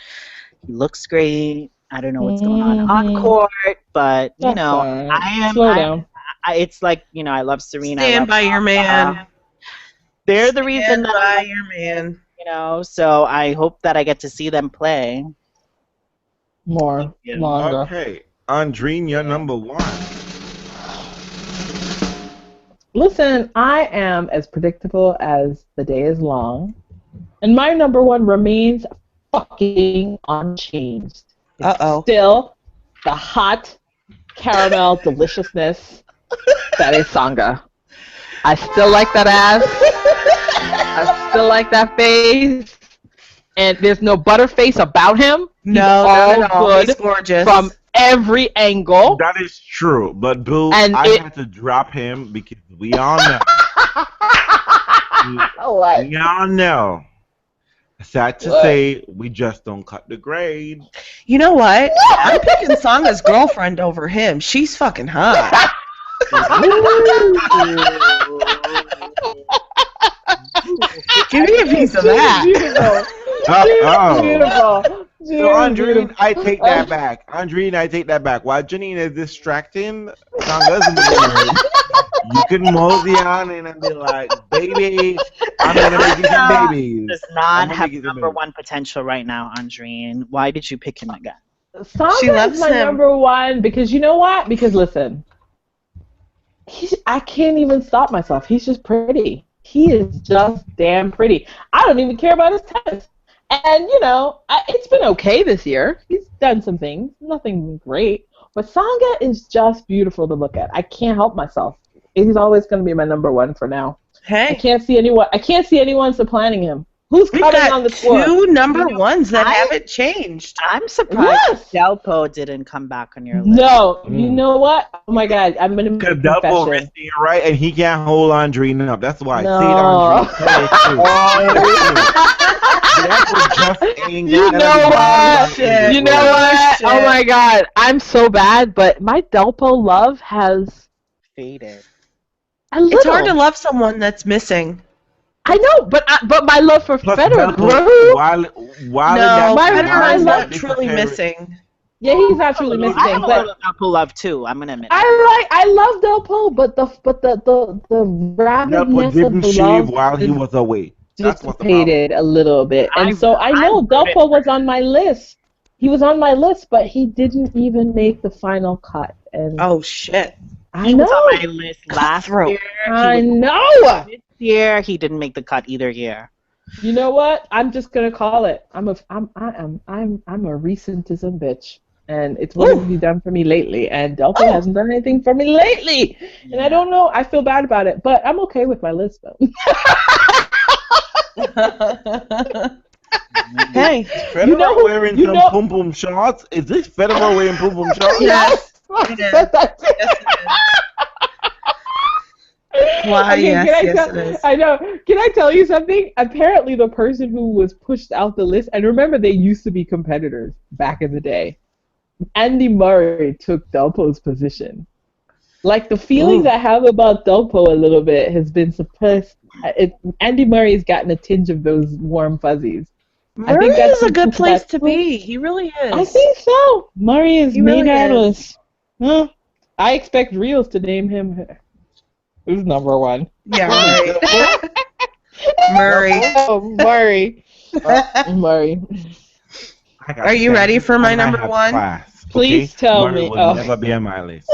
Speaker 3: He looks great. I don't know what's going on court, but you know,
Speaker 2: Slow down.
Speaker 3: It's like, you know, I love Serena.
Speaker 4: Stand by your man.
Speaker 3: They're the reason
Speaker 4: that
Speaker 3: I,
Speaker 4: your man.
Speaker 3: You know, so I hope that I get to see them play.
Speaker 2: Longer.
Speaker 1: Okay, Andreen, you're number one.
Speaker 2: Listen, I am as predictable as the day is long, and my number one remains fucking unchanged. Still the hot caramel deliciousness that is Sangha. I still like that ass. I still like that face. And there's no butterface about him.
Speaker 4: No, good. He's gorgeous.
Speaker 2: From every angle.
Speaker 1: That is true. But, Boo, I had to drop him because we all know. we all know. Sad to say, we just don't cut the grade.
Speaker 4: You know what? I'm picking Sanga's girlfriend over him. She's fucking hot. Give me a piece of that.
Speaker 2: Beautiful.
Speaker 1: So, Andreen, I take that back. While Janina is distracting, Sanga's in the you can mosey on in and be like, baby, I'm going to make you some babies.
Speaker 3: Does not have number one potential right now, Andreen. Why did you pick him again?
Speaker 2: Sangha is my number one because you know what? Because listen, I can't even stop myself. He's just pretty. He is just damn pretty. I don't even care about his tennis. And, you know, it's been okay this year. He's done some things. Nothing great. But Sangha is just beautiful to look at. I can't help myself. He's always going to be my number one for now.
Speaker 4: Hey.
Speaker 2: I can't see anyone supplanting him. Who's coming on the tour?
Speaker 4: Two number ones that haven't changed.
Speaker 3: I'm surprised Delpo didn't come back on your list.
Speaker 2: No, you know what? Oh my God, I'm gonna.
Speaker 1: Because Delpo risking it, right, and he can't hold Andreen up. That's why.
Speaker 2: No.
Speaker 1: You
Speaker 2: know what? Oh my God, I'm so bad, but my Delpo love has
Speaker 3: faded.
Speaker 4: It's hard to love someone that's missing.
Speaker 2: I know, but my love for Federer grew.
Speaker 4: Federer is not truly missing.
Speaker 2: Yeah, he's not truly missing.
Speaker 3: I have a lot of Delpo love too. I'm gonna admit.
Speaker 2: I love Delpo, but the rabidness
Speaker 1: didn't
Speaker 2: of the
Speaker 1: shave
Speaker 2: love
Speaker 1: while he was away.
Speaker 2: Dissipated a little bit, and so I know Delpo was on my list. He was on my list, but he didn't even make the final cut. And
Speaker 4: oh shit!
Speaker 3: He was on my list last year.
Speaker 2: I know.
Speaker 3: This year he didn't make the cut either year.
Speaker 2: You know what? I'm just gonna call it. I'm a recentism bitch, and it's what have you done for me lately? And Delpo hasn't done anything for me lately, and I don't know. I feel bad about it, but I'm okay with my list though.
Speaker 4: Hey,
Speaker 1: Federer wearing some pum pum shorts? Is this Federer wearing pum pum shorts?
Speaker 4: Yes. It is. Yes, it is. Why,
Speaker 2: okay,
Speaker 4: yes, it is.
Speaker 2: I know. Can I tell you something? Apparently the person who was pushed out the list, and remember they used to be competitors back in the day, Andy Murray took Delpo's position. Like, the feelings I have about Delpo a little bit has been suppressed. Andy Murray's gotten a tinge of those warm fuzzies.
Speaker 4: Murray is a good place to be. He really is.
Speaker 2: I think so. Murray is made analyst. Huh? I expect Realz to name him who's number one.
Speaker 4: Yeah, right. Murray.
Speaker 2: Oh, Murray. Murray.
Speaker 4: Are you ready for my number one?
Speaker 2: Please tell me.
Speaker 1: Will never be on my list.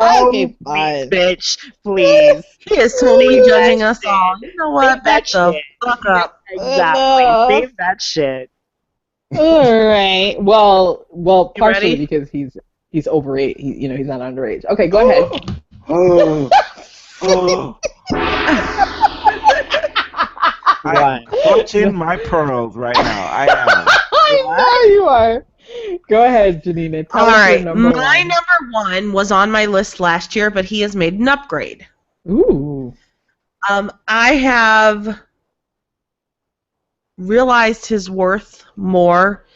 Speaker 2: Okay, fine.
Speaker 3: Bitch, please.
Speaker 4: He is totally judging us all. You know what? Back the fuck up.
Speaker 3: Exactly. Save that shit.
Speaker 2: All right. Well, partially because he's overage. He's not underage. Okay, go ahead.
Speaker 1: I'm clutching my pearls right now. I am.
Speaker 2: I know you are. Go ahead, Janina.
Speaker 4: All right. My number one was on my list last year, but he has made an upgrade.
Speaker 2: Ooh.
Speaker 4: I have realized his worth more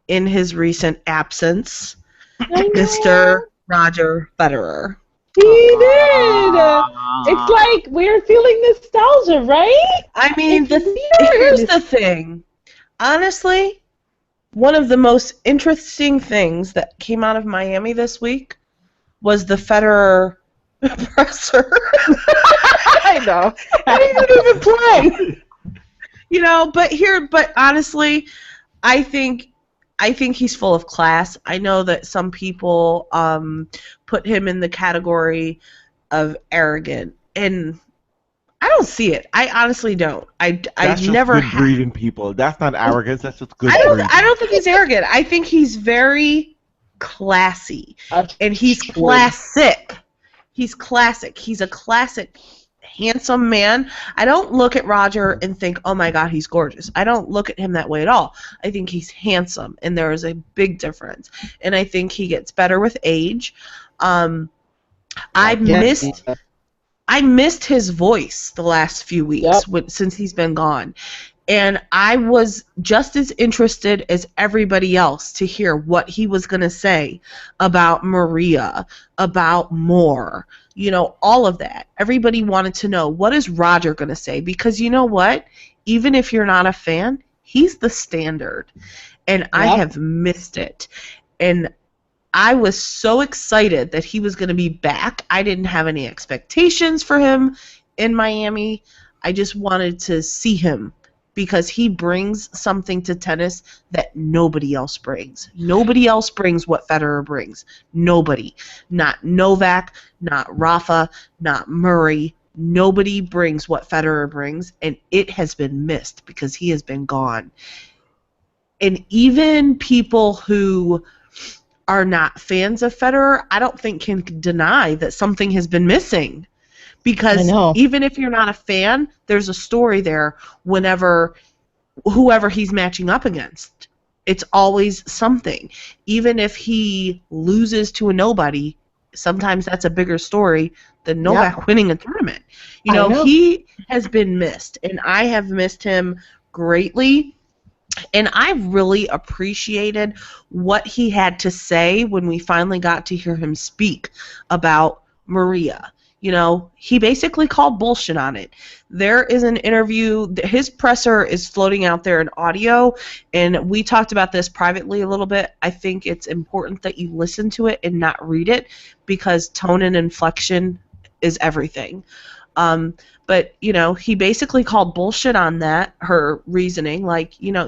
Speaker 4: in his recent absence, Mr. Roger Federer.
Speaker 2: He did. It's like we're feeling nostalgia, right?
Speaker 4: I mean, here's the thing. Honestly, one of the most interesting things that came out of Miami this week was the Federer presser.
Speaker 2: I know.
Speaker 4: And he didn't even play. You know, but honestly, I think he's full of class. I know that some people put him in the category of arrogant, and I don't see it. I honestly don't.
Speaker 1: That's just
Speaker 4: never
Speaker 1: good breeding people. That's not arrogance. That's just good breeding.
Speaker 4: I don't think he's arrogant. I think he's very classy, and he's classic. He's classic. He's a classic, handsome man. I don't look at Roger and think, oh my God, he's gorgeous. I don't look at him that way at all. I think he's handsome, and there is a big difference. And I think he gets better with age. I missed his voice the last few weeks since he's been gone. And I was just as interested as everybody else to hear what he was going to say about Maria, about Moore, you know, all of that. Everybody wanted to know, what is Roger going to say? Because you know what? Even if you're not a fan, he's the standard. And I have missed it. And I was so excited that he was going to be back. I didn't have any expectations for him in Miami. I just wanted to see him because he brings something to tennis that nobody else brings. Nobody else brings what Federer brings. Nobody. Not Novak, not Rafa, not Murray. Nobody brings what Federer brings, and it has been missed because he has been gone. And even people who are not fans of Federer, I don't think can deny that something has been missing. Because even if you're not a fan, there's a story there whenever whoever he's matching up against. It's always something. Even if he loses to a nobody, sometimes that's a bigger story than Novak winning a tournament. You know, he has been missed, and I have missed him greatly. And I really appreciated what he had to say when we finally got to hear him speak about Maria. You know, he basically called bullshit on it. There is an interview, his presser is floating out there in audio, and we talked about this privately a little bit. I think it's important that you listen to it and not read it, because tone and inflection is everything. But, you know, he basically called bullshit on that, her reasoning, like, you know,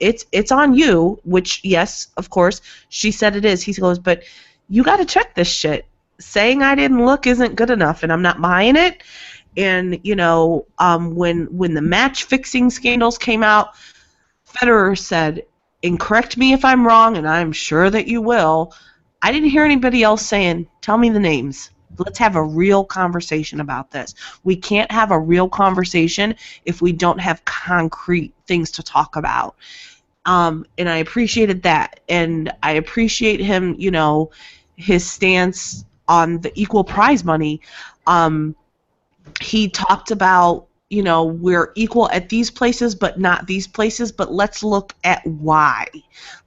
Speaker 4: it's on you, which, yes, of course, she said it is. He goes, but you got to check this shit. Saying I didn't look isn't good enough, and I'm not buying it. And, you know, when the match fixing scandals came out, Federer said, and correct me if I'm wrong, and I'm sure that you will, I didn't hear anybody else saying, tell me the names. Let's have a real conversation about this. We can't have a real conversation if we don't have concrete things to talk about. And I appreciated that. And I appreciate him, you know, his stance on the equal prize money. He talked about, you know, we're equal at these places but not these places, but let's look at why.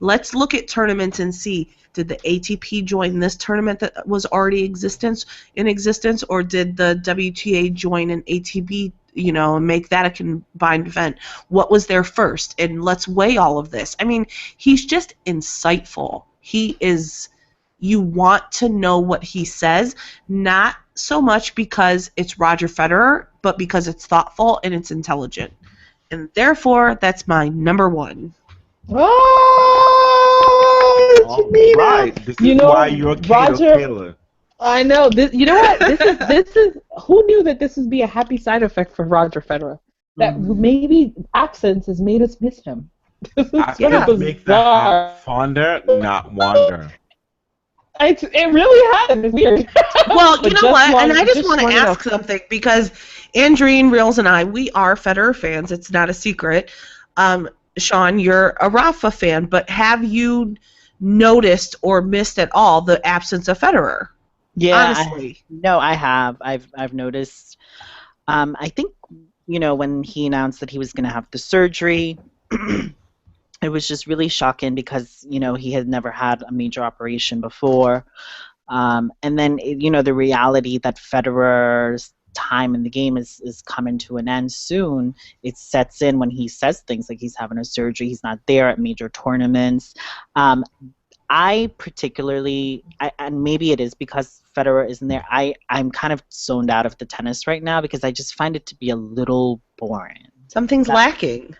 Speaker 4: Let's look at tournaments and see, did the ATP join this tournament that was already in existence, or did the WTA join an ATP, you know, and make that a combined event? What was there first? And let's weigh all of this. I mean, he's just insightful. He is... You want to know what he says, not so much because it's Roger Federer, but because it's thoughtful and it's intelligent. And therefore, that's my number one.
Speaker 2: Oh, Janina.
Speaker 1: Right. This is why you're Roger Taylor.
Speaker 2: I know. You know what? This is. Who knew that this would be a happy side effect for Roger Federer? That maybe absence has made us miss him.
Speaker 1: Absence makes the heart fonder, not wander.
Speaker 2: It really has. It's weird.
Speaker 4: Well, you know what? And I just want to ask something, because Andreen, Realz, and I, we are Federer fans. It's not a secret. Sean, you're a Rafa fan, but have you noticed or missed at all the absence of Federer?
Speaker 3: Yeah,
Speaker 4: honestly.
Speaker 3: No, I have. I've noticed. I think, you know, when he announced that he was going to have the surgery, it was just really shocking because, you know, he had never had a major operation before. And then, the reality that Federer's time in the game is coming to an end soon. It sets in when he says things like he's having a surgery, he's not there at major tournaments. I particularly, and maybe it is because Federer isn't there, I'm kind of zoned out of the tennis right now because I just find it to be a little boring.
Speaker 4: Something's lacking.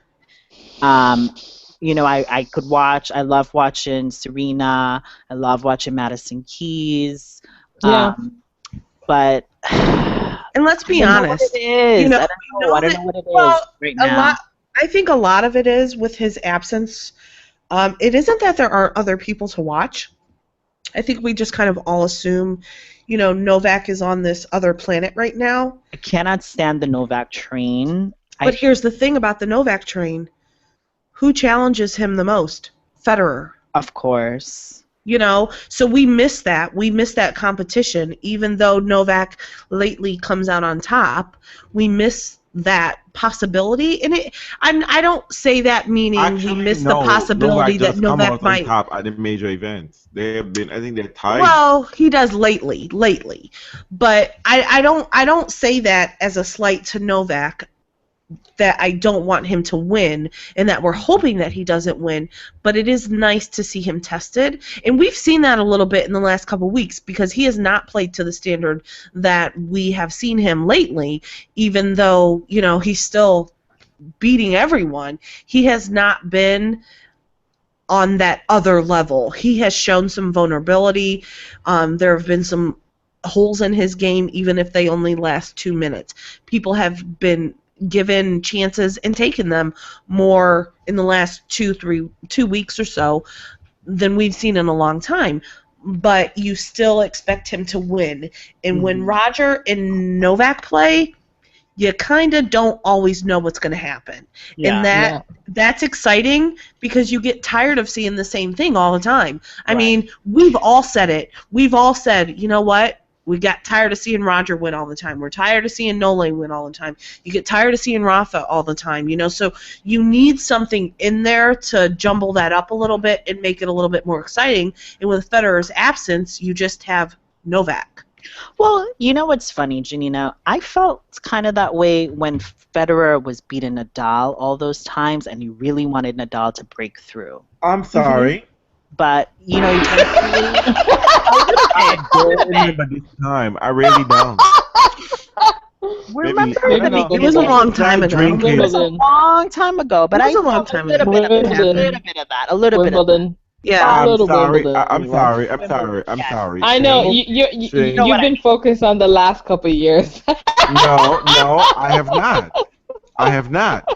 Speaker 3: I could watch, I love watching Serena, I love watching Madison Keys. But
Speaker 4: and let's be honest,
Speaker 3: it is. I don't know what it is right now.
Speaker 4: I think a lot of it is with his absence. It isn't that there aren't other people to watch. I think we just kind of all assume, Novak is on this other planet right now.
Speaker 3: I cannot stand the Novak train.
Speaker 4: But here's the thing about the Novak train. Who challenges him the most? Federer.
Speaker 3: Of course.
Speaker 4: So we miss that. We miss that competition. Even though Novak lately comes out on top, we miss that possibility. And I don't say that meaning we miss the possibility that Novak might
Speaker 1: on top at the major events. They have been. I think they're tied.
Speaker 4: Well, he does lately, but I don't say that as a slight to Novak. That I don't want him to win and that we're hoping that he doesn't win, but it is nice to see him tested. And we've seen that a little bit in the last couple of weeks because he has not played to the standard that we have seen him lately, even though, he's still beating everyone. He has not been on that other level. He has shown some vulnerability. There have been some holes in his game, even if they only last 2 minutes. People have been given chances and taken them more in the last 2 weeks or so than we've seen in a long time. But you still expect him to win. And when Roger and Novak play, you kind of don't always know what's going to happen. And that's exciting because you get tired of seeing the same thing all the time. I mean, we've all said it. We've all said, you know what? We got tired of seeing Roger win all the time. We're tired of seeing Nolan win all the time. You get tired of seeing Rafa all the time, So you need something in there to jumble that up a little bit and make it a little bit more exciting. And with Federer's absence, you just have Novak.
Speaker 3: Well, what's funny, Janina? I felt kind of that way when Federer was beating Nadal all those times, and you really wanted Nadal to break through.
Speaker 1: I'm sorry.
Speaker 3: But,
Speaker 1: I don't remember this time. I really don't.
Speaker 4: It was a long time ago.
Speaker 3: It was a long time ago, but I
Speaker 4: a long time ago.
Speaker 3: A little bit of that.
Speaker 4: Yeah,
Speaker 1: I'm sorry.
Speaker 2: I know you've been focused on the last couple of years.
Speaker 1: No, I have not.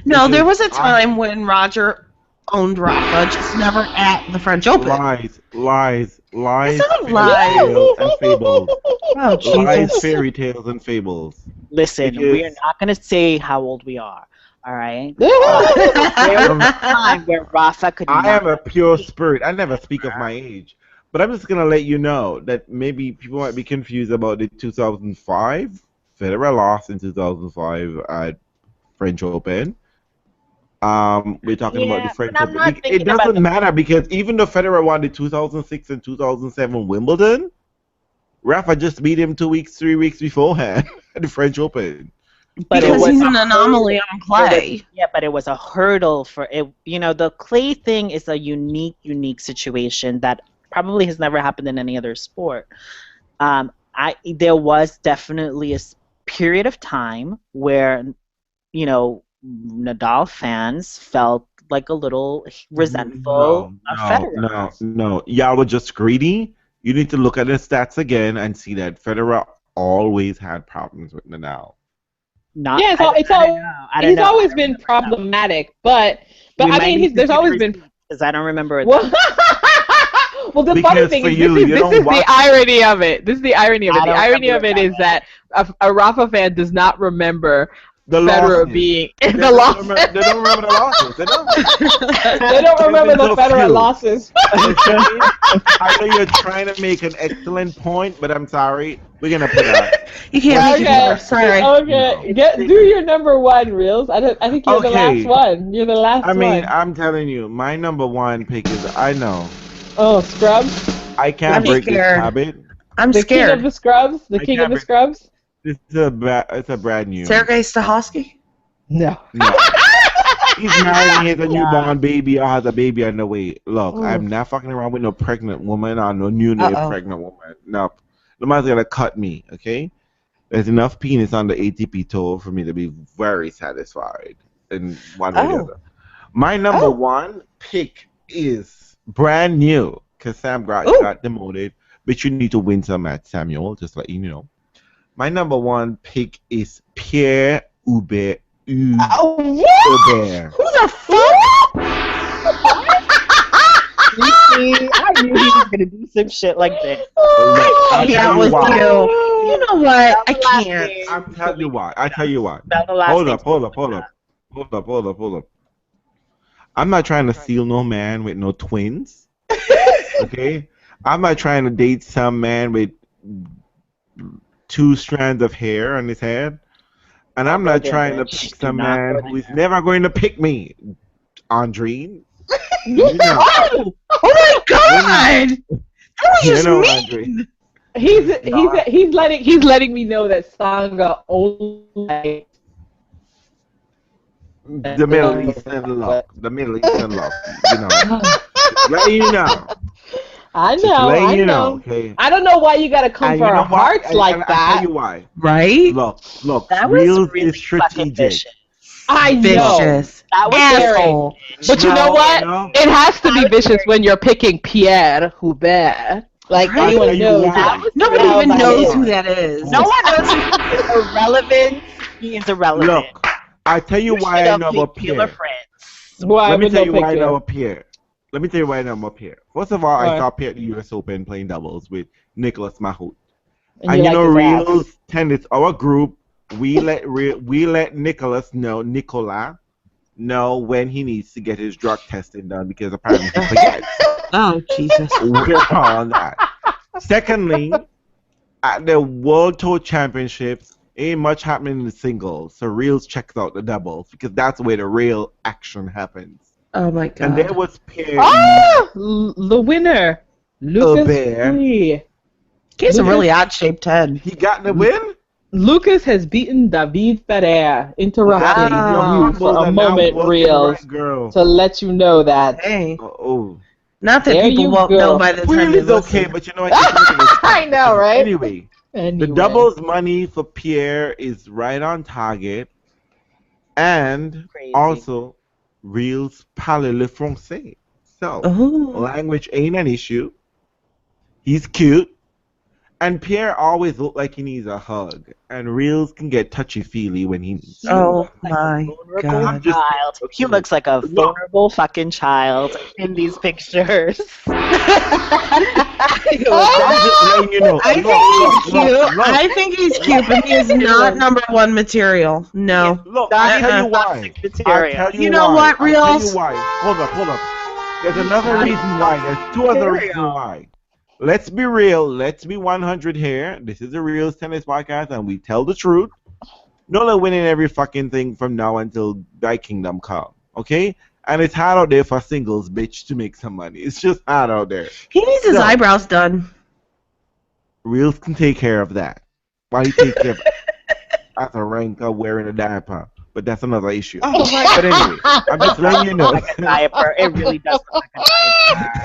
Speaker 4: No, there was a time when Roger owned Rafa, just never at the French Open.
Speaker 1: Lies.
Speaker 4: It's not lies.
Speaker 1: And fables.
Speaker 4: Oh, Jesus.
Speaker 1: Lies, fairy tales, and fables.
Speaker 3: Listen, we are not going to say how old we are. All right. There was a time where Rafa could.
Speaker 1: I am a pure spirit. I never speak of my age, but I'm just gonna let you know that maybe people might be confused about the 2005. Federer lost in 2005 at French Open. We're talking about the French Open. It doesn't matter because even though Federer won the 2006 and 2007 Wimbledon, Rafa just beat him 3 weeks beforehand at the French Open.
Speaker 4: But because he's an anomaly on clay.
Speaker 3: But it was a hurdle for it. The clay thing is a unique situation that probably has never happened in any other sport. There was definitely a period of time where, Nadal fans felt like a little resentful of Federer.
Speaker 1: No. Y'all were just greedy. You need to look at the stats again and see that Federer always had problems with Nadal.
Speaker 2: He's always been problematic, but I mean, there's always been.
Speaker 3: Because I don't remember it.
Speaker 2: Well, the funny thing is, this is the irony of it. This is the irony of it. The irony of it is that a Rafa fan does not remember Federer being in the losses.
Speaker 1: They don't remember the losses. They
Speaker 2: don't remember the Federer losses.
Speaker 1: I know you're trying to make an excellent point, but I'm sorry. We're gonna put out.
Speaker 4: You can't make it more. Sorry.
Speaker 2: Okay. Do your number one, Realz. I think you're the last one. You're the last one.
Speaker 1: I mean, I'm telling you, my number one pick is I know.
Speaker 2: Oh, Scrub.
Speaker 1: I can't break this habit.
Speaker 4: I'm scared.
Speaker 2: The king of the scrubs? The king of the scrubs?
Speaker 1: It's a brand new.
Speaker 4: Sergei Stahovsky?
Speaker 2: No.
Speaker 1: He's married. He has a newborn baby or has a baby on the way. Look, I'm not fucking around with no pregnant woman or no newly pregnant woman. No. The man's gonna cut me, okay? There's enough penis on the ATP tour for me to be very satisfied in one way or the other. My number one pick is brand new because Sam got demoted, but you need to win some at Samuel, just let you know. My number one pick is Pierre Hubert.
Speaker 2: What?
Speaker 1: Hubert.
Speaker 4: Who the fuck?
Speaker 3: I knew he was gonna do some shit like this.
Speaker 4: That was you. You know what? I can't.
Speaker 1: I'll tell you why. Hold up. I'm not trying to steal no man with no twins. Okay? I'm not trying to date some man with 2 strands of hair on his head. And I'm not trying to pick some man who is never going to pick me. Andreen. You know.
Speaker 4: Oh my God!
Speaker 1: Andreen.
Speaker 2: He's letting me know that Sangha only likes
Speaker 1: the Middle Eastern love. The Middle Eastern love. You know. Let you know.
Speaker 2: I know.
Speaker 1: Okay.
Speaker 2: I don't know why you gotta come for our hearts like that.
Speaker 1: I'll tell you why.
Speaker 4: Right?
Speaker 1: Look.
Speaker 3: That was
Speaker 1: Realz
Speaker 3: really
Speaker 1: is strategic.
Speaker 2: I know.
Speaker 4: Vicious.
Speaker 3: That was
Speaker 4: Asshole.
Speaker 2: But you know what? It has to be vicious when you're picking Pierre Hubert. Like anyone knows.
Speaker 4: Nobody even knows who that is.
Speaker 3: No one knows who is irrelevant. He is irrelevant.
Speaker 1: Look, I tell you why I know about Pierre.
Speaker 2: Let
Speaker 1: me tell you why I know about Pierre. First of all, I saw Pierre at the US Open playing doubles with Nicolas Mahut. And you know, Realz tennis, our group, we let Nicolas know when he needs to get his drug testing done because apparently he forgets.
Speaker 4: Oh, Jesus.
Speaker 1: We're on that. Secondly, at the World Tour Championships, ain't much happening in the singles, so Realz checks out the doubles because that's where the real action happens.
Speaker 4: Oh my God.
Speaker 1: And there was Pierre.
Speaker 2: The winner, Lucas.
Speaker 4: He's a really odd-shaped head.
Speaker 1: He got the win?
Speaker 2: Lucas has beaten David Ferrer, interrupting you for a moment, Realz, to let you know that.
Speaker 4: Hey. Not that
Speaker 2: there
Speaker 4: people won't know by the time they listen.
Speaker 1: Okay, but you know what?
Speaker 2: I know, right?
Speaker 1: Anyway, the doubles money for Pierre is right on target, and also Realz parle le français. So, language ain't an issue. He's cute. And Pierre always looks like he needs a hug. And Realz can get touchy-feely when he needs to.
Speaker 4: Oh, my God.
Speaker 3: Child. He looks like a vulnerable fucking child in these pictures.
Speaker 4: I think he's cute, but he is not number one material. No.
Speaker 1: Look, I'll tell you why.
Speaker 4: You know what, Realz?
Speaker 1: I'll tell you why. Hold up. There's another reason why. There's 2 other reasons why. Let's be real. Let's be 100 here. This is a Realz Tennis podcast, and we tell the truth. No winning every fucking thing from now until thy kingdom come. Okay? And it's hard out there for singles, bitch, to make some money. It's just hard out there.
Speaker 4: He needs his eyebrows done.
Speaker 1: Realz can take care of that. Why he take care of as a ranker wearing a diaper? But that's another issue. Oh my God. But anyway, I'm just letting you know.
Speaker 3: Like a diaper. It really does look like a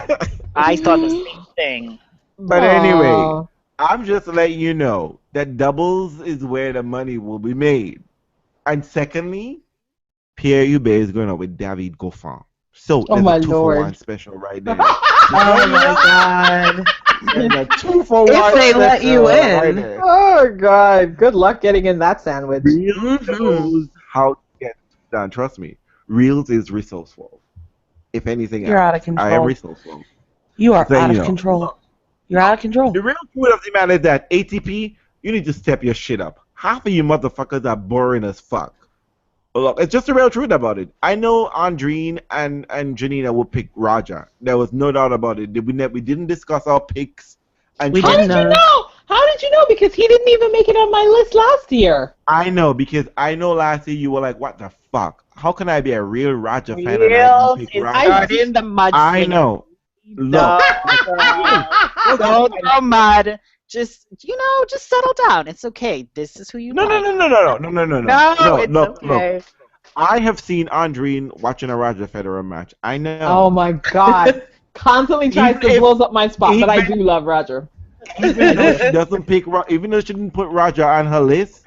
Speaker 3: diaper. I saw the same thing.
Speaker 1: But anyway, I'm just letting you know that doubles is where the money will be made. And secondly, Pierre Hubert is going out with David Goffin. So there's a 2-for-1 special right there.
Speaker 4: Oh my God.
Speaker 1: There's a 2-for-1
Speaker 4: if they let you in.
Speaker 1: Right
Speaker 2: oh God. Good luck getting in that sandwich.
Speaker 1: Realz knows how to get it done. Trust me. Realz is resourceful. If anything
Speaker 4: You're out of control.
Speaker 1: I am resourceful.
Speaker 4: You are out of control. You're out of control.
Speaker 1: The real truth of the matter is that ATP, you need to step your shit up. Half of you motherfuckers are boring as fuck. Look, it's just the real truth about it. I know Andreen and Janina will pick Roger. There was no doubt about it. We didn't discuss our picks. And
Speaker 2: How did you know? How did you know? Because he didn't even make it on my list last year.
Speaker 1: I know, because I know last year you were like, what the fuck? How can I be a real Roger fan and I didn't pick Roger?
Speaker 3: In the mud.
Speaker 1: I know. Look.
Speaker 3: Don't throw mud. just settle down. It's okay. This is who you
Speaker 1: No,
Speaker 3: like.
Speaker 1: No,
Speaker 3: it's okay.
Speaker 1: Look. I have seen Andreen watching a Roger Federer match. I know.
Speaker 2: Oh my God. Constantly tries to blow up my spot, but I do love Roger.
Speaker 1: Even though she doesn't pick, even though she didn't put Roger on her list,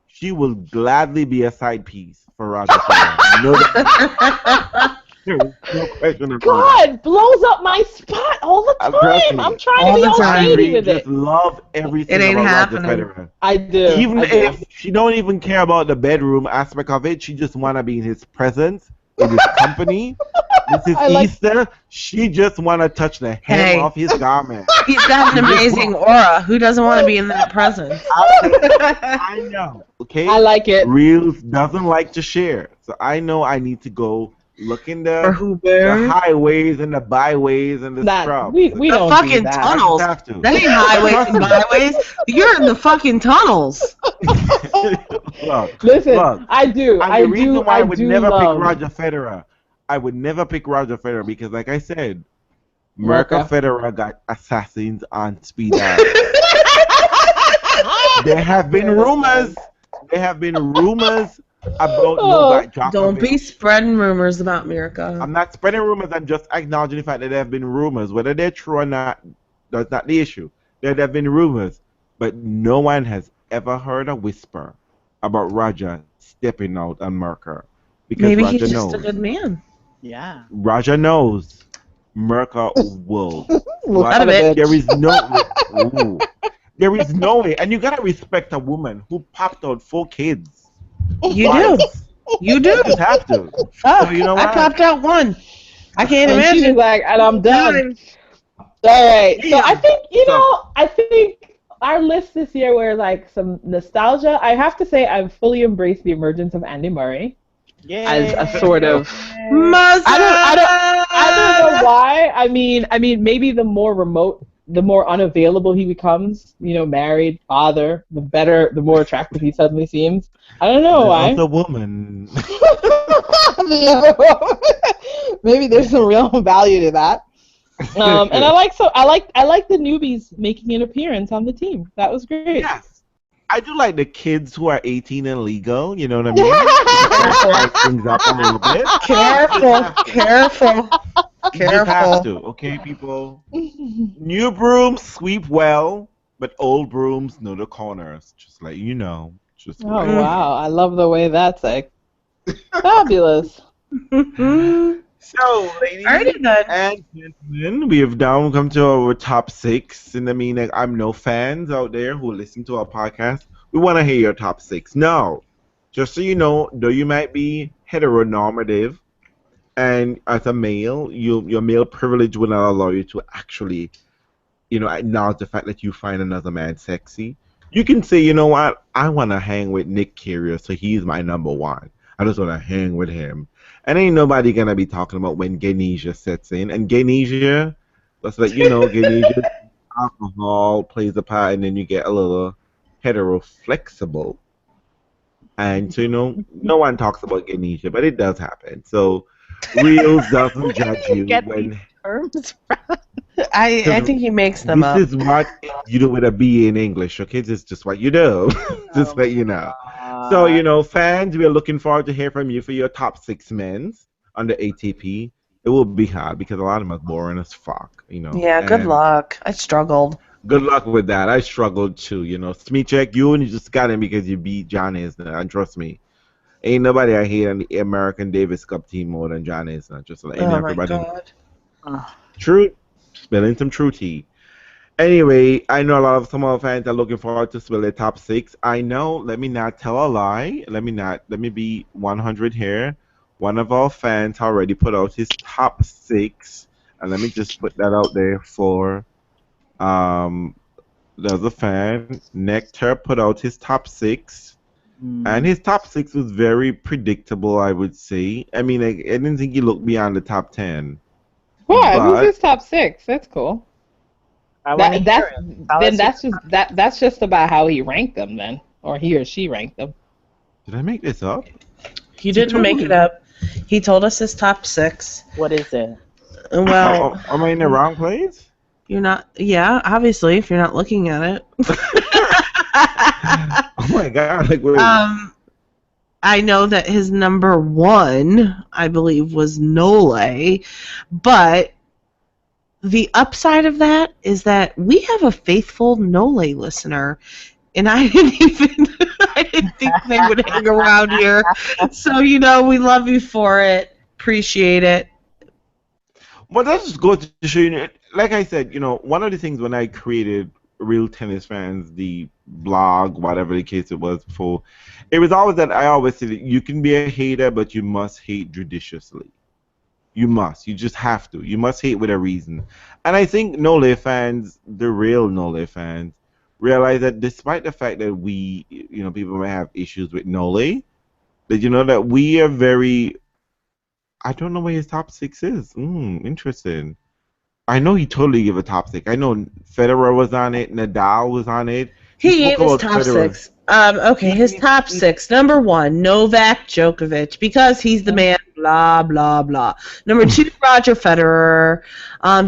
Speaker 1: she will gladly be a side piece for Roger Federer. No question about
Speaker 2: God, blows up my spot all the time. I'm trying to be all shady with it.
Speaker 1: Just love everything about Roger Federer.
Speaker 2: I do.
Speaker 1: Even if she don't even care about the bedroom aspect of it, she just wanna be in his presence, in his company. This is Easter. She just wanna touch the hem off his garment.
Speaker 4: He's got an amazing aura. Who doesn't want to be in that presence?
Speaker 1: I know. Okay.
Speaker 2: I like it.
Speaker 1: Realz doesn't like to share, so I know I need to go. Look in the highways and the byways and the scrub.
Speaker 2: We don't
Speaker 4: fucking
Speaker 2: do that.
Speaker 4: tunnels. That ain't highways and byways. You're in the fucking tunnels.
Speaker 2: Listen, I do.
Speaker 1: And the reason why I would never pick Roger Federer. I would never pick Roger Federer because, like I said, Merca Federer got assassins on speed dial. There have been rumors. About Novak Djokovic.
Speaker 4: Don't be spreading rumors about Mirka.
Speaker 1: I'm not spreading rumors. I'm just acknowledging the fact that there have been rumors. Whether they're true or not, that's not the issue. There have been rumors, but no one has ever heard a whisper about Roger stepping out on Mirka. Because
Speaker 4: maybe
Speaker 1: Roger
Speaker 4: he's
Speaker 1: knows.
Speaker 4: just a good man.
Speaker 3: Yeah.
Speaker 1: Roger knows Mirka will.
Speaker 4: There
Speaker 1: is no way. There is no way. And you gotta respect a woman who popped out 4 kids.
Speaker 4: You do. You do.
Speaker 1: You have to.
Speaker 4: So you know what? I popped out 1. I can't imagine.
Speaker 2: She was like, and I'm done. All right. So I think, I think our list this year were like some nostalgia. I have to say I've fully embraced the emergence of Andy Murray. As a sort of I don't know why. I mean maybe the more remote, the more unavailable he becomes, married, father, the more attractive he suddenly seems. I don't know why.
Speaker 1: The woman.
Speaker 2: Maybe there's some real value to that. And I like the newbies making an appearance on the team. That was great.
Speaker 1: Yes. I do like the kids who are 18 and legal, you know what I mean? Spice things up a little bit.
Speaker 4: Careful.
Speaker 1: You just have to, okay, people? New brooms sweep well, but old brooms know the corners. Just like you know.
Speaker 2: Wow, I love the way that's like fabulous.
Speaker 1: So, ladies and gentlemen, we have now come to our top 6. And I mean, like, I'm no fans out there who listen to our podcast. We want to hear your top 6. Now, just so you know, though you might be heteronormative, and as a male, your male privilege will not allow you to actually, acknowledge the fact that you find another man sexy. You can say, you know what, I want to hang with Nick Carrier, so he's my number 1. I just want to hang with him. And ain't nobody going to be talking about when Ganesha sets in. And Ganesha, that's like, Ganesha, alcohol plays a part, and then you get a little hetero-flexible. And so, no one talks about Ganesha, but it does happen. So, Realz doesn't judge you when...
Speaker 4: I think he makes them up.
Speaker 1: This is what you do with a BA in English, okay? This is just what you do. Just let you know. So, fans, we are looking forward to hear from you for your top 6 men's on the ATP. It will be hard because a lot of them are boring as fuck,
Speaker 4: Yeah, good luck. I struggled.
Speaker 1: Good luck with that. I struggled too, Smeechek, you only just got him because you beat John Isner, and trust me. Ain't nobody I hate on the American Davis Cup team more than John Isner. Just like everybody.
Speaker 4: My God.
Speaker 1: True. Spilling some true tea. Anyway, I know some of our fans are looking forward to spill their top 6. I know, let me not tell a lie. Let me be 100 here. One of our fans already put out his top 6. And let me just put that out there for, there's a fan. Nectar put out his top 6. And his top 6 was very predictable, I would say. I mean, I didn't think he looked beyond the top 10.
Speaker 2: Yeah, who's his top 6? That's cool. That's just about how he ranked them then, or he or she ranked them.
Speaker 1: Did I make this up?
Speaker 4: He didn't make it up. He told us his top 6.
Speaker 3: What is it?
Speaker 4: Well,
Speaker 1: am I in the wrong place?
Speaker 4: You're not. Yeah, obviously, if you're not looking at it.
Speaker 1: Oh my God! Like, wait.
Speaker 4: I know that his number one, I believe, was Nole, but the upside of that is that we have a faithful Nole listener, and I didn't think they would hang around here. So we love you for it. Appreciate it.
Speaker 1: Well, that's just go to show you. Like I said, one of the things when I created Real Tennis Fans, the blog, whatever the case it was before, it was always that I always said that you can be a hater, but you must hate judiciously. You must. You just have to. You must hate with a reason. And I think Nole fans, the real Nole fans, realize that despite the fact that we, people may have issues with Nole, that that we are very. I don't know where his top 6 is. Interesting. I know he totally gave a top 6. I know Federer was on it. Nadal was on it.
Speaker 4: He gave his top Federer. 6. Okay, his top 6. Number 1, Novak Djokovic, because he's the man, blah, blah, blah. Number 2, Roger Federer.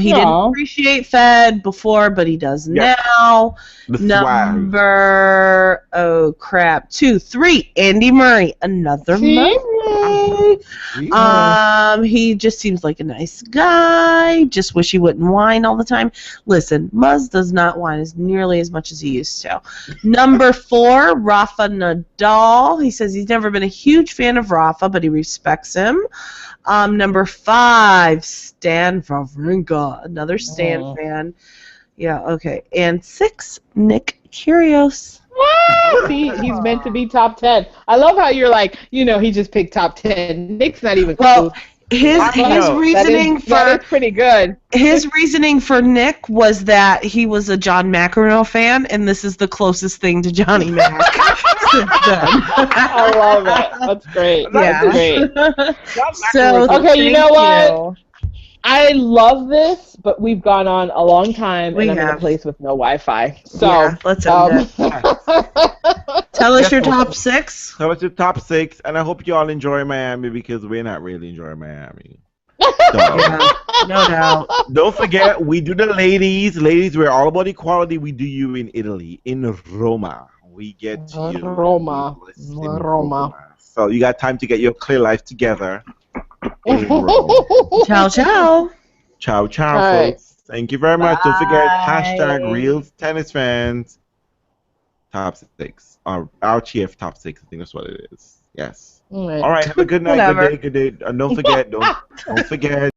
Speaker 4: He didn't appreciate Fed before, but he does now. Number, 2, 3, Andy Murray. Another Murray. He just seems like a nice guy. Just wish he wouldn't whine all the time. Listen, Muzz does not whine as nearly as much as he used to. Number 4, Rafa Nadal. He says he's never been a huge fan of Rafa, but he respects him. Number 5, Stan Wawrinka. Another Stan fan. Yeah, okay. And 6, Nick Kyrgios.
Speaker 2: He's meant to be top 10. I love how you're like, he just picked top 10. Nick's not even close.
Speaker 4: His reasoning
Speaker 2: that's pretty good.
Speaker 4: His reasoning for Nick was that he was a John McEnroe fan, and this is the closest thing to Johnny Mac.
Speaker 2: I love it. That's great.
Speaker 4: Yeah.
Speaker 2: That's great. So, okay, you know what? I love this, but we've gone on a long time, and I'm in a place with no Wi-Fi. So
Speaker 4: yeah, let's end it. Tell us your top 6.
Speaker 1: Tell us your top 6, and I hope you all enjoy Miami because we're not really enjoying Miami. So,
Speaker 4: no doubt.
Speaker 1: Don't forget, we do the ladies. Ladies, we're all about equality. We do you in Italy, in Roma. We get you.
Speaker 2: Roma.
Speaker 1: So you got time to get your clear life together.
Speaker 4: Ciao, ciao.
Speaker 1: Ciao, ciao, folks. Thank you very much. Don't forget, Realz Tennis Fans. Top 6. Our chief top 6. I think that's what it is. Yes. All right. Have a good night. Good day. Good day. Don't forget. Don't forget.